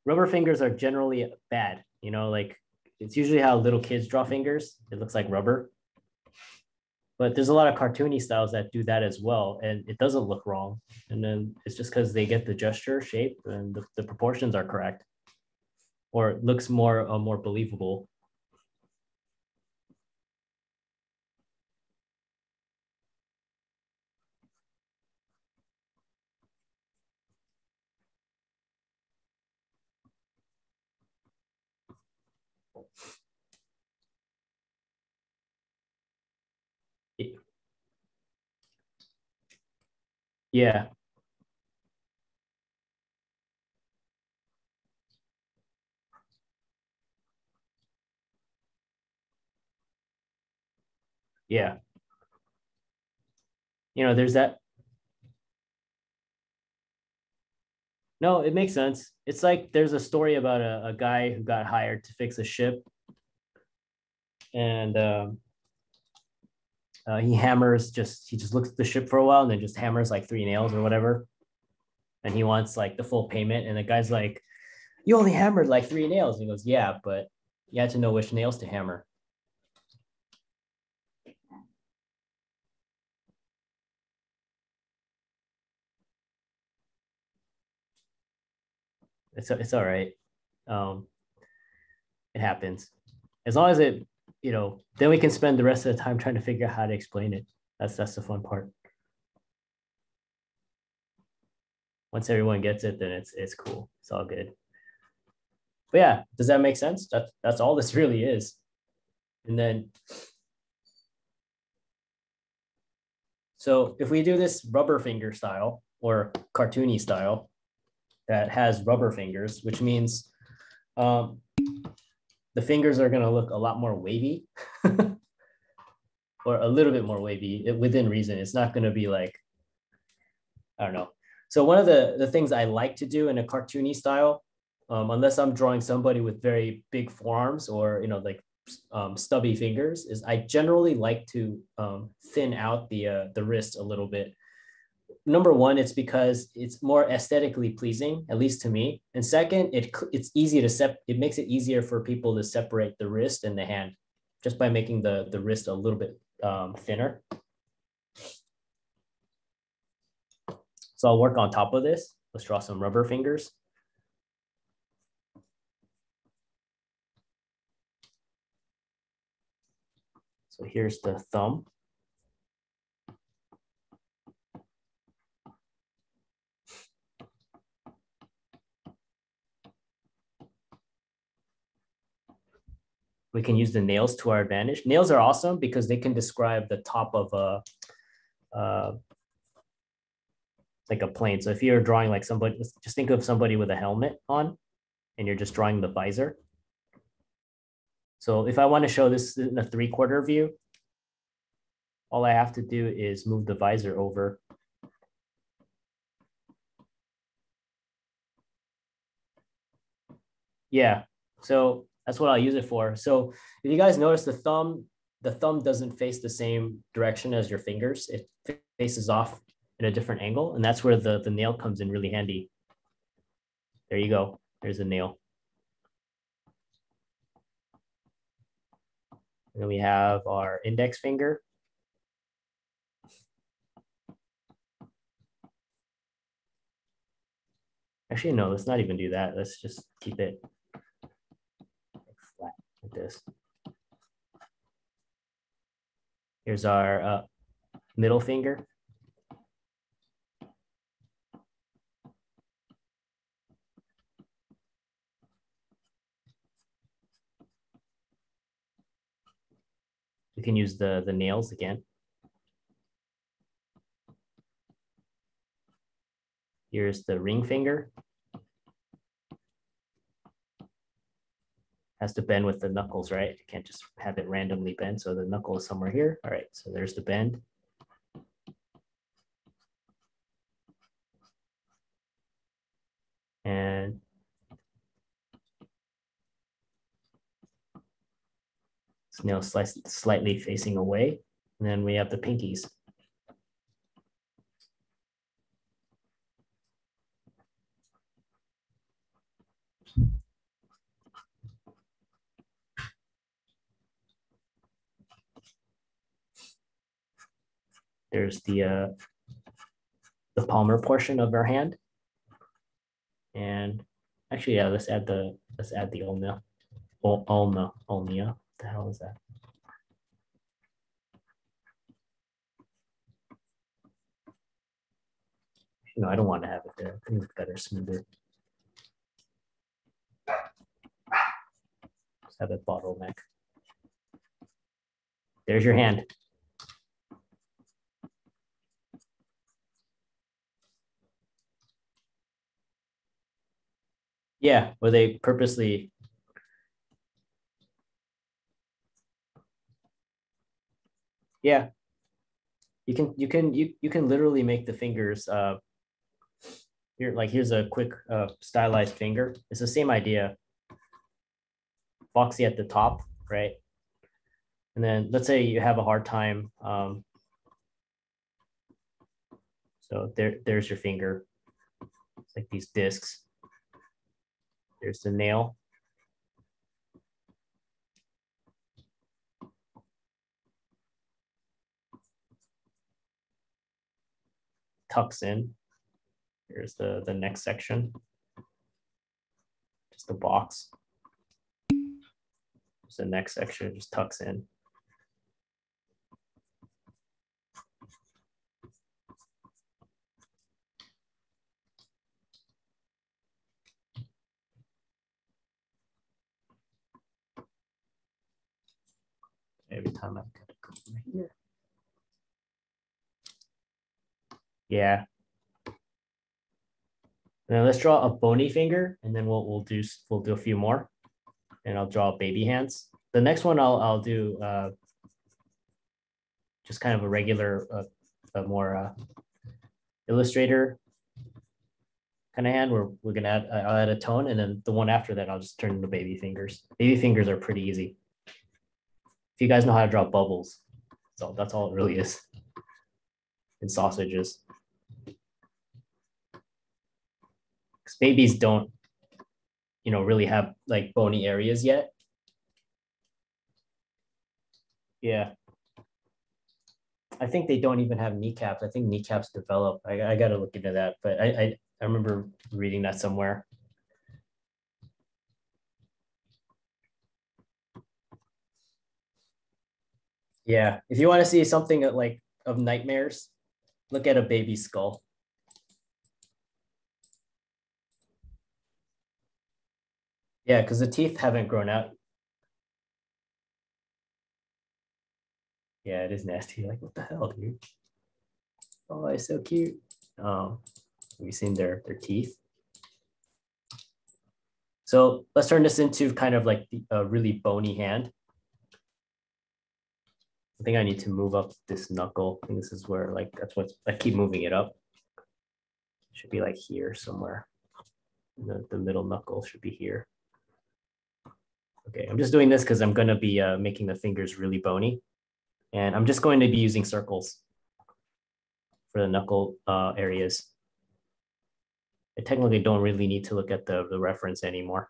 Rubber fingers are generally bad, you know, like it's usually how little kids draw fingers. It looks like rubber. But there's a lot of cartoony styles that do that as well, and it doesn't look wrong. And then it's just because they get the gesture shape and the proportions are correct, or it looks more believable. Yeah, yeah. There's that. No, it makes sense. It's like there's a story about a guy who got hired to fix a ship, and he just looks at the ship for a while and then just hammers like three nails or whatever, and he wants like the full payment. And the guy's like, "You only hammered like three nails." And he goes, "Yeah, but you had to know which nails to hammer." It's all right. Um, it happens. As long as then we can spend the rest of the time trying to figure out how to explain it. That's the fun part. Once everyone gets it, then it's cool. It's all good. But yeah, does that make sense? That's all this really is. And then so if we do this rubber finger style or cartoony style that has rubber fingers, which means um, the fingers are going to look a lot more wavy or a little bit more wavy within reason. It's not going to be like, I don't know. So one of the things I like to do in a cartoony style, unless I'm drawing somebody with very big forearms or, like stubby fingers, is I generally like to thin out the wrist a little bit. Number one, it's because it's more aesthetically pleasing, at least to me. And second, it's easy it makes it easier for people to separate the wrist and the hand just by making the wrist a little bit thinner. So I'll work on top of this. Let's draw some rubber fingers. So here's the thumb. We can use the nails to our advantage. Nails are awesome because they can describe the top of uh, like a plane. So if you're drawing like somebody, just think of somebody with a helmet on and you're just drawing the visor. So if I want to show this in a 3/4 view, all I have to do is move the visor over. Yeah, so that's what I'll use it for. So if you guys notice the thumb doesn't face the same direction as your fingers. It faces off at a different angle. And that's where the nail comes in really handy. There you go. There's a nail. And then we have our index finger. Actually, no, let's not even do that. Let's just keep it flat like this. Here's our middle finger. We can use the nails again. Here's the ring finger. has to bend with the knuckles, right? You can't just have it randomly bend. So the knuckle is somewhere here. All right, so there's the bend. And nail slightly facing away. And then we have the pinkies. There's the palmar portion of our hand. And actually, yeah, let's add the ulna. Ulna. What the hell is that? No, I don't want to have it there. I think it's better smoother. Just have a bottleneck. There's your hand. Yeah, where they purposely. Yeah, you can literally make the fingers. Here's a quick stylized finger. It's the same idea. Boxy at the top, right? And then let's say you have a hard time. So there's your finger. It's like these discs. There's the nail. Tucks in. Here's the next section. Just the box. There's the next section, just tucks in. Every time I gotta go over here. Yeah. Now let's draw a bony finger, and then we'll do a few more, and I'll draw baby hands. The next one I'll do just kind of a regular, a more Illustrator kind of hand where we're gonna add I'll add a tone, and then the one after that I'll just turn into baby fingers. Baby fingers are pretty easy. If you guys know how to draw bubbles, so that's all it really is. And sausages. Because babies don't, really have like bony areas yet. Yeah. I think they don't even have kneecaps. I think kneecaps develop. I got to look into that, but I remember reading that somewhere. Yeah. If you want to see something like of nightmares, look at a baby skull. Yeah, because the teeth haven't grown out. Yeah, it is nasty. Like, what the hell, dude? Oh, it's so cute. Have you seen their teeth? So let's turn this into kind of like a really bony hand. I think I need to move up this knuckle. I think this is where I keep moving it up. It should be like here somewhere. The middle knuckle should be here. Okay, I'm just doing this because I'm going to be making the fingers really bony. And I'm just going to be using circles for the knuckle areas. I technically don't really need to look at the reference anymore.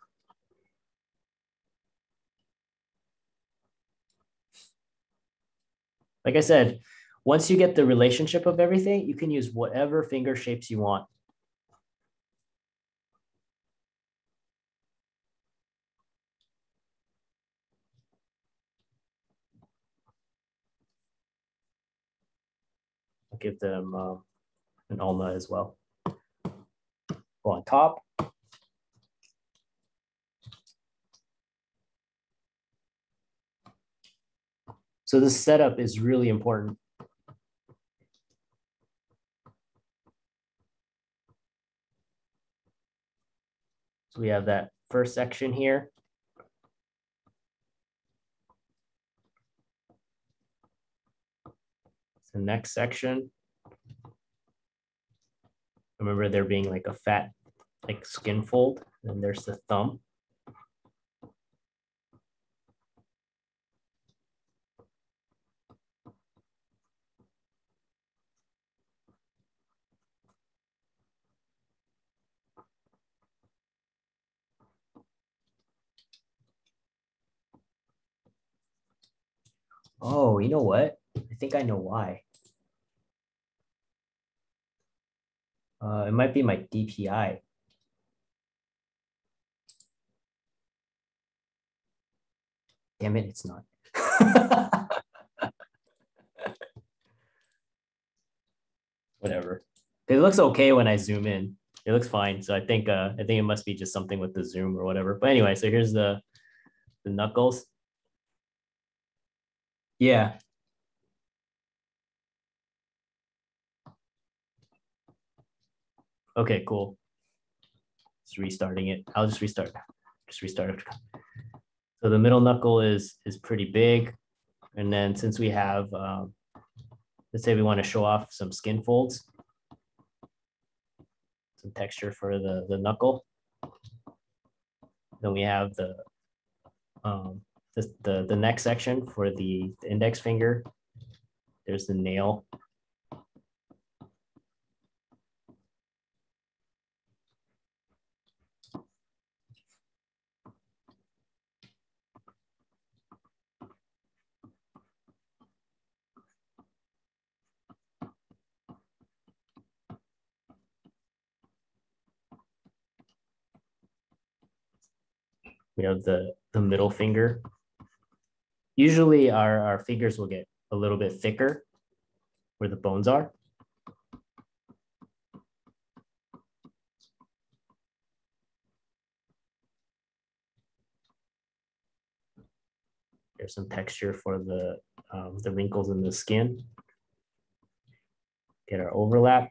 Like I said, once you get the relationship of everything, you can use whatever finger shapes you want. I'll give them an ulna as well. Go on top. So this setup is really important. So we have that first section here. the next section. Remember there being like a fat, like skin fold, and there's the thumb. Oh, you know what? I think I know why. It might be my DPI. Damn it, it's not. Whatever. It looks okay when I zoom in. It looks fine. So I think it must be just something with the zoom or whatever. But anyway, so here's the knuckles. Yeah. Okay, cool. Just restarting it. I'll just restart. Just restart. So the middle knuckle is pretty big. And then since we have, let's say we want to show off some skin folds, some texture for the knuckle. Then we have the neck section for the index finger. There's the nail. We have the middle finger. Usually our fingers will get a little bit thicker where the bones are. There's some texture for the wrinkles in the skin. Get our overlap.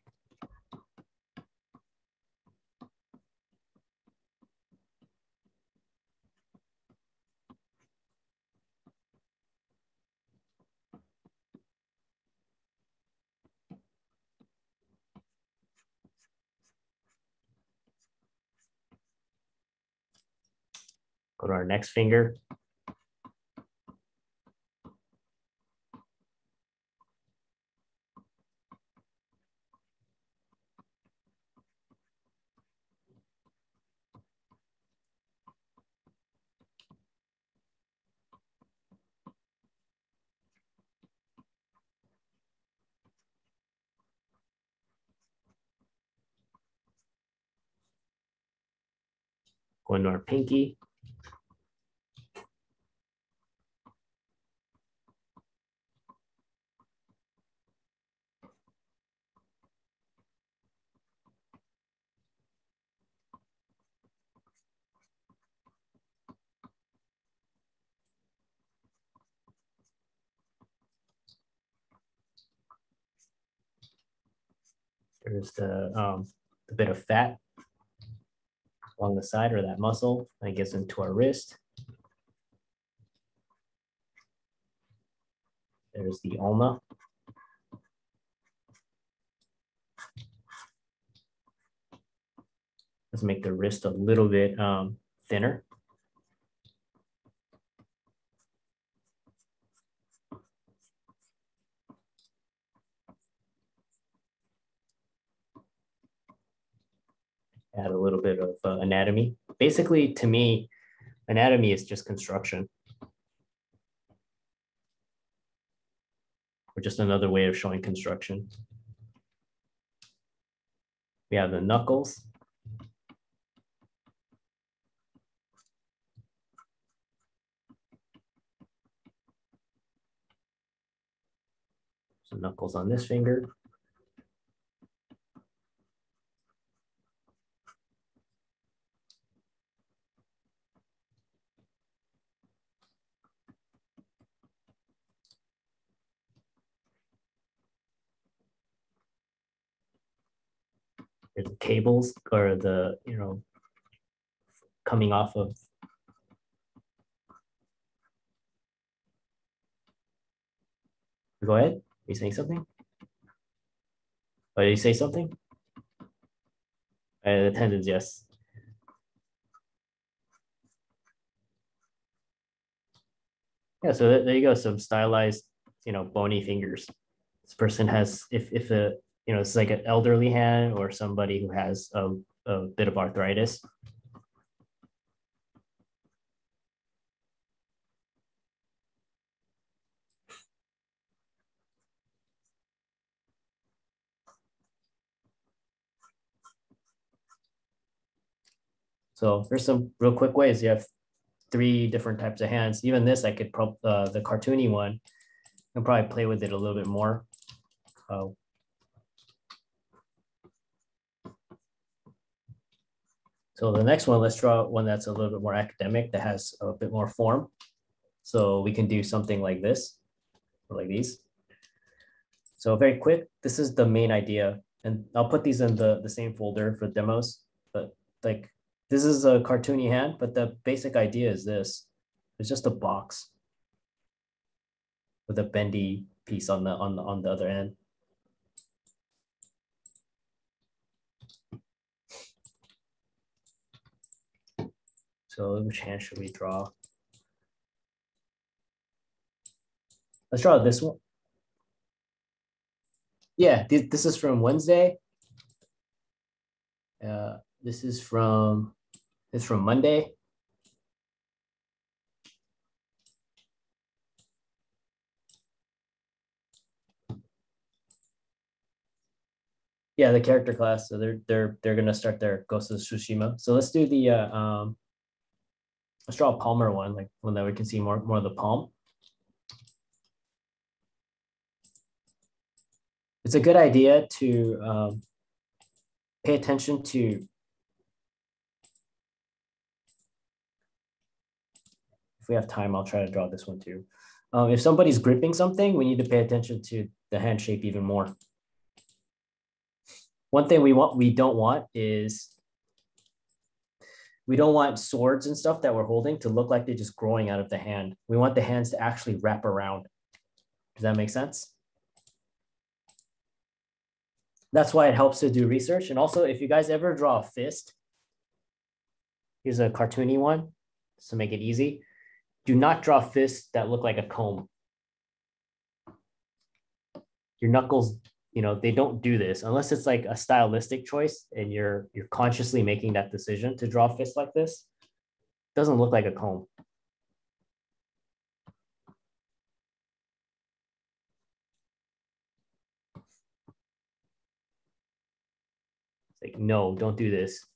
Go to our next finger. Go into our pinky. There's the bit of fat along the side or that muscle that gets into our wrist. There's the ulna. Let's make the wrist a little bit thinner. Add a little bit of anatomy. Basically, to me, anatomy is just construction. Or just another way of showing construction. We have the knuckles. So knuckles on this finger. There's the cables or the, coming off of. Go ahead. Are you saying something? Oh, did you say something? The tendons, yes. Yeah, so there you go. Some stylized, bony fingers. This person has, if a, it's like an elderly hand or somebody who has a bit of arthritis. So there's some real quick ways. You have 3 different types of hands. Even this, I could the cartoony one, I'll probably play with it a little bit more. So the next one, let's draw one that's a little bit more academic, that has a bit more form. So we can do something like this, or like these. So very quick, this is the main idea. And I'll put these in the same folder for demos. But like, this is a cartoony hand, but the basic idea is this. It's just a box with a bendy piece on the other end. So which hand should we draw? Let's draw this one. Yeah, this is from Wednesday. This is from Monday. Yeah, the character class. So they're gonna start their Ghost of Tsushima. So let's do the let's draw a palmer one, like one that we can see more of the palm. It's a good idea to pay attention to, if we have time, I'll try to draw this one too. If somebody's gripping something, we need to pay attention to the hand shape even more. One thing we don't want is, we don't want swords and stuff that we're holding to look like they're just growing out of the hand. We want the hands to actually wrap around. Does that make sense? That's why it helps to do research. And also, if you guys ever draw a fist, here's a cartoony one, to make it easy. Do not draw fists that look like a comb. Your knuckles, they don't do this unless it's like a stylistic choice and you're consciously making that decision to draw a fist like this. It doesn't look like a comb. It's like, no, don't do this.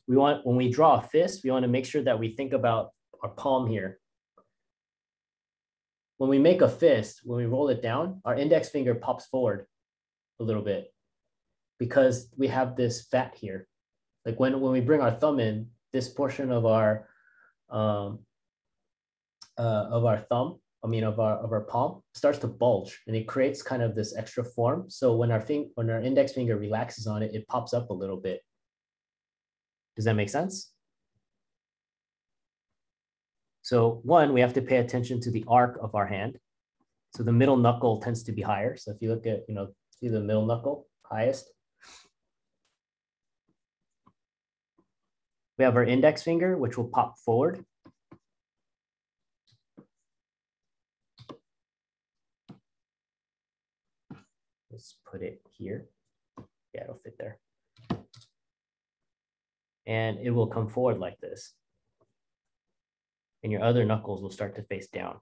When we draw a fist, we want to make sure that we think about our palm here. When we make a fist, when we roll it down, our index finger pops forward a little bit because we have this fat here. Like when we bring our thumb in, this portion of our thumb, of our palm starts to bulge, and it creates kind of this extra form. So when our index finger relaxes on it, it pops up a little bit. Does that make sense? So one, we have to pay attention to the arc of our hand. So the middle knuckle tends to be higher. So if you look at, see the middle knuckle highest. We have our index finger, which will pop forward. Let's put it here. Yeah, it'll fit there. And it will come forward like this. And your other knuckles will start to face down.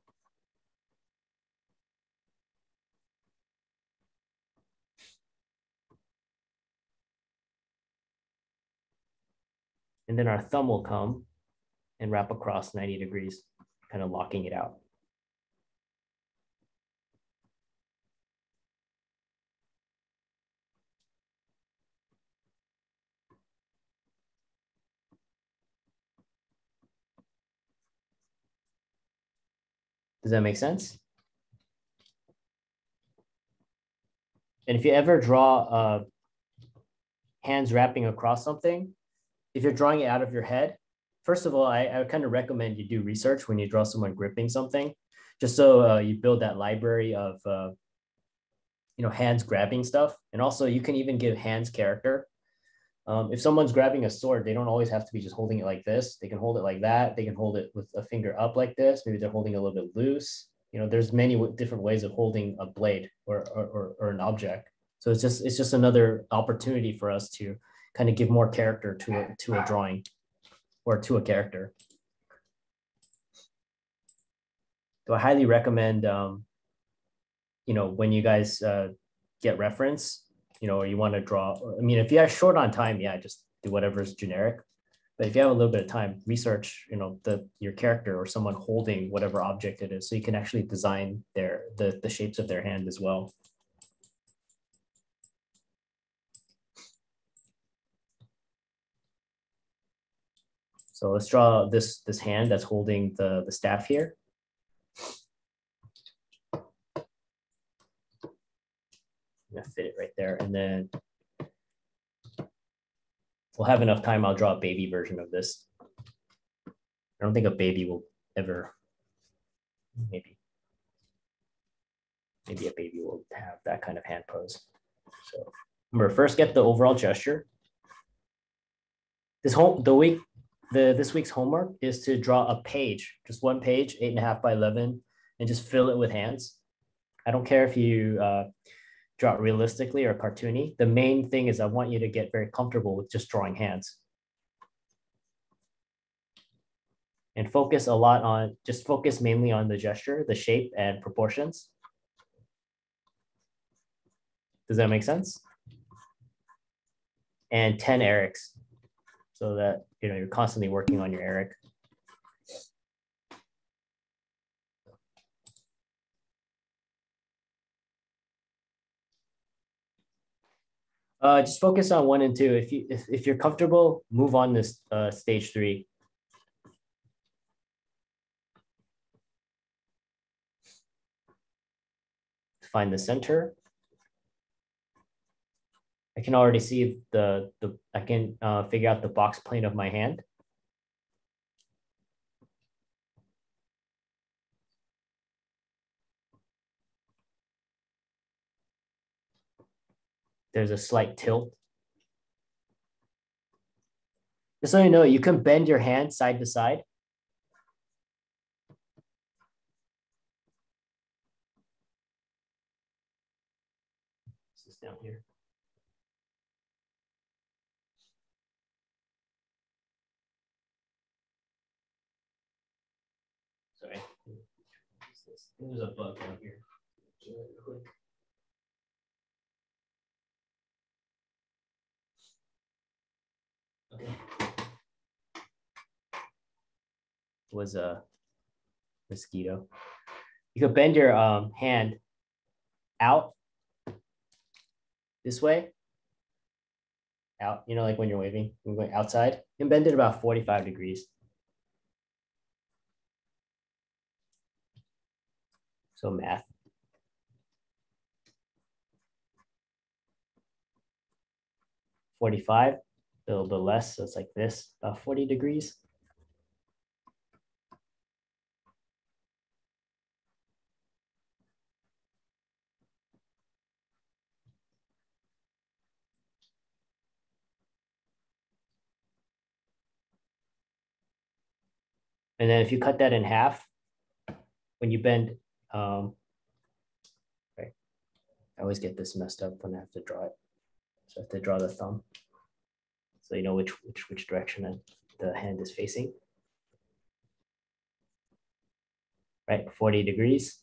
And then our thumb will come and wrap across 90 degrees, kind of locking it out. Does that make sense? And if you ever draw hands wrapping across something, if you're drawing it out of your head, first of all, I kind of recommend you do research when you draw someone gripping something. just so you build that library of hands grabbing stuff. And also you can even give hands character. If someone's grabbing a sword, they don't always have to be just holding it like this. They can hold it like that. They can hold it with a finger up like this. Maybe they're holding it a little bit loose. There's many different ways of holding a blade or an object. So it's just another opportunity for us to kind of give more character to a drawing or to a character. So I highly recommend, when you guys get reference, or you want to draw. I mean, if you're short on time, yeah, just do whatever's generic. But if you have a little bit of time, research, your character or someone holding whatever object it is, so you can actually design the shapes of their hand as well. So let's draw this hand that's holding the staff here. I'm gonna fit it right there, and then we'll have enough time. I'll draw a baby version of this. I don't think a baby will ever, maybe a baby will have that kind of hand pose. So remember, first get the overall gesture. This week's homework is to draw a page, just one page, 8.5 by 11, and just fill it with hands. I don't care if you draw it realistically or cartoony. The main thing is I want you to get very comfortable with just drawing hands. And focus mainly on the gesture, the shape, and proportions. Does that make sense? And 10 Erics, so that you're constantly working on your Eric. Just focus on 1 and 2. If you're comfortable, move on this stage 3. Find the center. I can already see I can figure out the box plane of my hand. There's a slight tilt. Just so you know, you can bend your hand side to side. This is down here. Sorry. There's a bug down here. Okay. Was a mosquito. You could bend your hand out this way. Out, like when you're waving, you're going outside, and bend it about 45 degrees. So math. $45, a little bit less, so it's like this, about 40 degrees. And then if you cut that in half, when you bend, right, I always get this messed up when I have to draw it. So I have to draw the thumb, so you know which direction the hand is facing. Right, 40 degrees.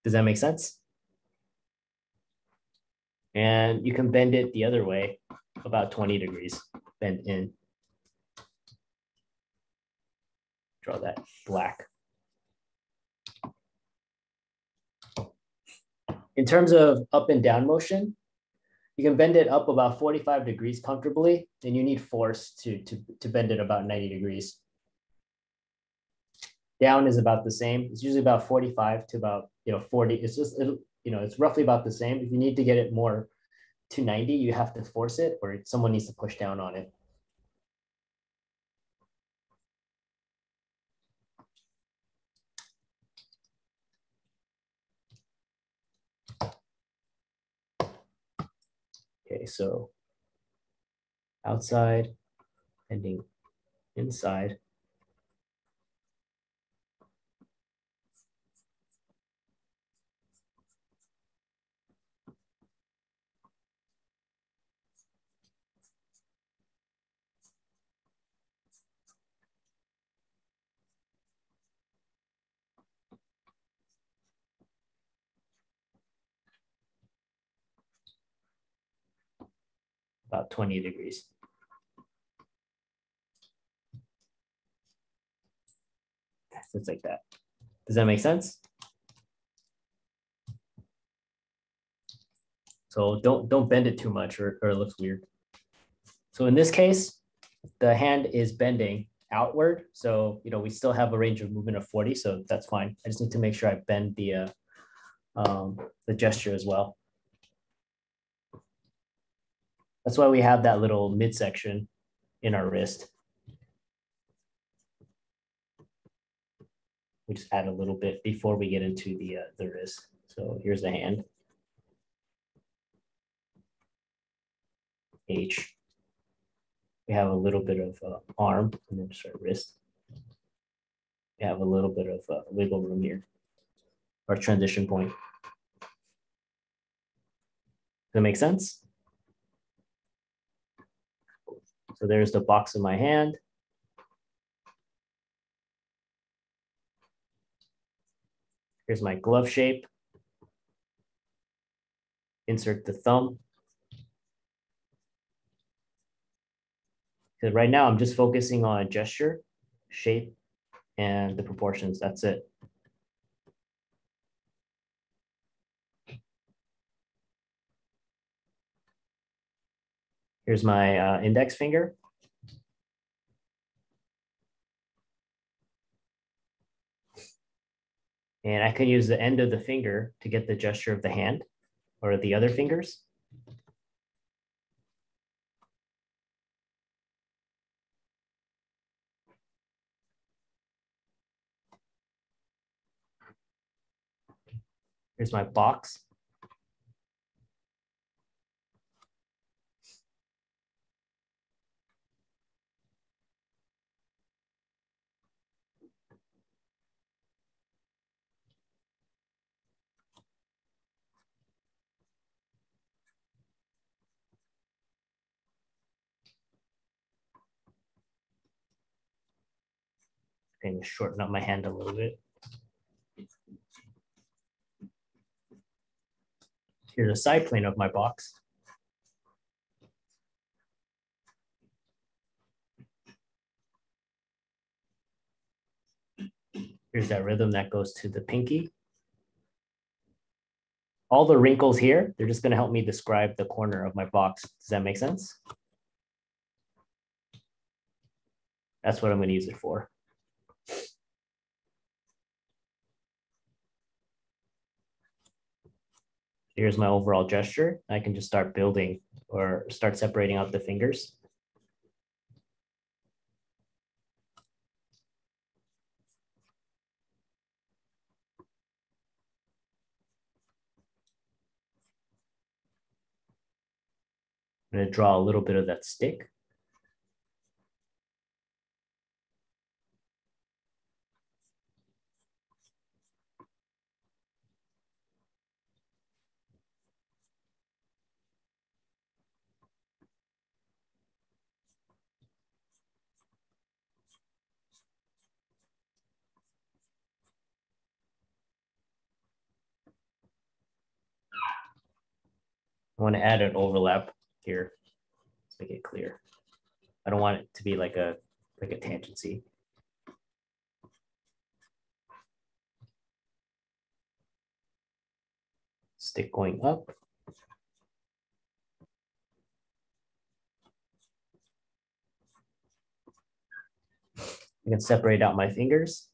Does that make sense? And you can bend it the other way, about 20 degrees, bend in. Draw that black. In terms of up and down motion, you can bend it up about 45 degrees comfortably, and you need force to bend it about 90 degrees. Down is about the same. It's usually about 45 to about 40. It's just it's roughly about the same. If you need to get it more to 90, you have to force it, or someone needs to push down on it. Okay, so outside, ending inside. About 20 degrees. So it's like that. Does that make sense? So don't bend it too much or it looks weird. So in this case, the hand is bending outward. So, we still have a range of movement of 40, so that's fine. I just need to make sure I bend the gesture as well. That's why we have that little midsection in our wrist. We just add a little bit before we get into the wrist. So here's the hand. H. We have a little bit of arm and then just our wrist. We have a little bit of wiggle room here, our transition point. Does that make sense? So there's the box of my hand. Here's my glove shape. Insert the thumb. So right now I'm just focusing on gesture, shape, and the proportions. That's it. Here's my index finger. And I can use the end of the finger to get the gesture of the hand or the other fingers. Here's my box. Going to shorten up my hand a little bit. Here's a side plane of my box. Here's that rhythm that goes to the pinky. All the wrinkles here, they're just going to help me describe the corner of my box. Does that make sense? That's what I'm going to use it for. Here's my overall gesture. I can just start building or start separating out the fingers. I'm going to draw a little bit of that stick. I want to add an overlap here. Let's make it clear. I don't want it to be like a tangency. Stick going up. I can separate out my fingers.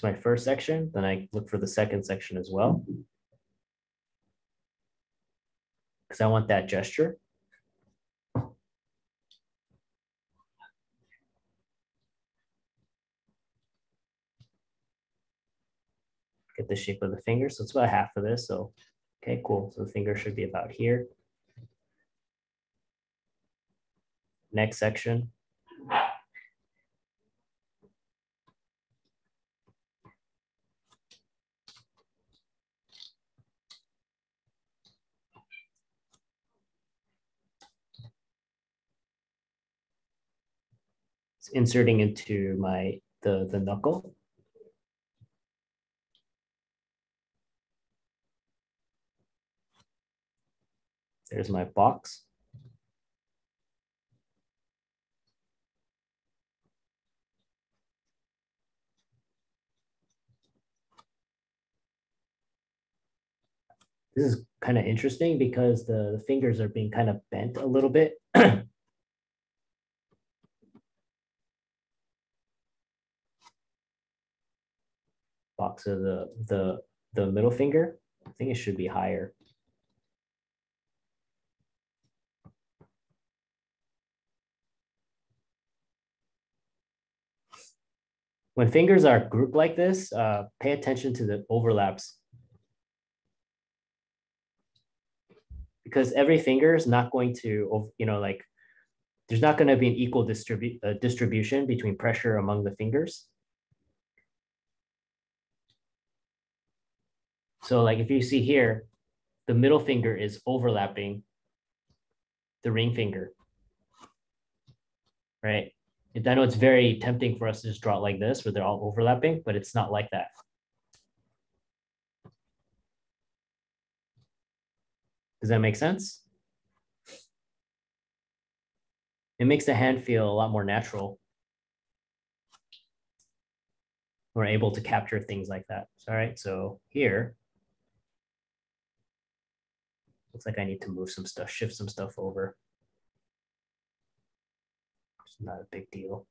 It's my first section. Then I look for the second section as well, because I want that gesture. Get the shape of the finger. So it's about half of this. So, okay, cool. So the finger should be about here. Next section. It's inserting into the knuckle. There's my box. This is kind of interesting because the fingers are being kind of bent a little bit. Box of the middle finger. I think it should be higher. When fingers are grouped like this, pay attention to the overlaps, because every finger is not going to, like there's not going to be an equal distribution between pressure among the fingers. So like if you see here, the middle finger is overlapping the ring finger, right? I know it's very tempting for us to just draw it like this where they're all overlapping, but it's not like that. Does that make sense? It makes the hand feel a lot more natural. We're able to capture things like that. All right, so here, looks like I need to move some stuff, shift some stuff over. It's not a big deal.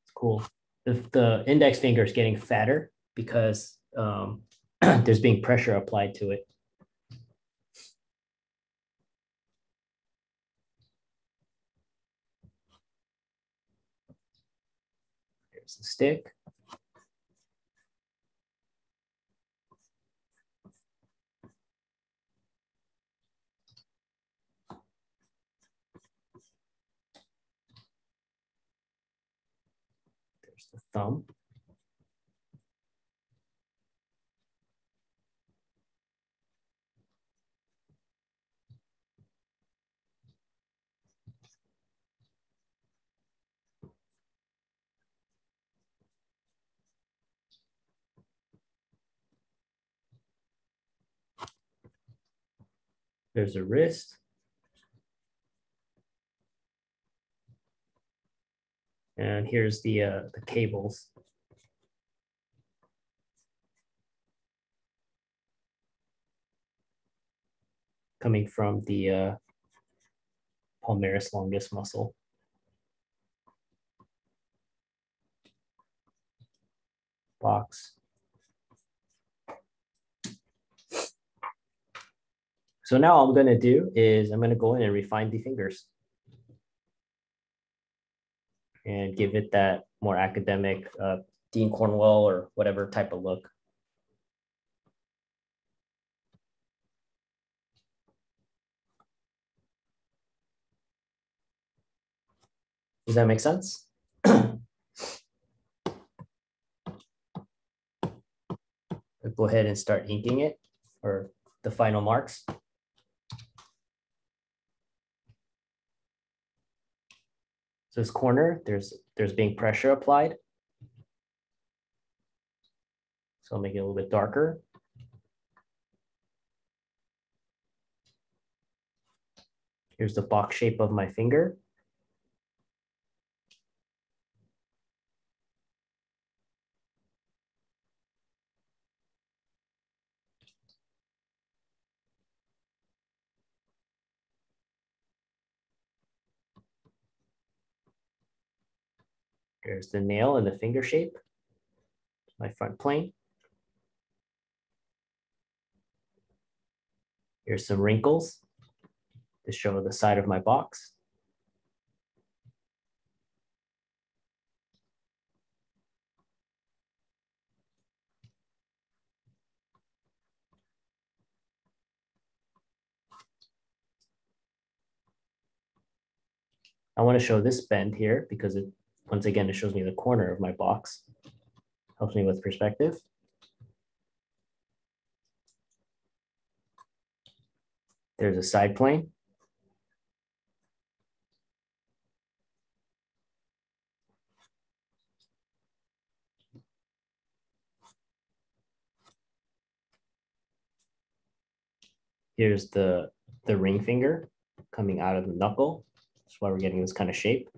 It's cool. The index finger is getting fatter because there's being pressure applied to it. Here's the stick. There's the thumb. There's a wrist. And here's the cables. Coming from the palmaris longus muscle. Box. So now all I'm going to do is I'm going to go in and refine the fingers and give it that more academic Dean Cornwell or whatever type of look. Does that make sense? Go ahead and start inking it, or the final marks. So this corner, there's being pressure applied. So I'll make it a little bit darker. Here's the box shape of my finger. Here's the nail and the finger shape, my front plane. Here's some wrinkles to show the side of my box. I want to show this bend here because it, once again, it shows me the corner of my box. Helps me with perspective. There's a side plane. Here's the ring finger coming out of the knuckle. That's why we're getting this kind of shape.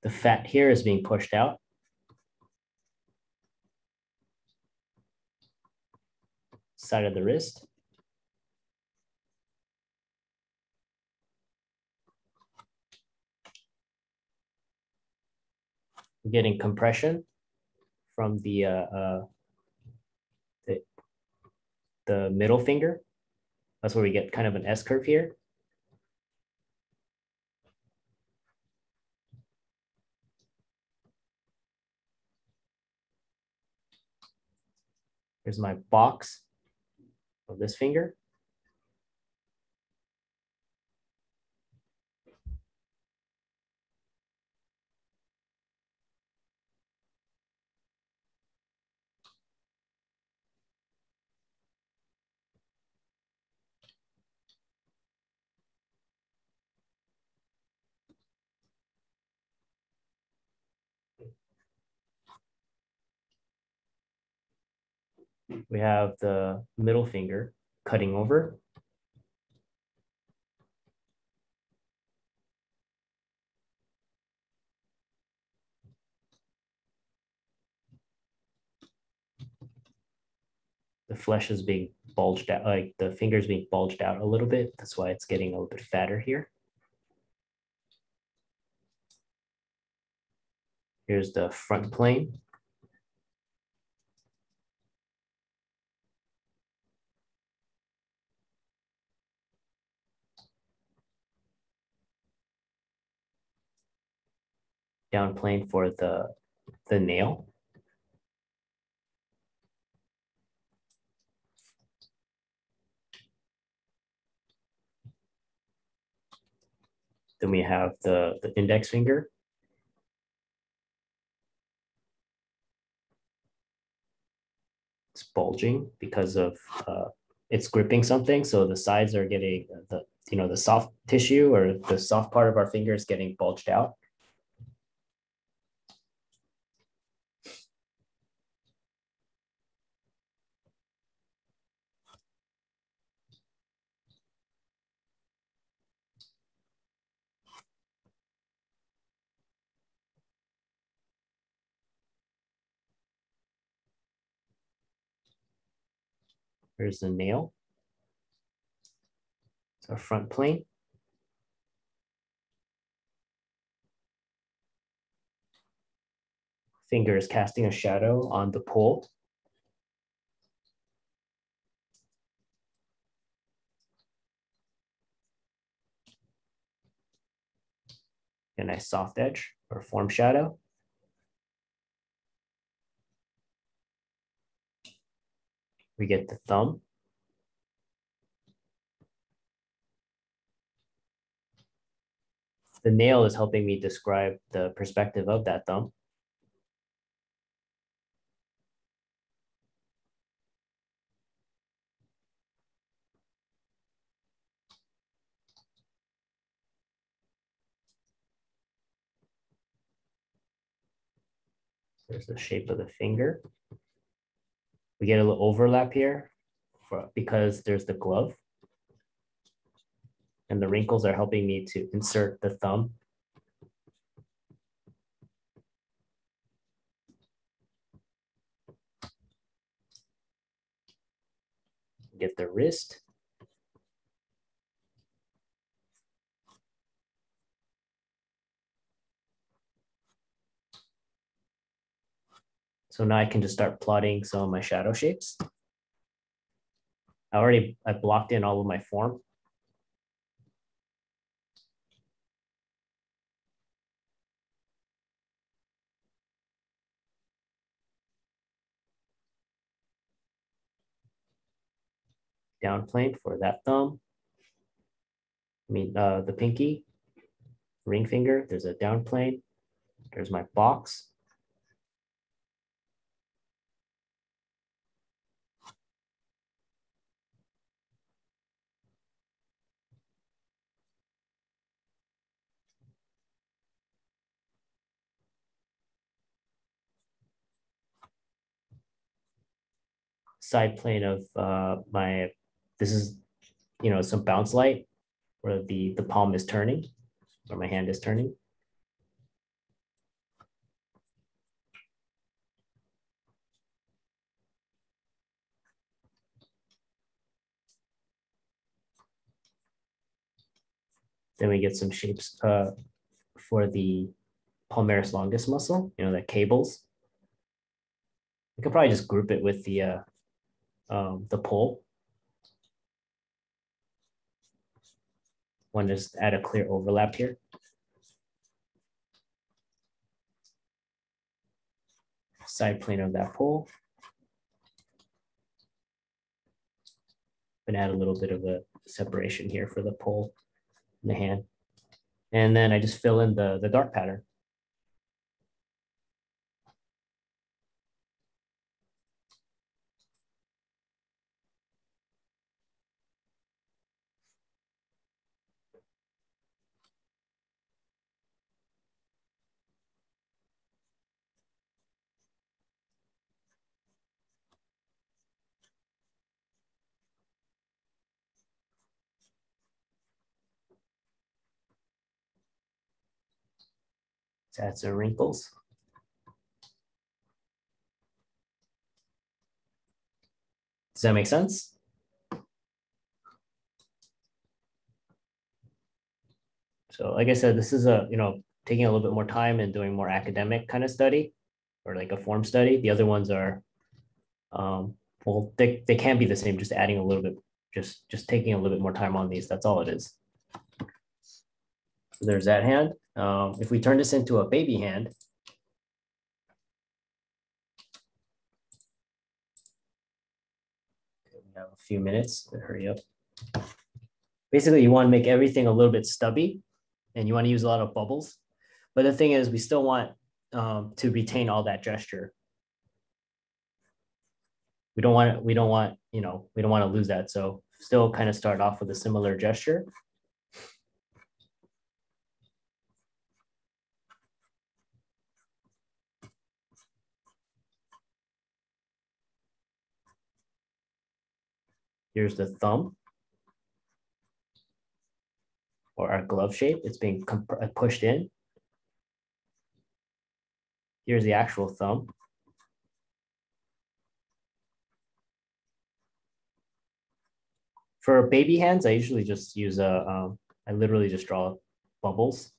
The fat here is being pushed out. Side of the wrist. We're getting compression from the middle finger. That's where we get kind of an S curve here. Here's my box of this finger. We have the middle finger cutting over. The flesh is being bulged out, like the finger's being bulged out a little bit. That's why it's getting a little bit fatter here. Here's the front plane. Down plane for the nail. Then we have the index finger. It's bulging because of it's gripping something. So the sides are getting the soft tissue or the soft part of our finger is getting bulged out. Here's the nail. It's our front plane. Finger is casting a shadow on the pole. A nice soft edge or form shadow. We get the thumb. The nail is helping me describe the perspective of that thumb. There's the shape of the finger. We get a little overlap here because there's the glove. And the wrinkles are helping me to insert the thumb. Get the wrist. So now I can just start plotting some of my shadow shapes. I blocked in all of my form. Down plane for that thumb. The pinky, ring finger, there's a down plane. There's my box. Side plane of this is, some bounce light where the palm is turning, or my hand is turning. Then we get some shapes for the palmaris longus muscle, that cables. We could probably just group it with the pull. One, just add a clear overlap here. Side plane of that pull. And add a little bit of a separation here for the pull in the hand. And then I just fill in the dark pattern. Let's add some wrinkles. Does that make sense? So like I said, this is taking a little bit more time and doing more academic kind of study, or like a form study. The other ones are, well, they can be the same, just adding a little bit, just taking a little bit more time on these. That's all it is. So there's that hand. If we turn this into a baby hand, we have a few minutes to hurry up. Basically, you want to make everything a little bit stubby, and you want to use a lot of bubbles. But the thing is, we still want to retain all that gesture. We don't want to lose that. So still kind of start off with a similar gesture. Here's the thumb, or our glove shape. It's being pushed in. Here's the actual thumb. For baby hands, I usually just use I literally just draw bubbles.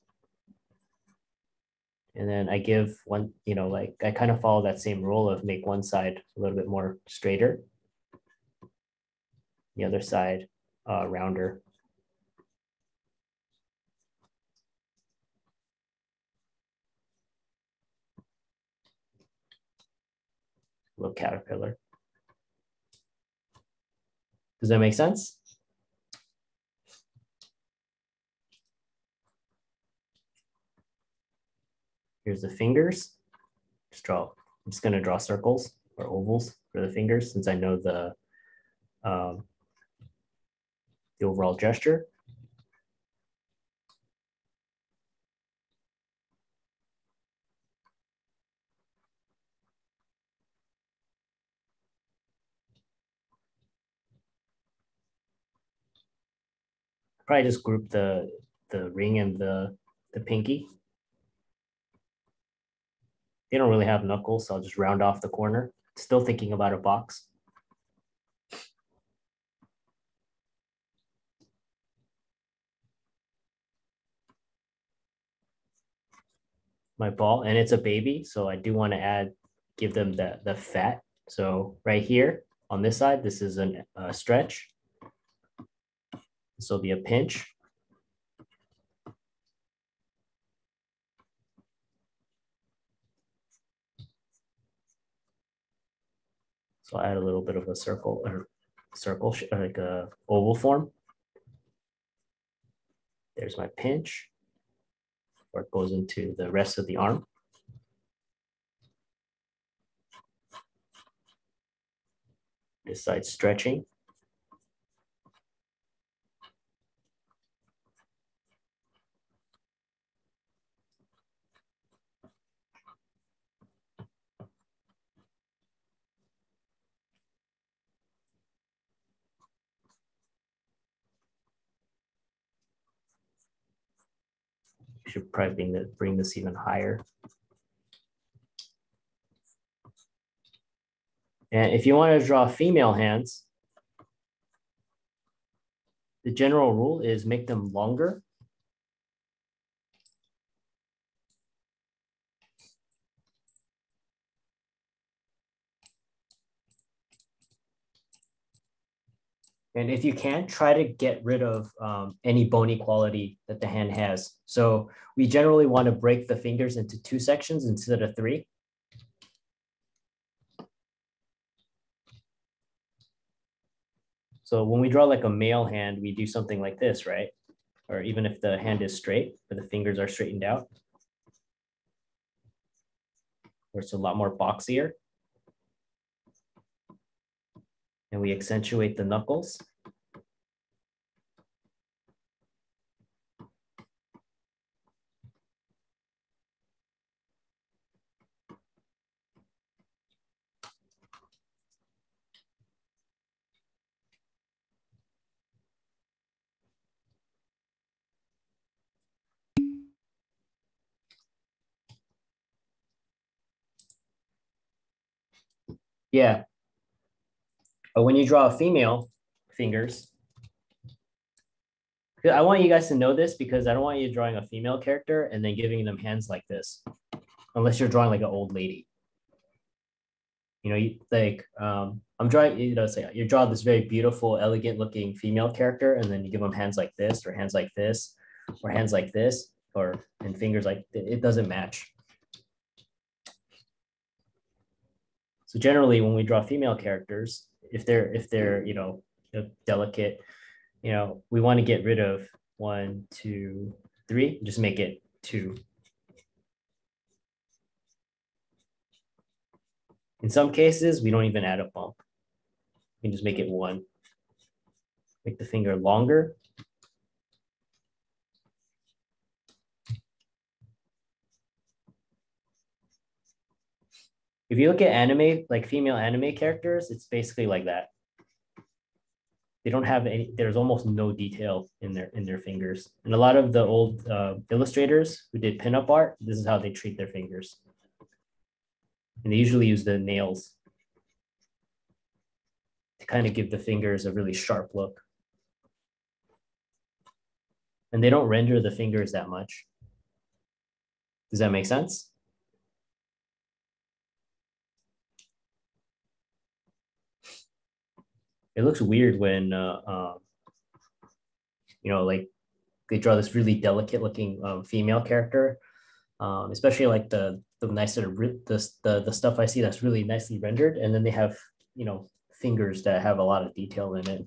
And then I give one, I kind of follow that same rule of make one side a little bit more straighter, the other side rounder. Little caterpillar. Does that make sense? Here's the fingers. I'm just going to draw circles or ovals for the fingers, since I know the overall gesture. Probably just group the ring and the pinky. They don't really have knuckles, so I'll just round off the corner. Still thinking about a box. my ball, and it's a baby, so I do want to give them the fat. So right here on this side, this is a stretch. This will be a pinch. So I'll add a little bit of a circle like a oval form. There's my pinch, where it goes into the rest of the arm. This side stretching. Should probably bring this even higher. And if you want to draw female hands, the general rule is make them longer. And if you can, try to get rid of any bony quality that the hand has. So we generally want to break the fingers into 2 sections instead of 3. So when we draw like a male hand, we do something like this, right? Or even if the hand is straight, but the fingers are straightened out, where it's a lot more boxier. And we accentuate the knuckles. Yeah. But when you draw female fingers, I want you guys to know this because I don't want you drawing a female character and then giving them hands like this, unless you're drawing like an old lady. You know, I'm drawing, say you draw this very beautiful, elegant looking female character, and then you give them hands like this, or hands like this, or hands like this, and fingers like it doesn't match. So generally, when we draw female characters, if they're delicate, we want to get rid of 1, 2, 3, just make it 2. In some cases, we don't even add a bump. We can just make it 1. Make the finger longer. If you look at anime, like female anime characters, it's basically like that. They don't have there's almost no detail in their fingers. And a lot of the old illustrators who did pinup art, this is how they treat their fingers. And they usually use the nails to kind of give the fingers a really sharp look. And they don't render the fingers that much. Does that make sense? It looks weird when, like they draw this really delicate looking female character, especially like the nice sort of the stuff I see that's really nicely rendered, and then they have fingers that have a lot of detail in it.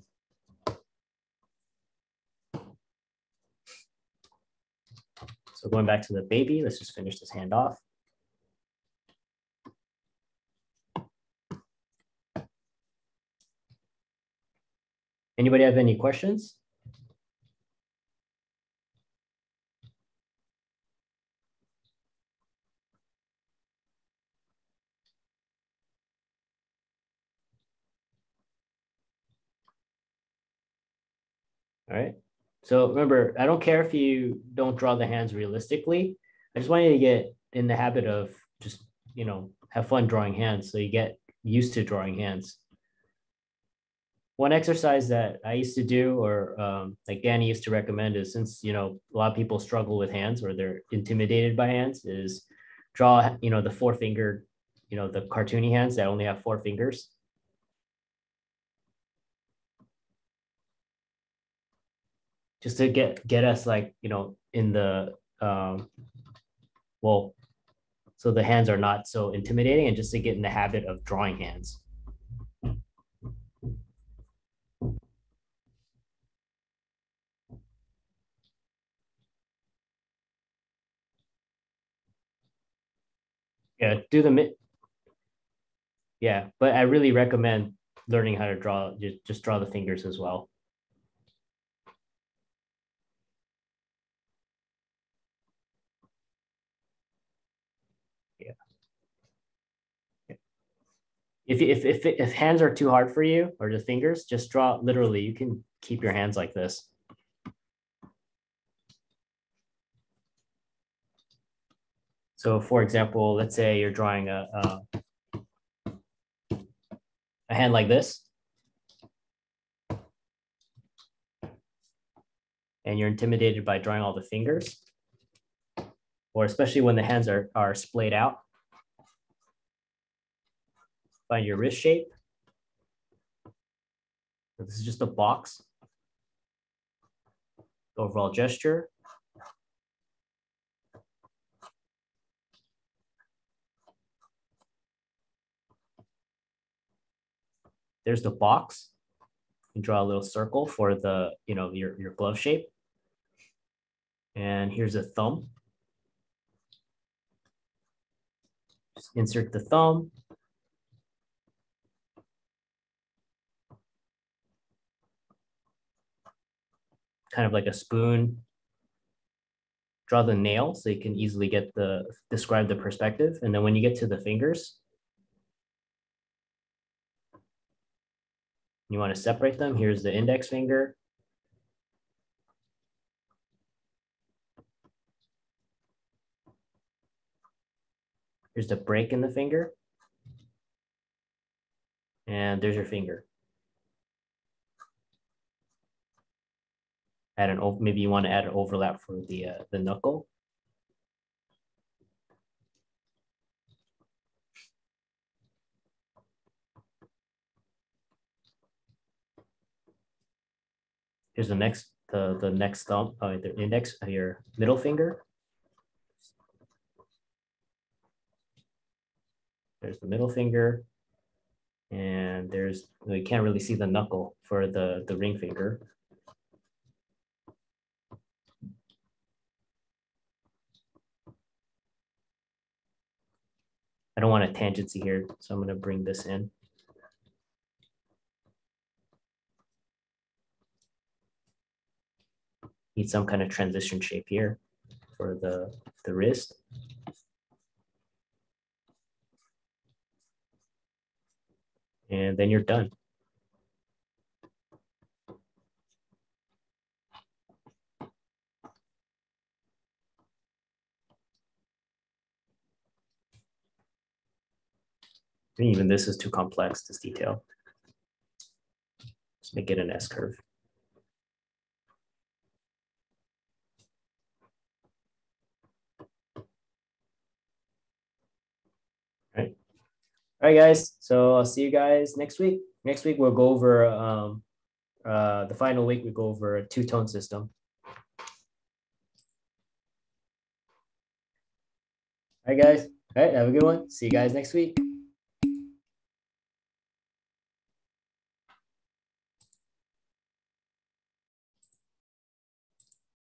So going back to the baby, let's just finish this hand off. Anybody have any questions? All right. So remember, I don't care if you don't draw the hands realistically. I just want you to get in the habit of just, have fun drawing hands so you get used to drawing hands. One exercise that I used to do, or like Danny used to recommend, is since, a lot of people struggle with hands or they're intimidated by hands, is draw, the four fingered, the cartoony hands that only have four fingers. Just to get us like, in the, well, so the hands are not so intimidating and just to get in the habit of drawing hands. Yeah, yeah, but I really recommend learning how to draw, just draw the fingers as well. Yeah. If hands are too hard for you or the fingers, just draw literally. You can keep your hands like this. So for example, let's say you're drawing a hand like this. And you're intimidated by drawing all the fingers, or especially when the hands are splayed out. Find your wrist shape. So this is just a box. The overall gesture. There's the box. You draw a little circle for the, your glove shape. And here's a thumb. Just insert the thumb. Kind of like a spoon. Draw the nail so you can easily describe the perspective. And then when you get to the fingers, you want to separate them. Here's the index finger. Here's the break in the finger. And there's your finger. Maybe you want to add an overlap for the knuckle. Here's the next thumb, the index, your middle finger. There's the middle finger. And you can't really see the knuckle for the ring finger. I don't want a tangency here, so I'm going to bring this in. Need some kind of transition shape here for the wrist. And then you're done. And even this is too complex, this detail. Let's make it an S curve. All right, guys. So I'll see you guys next week. Next week, we'll go over the final week, we go over a two-tone system. All right, guys. All right, have a good one. See you guys next week.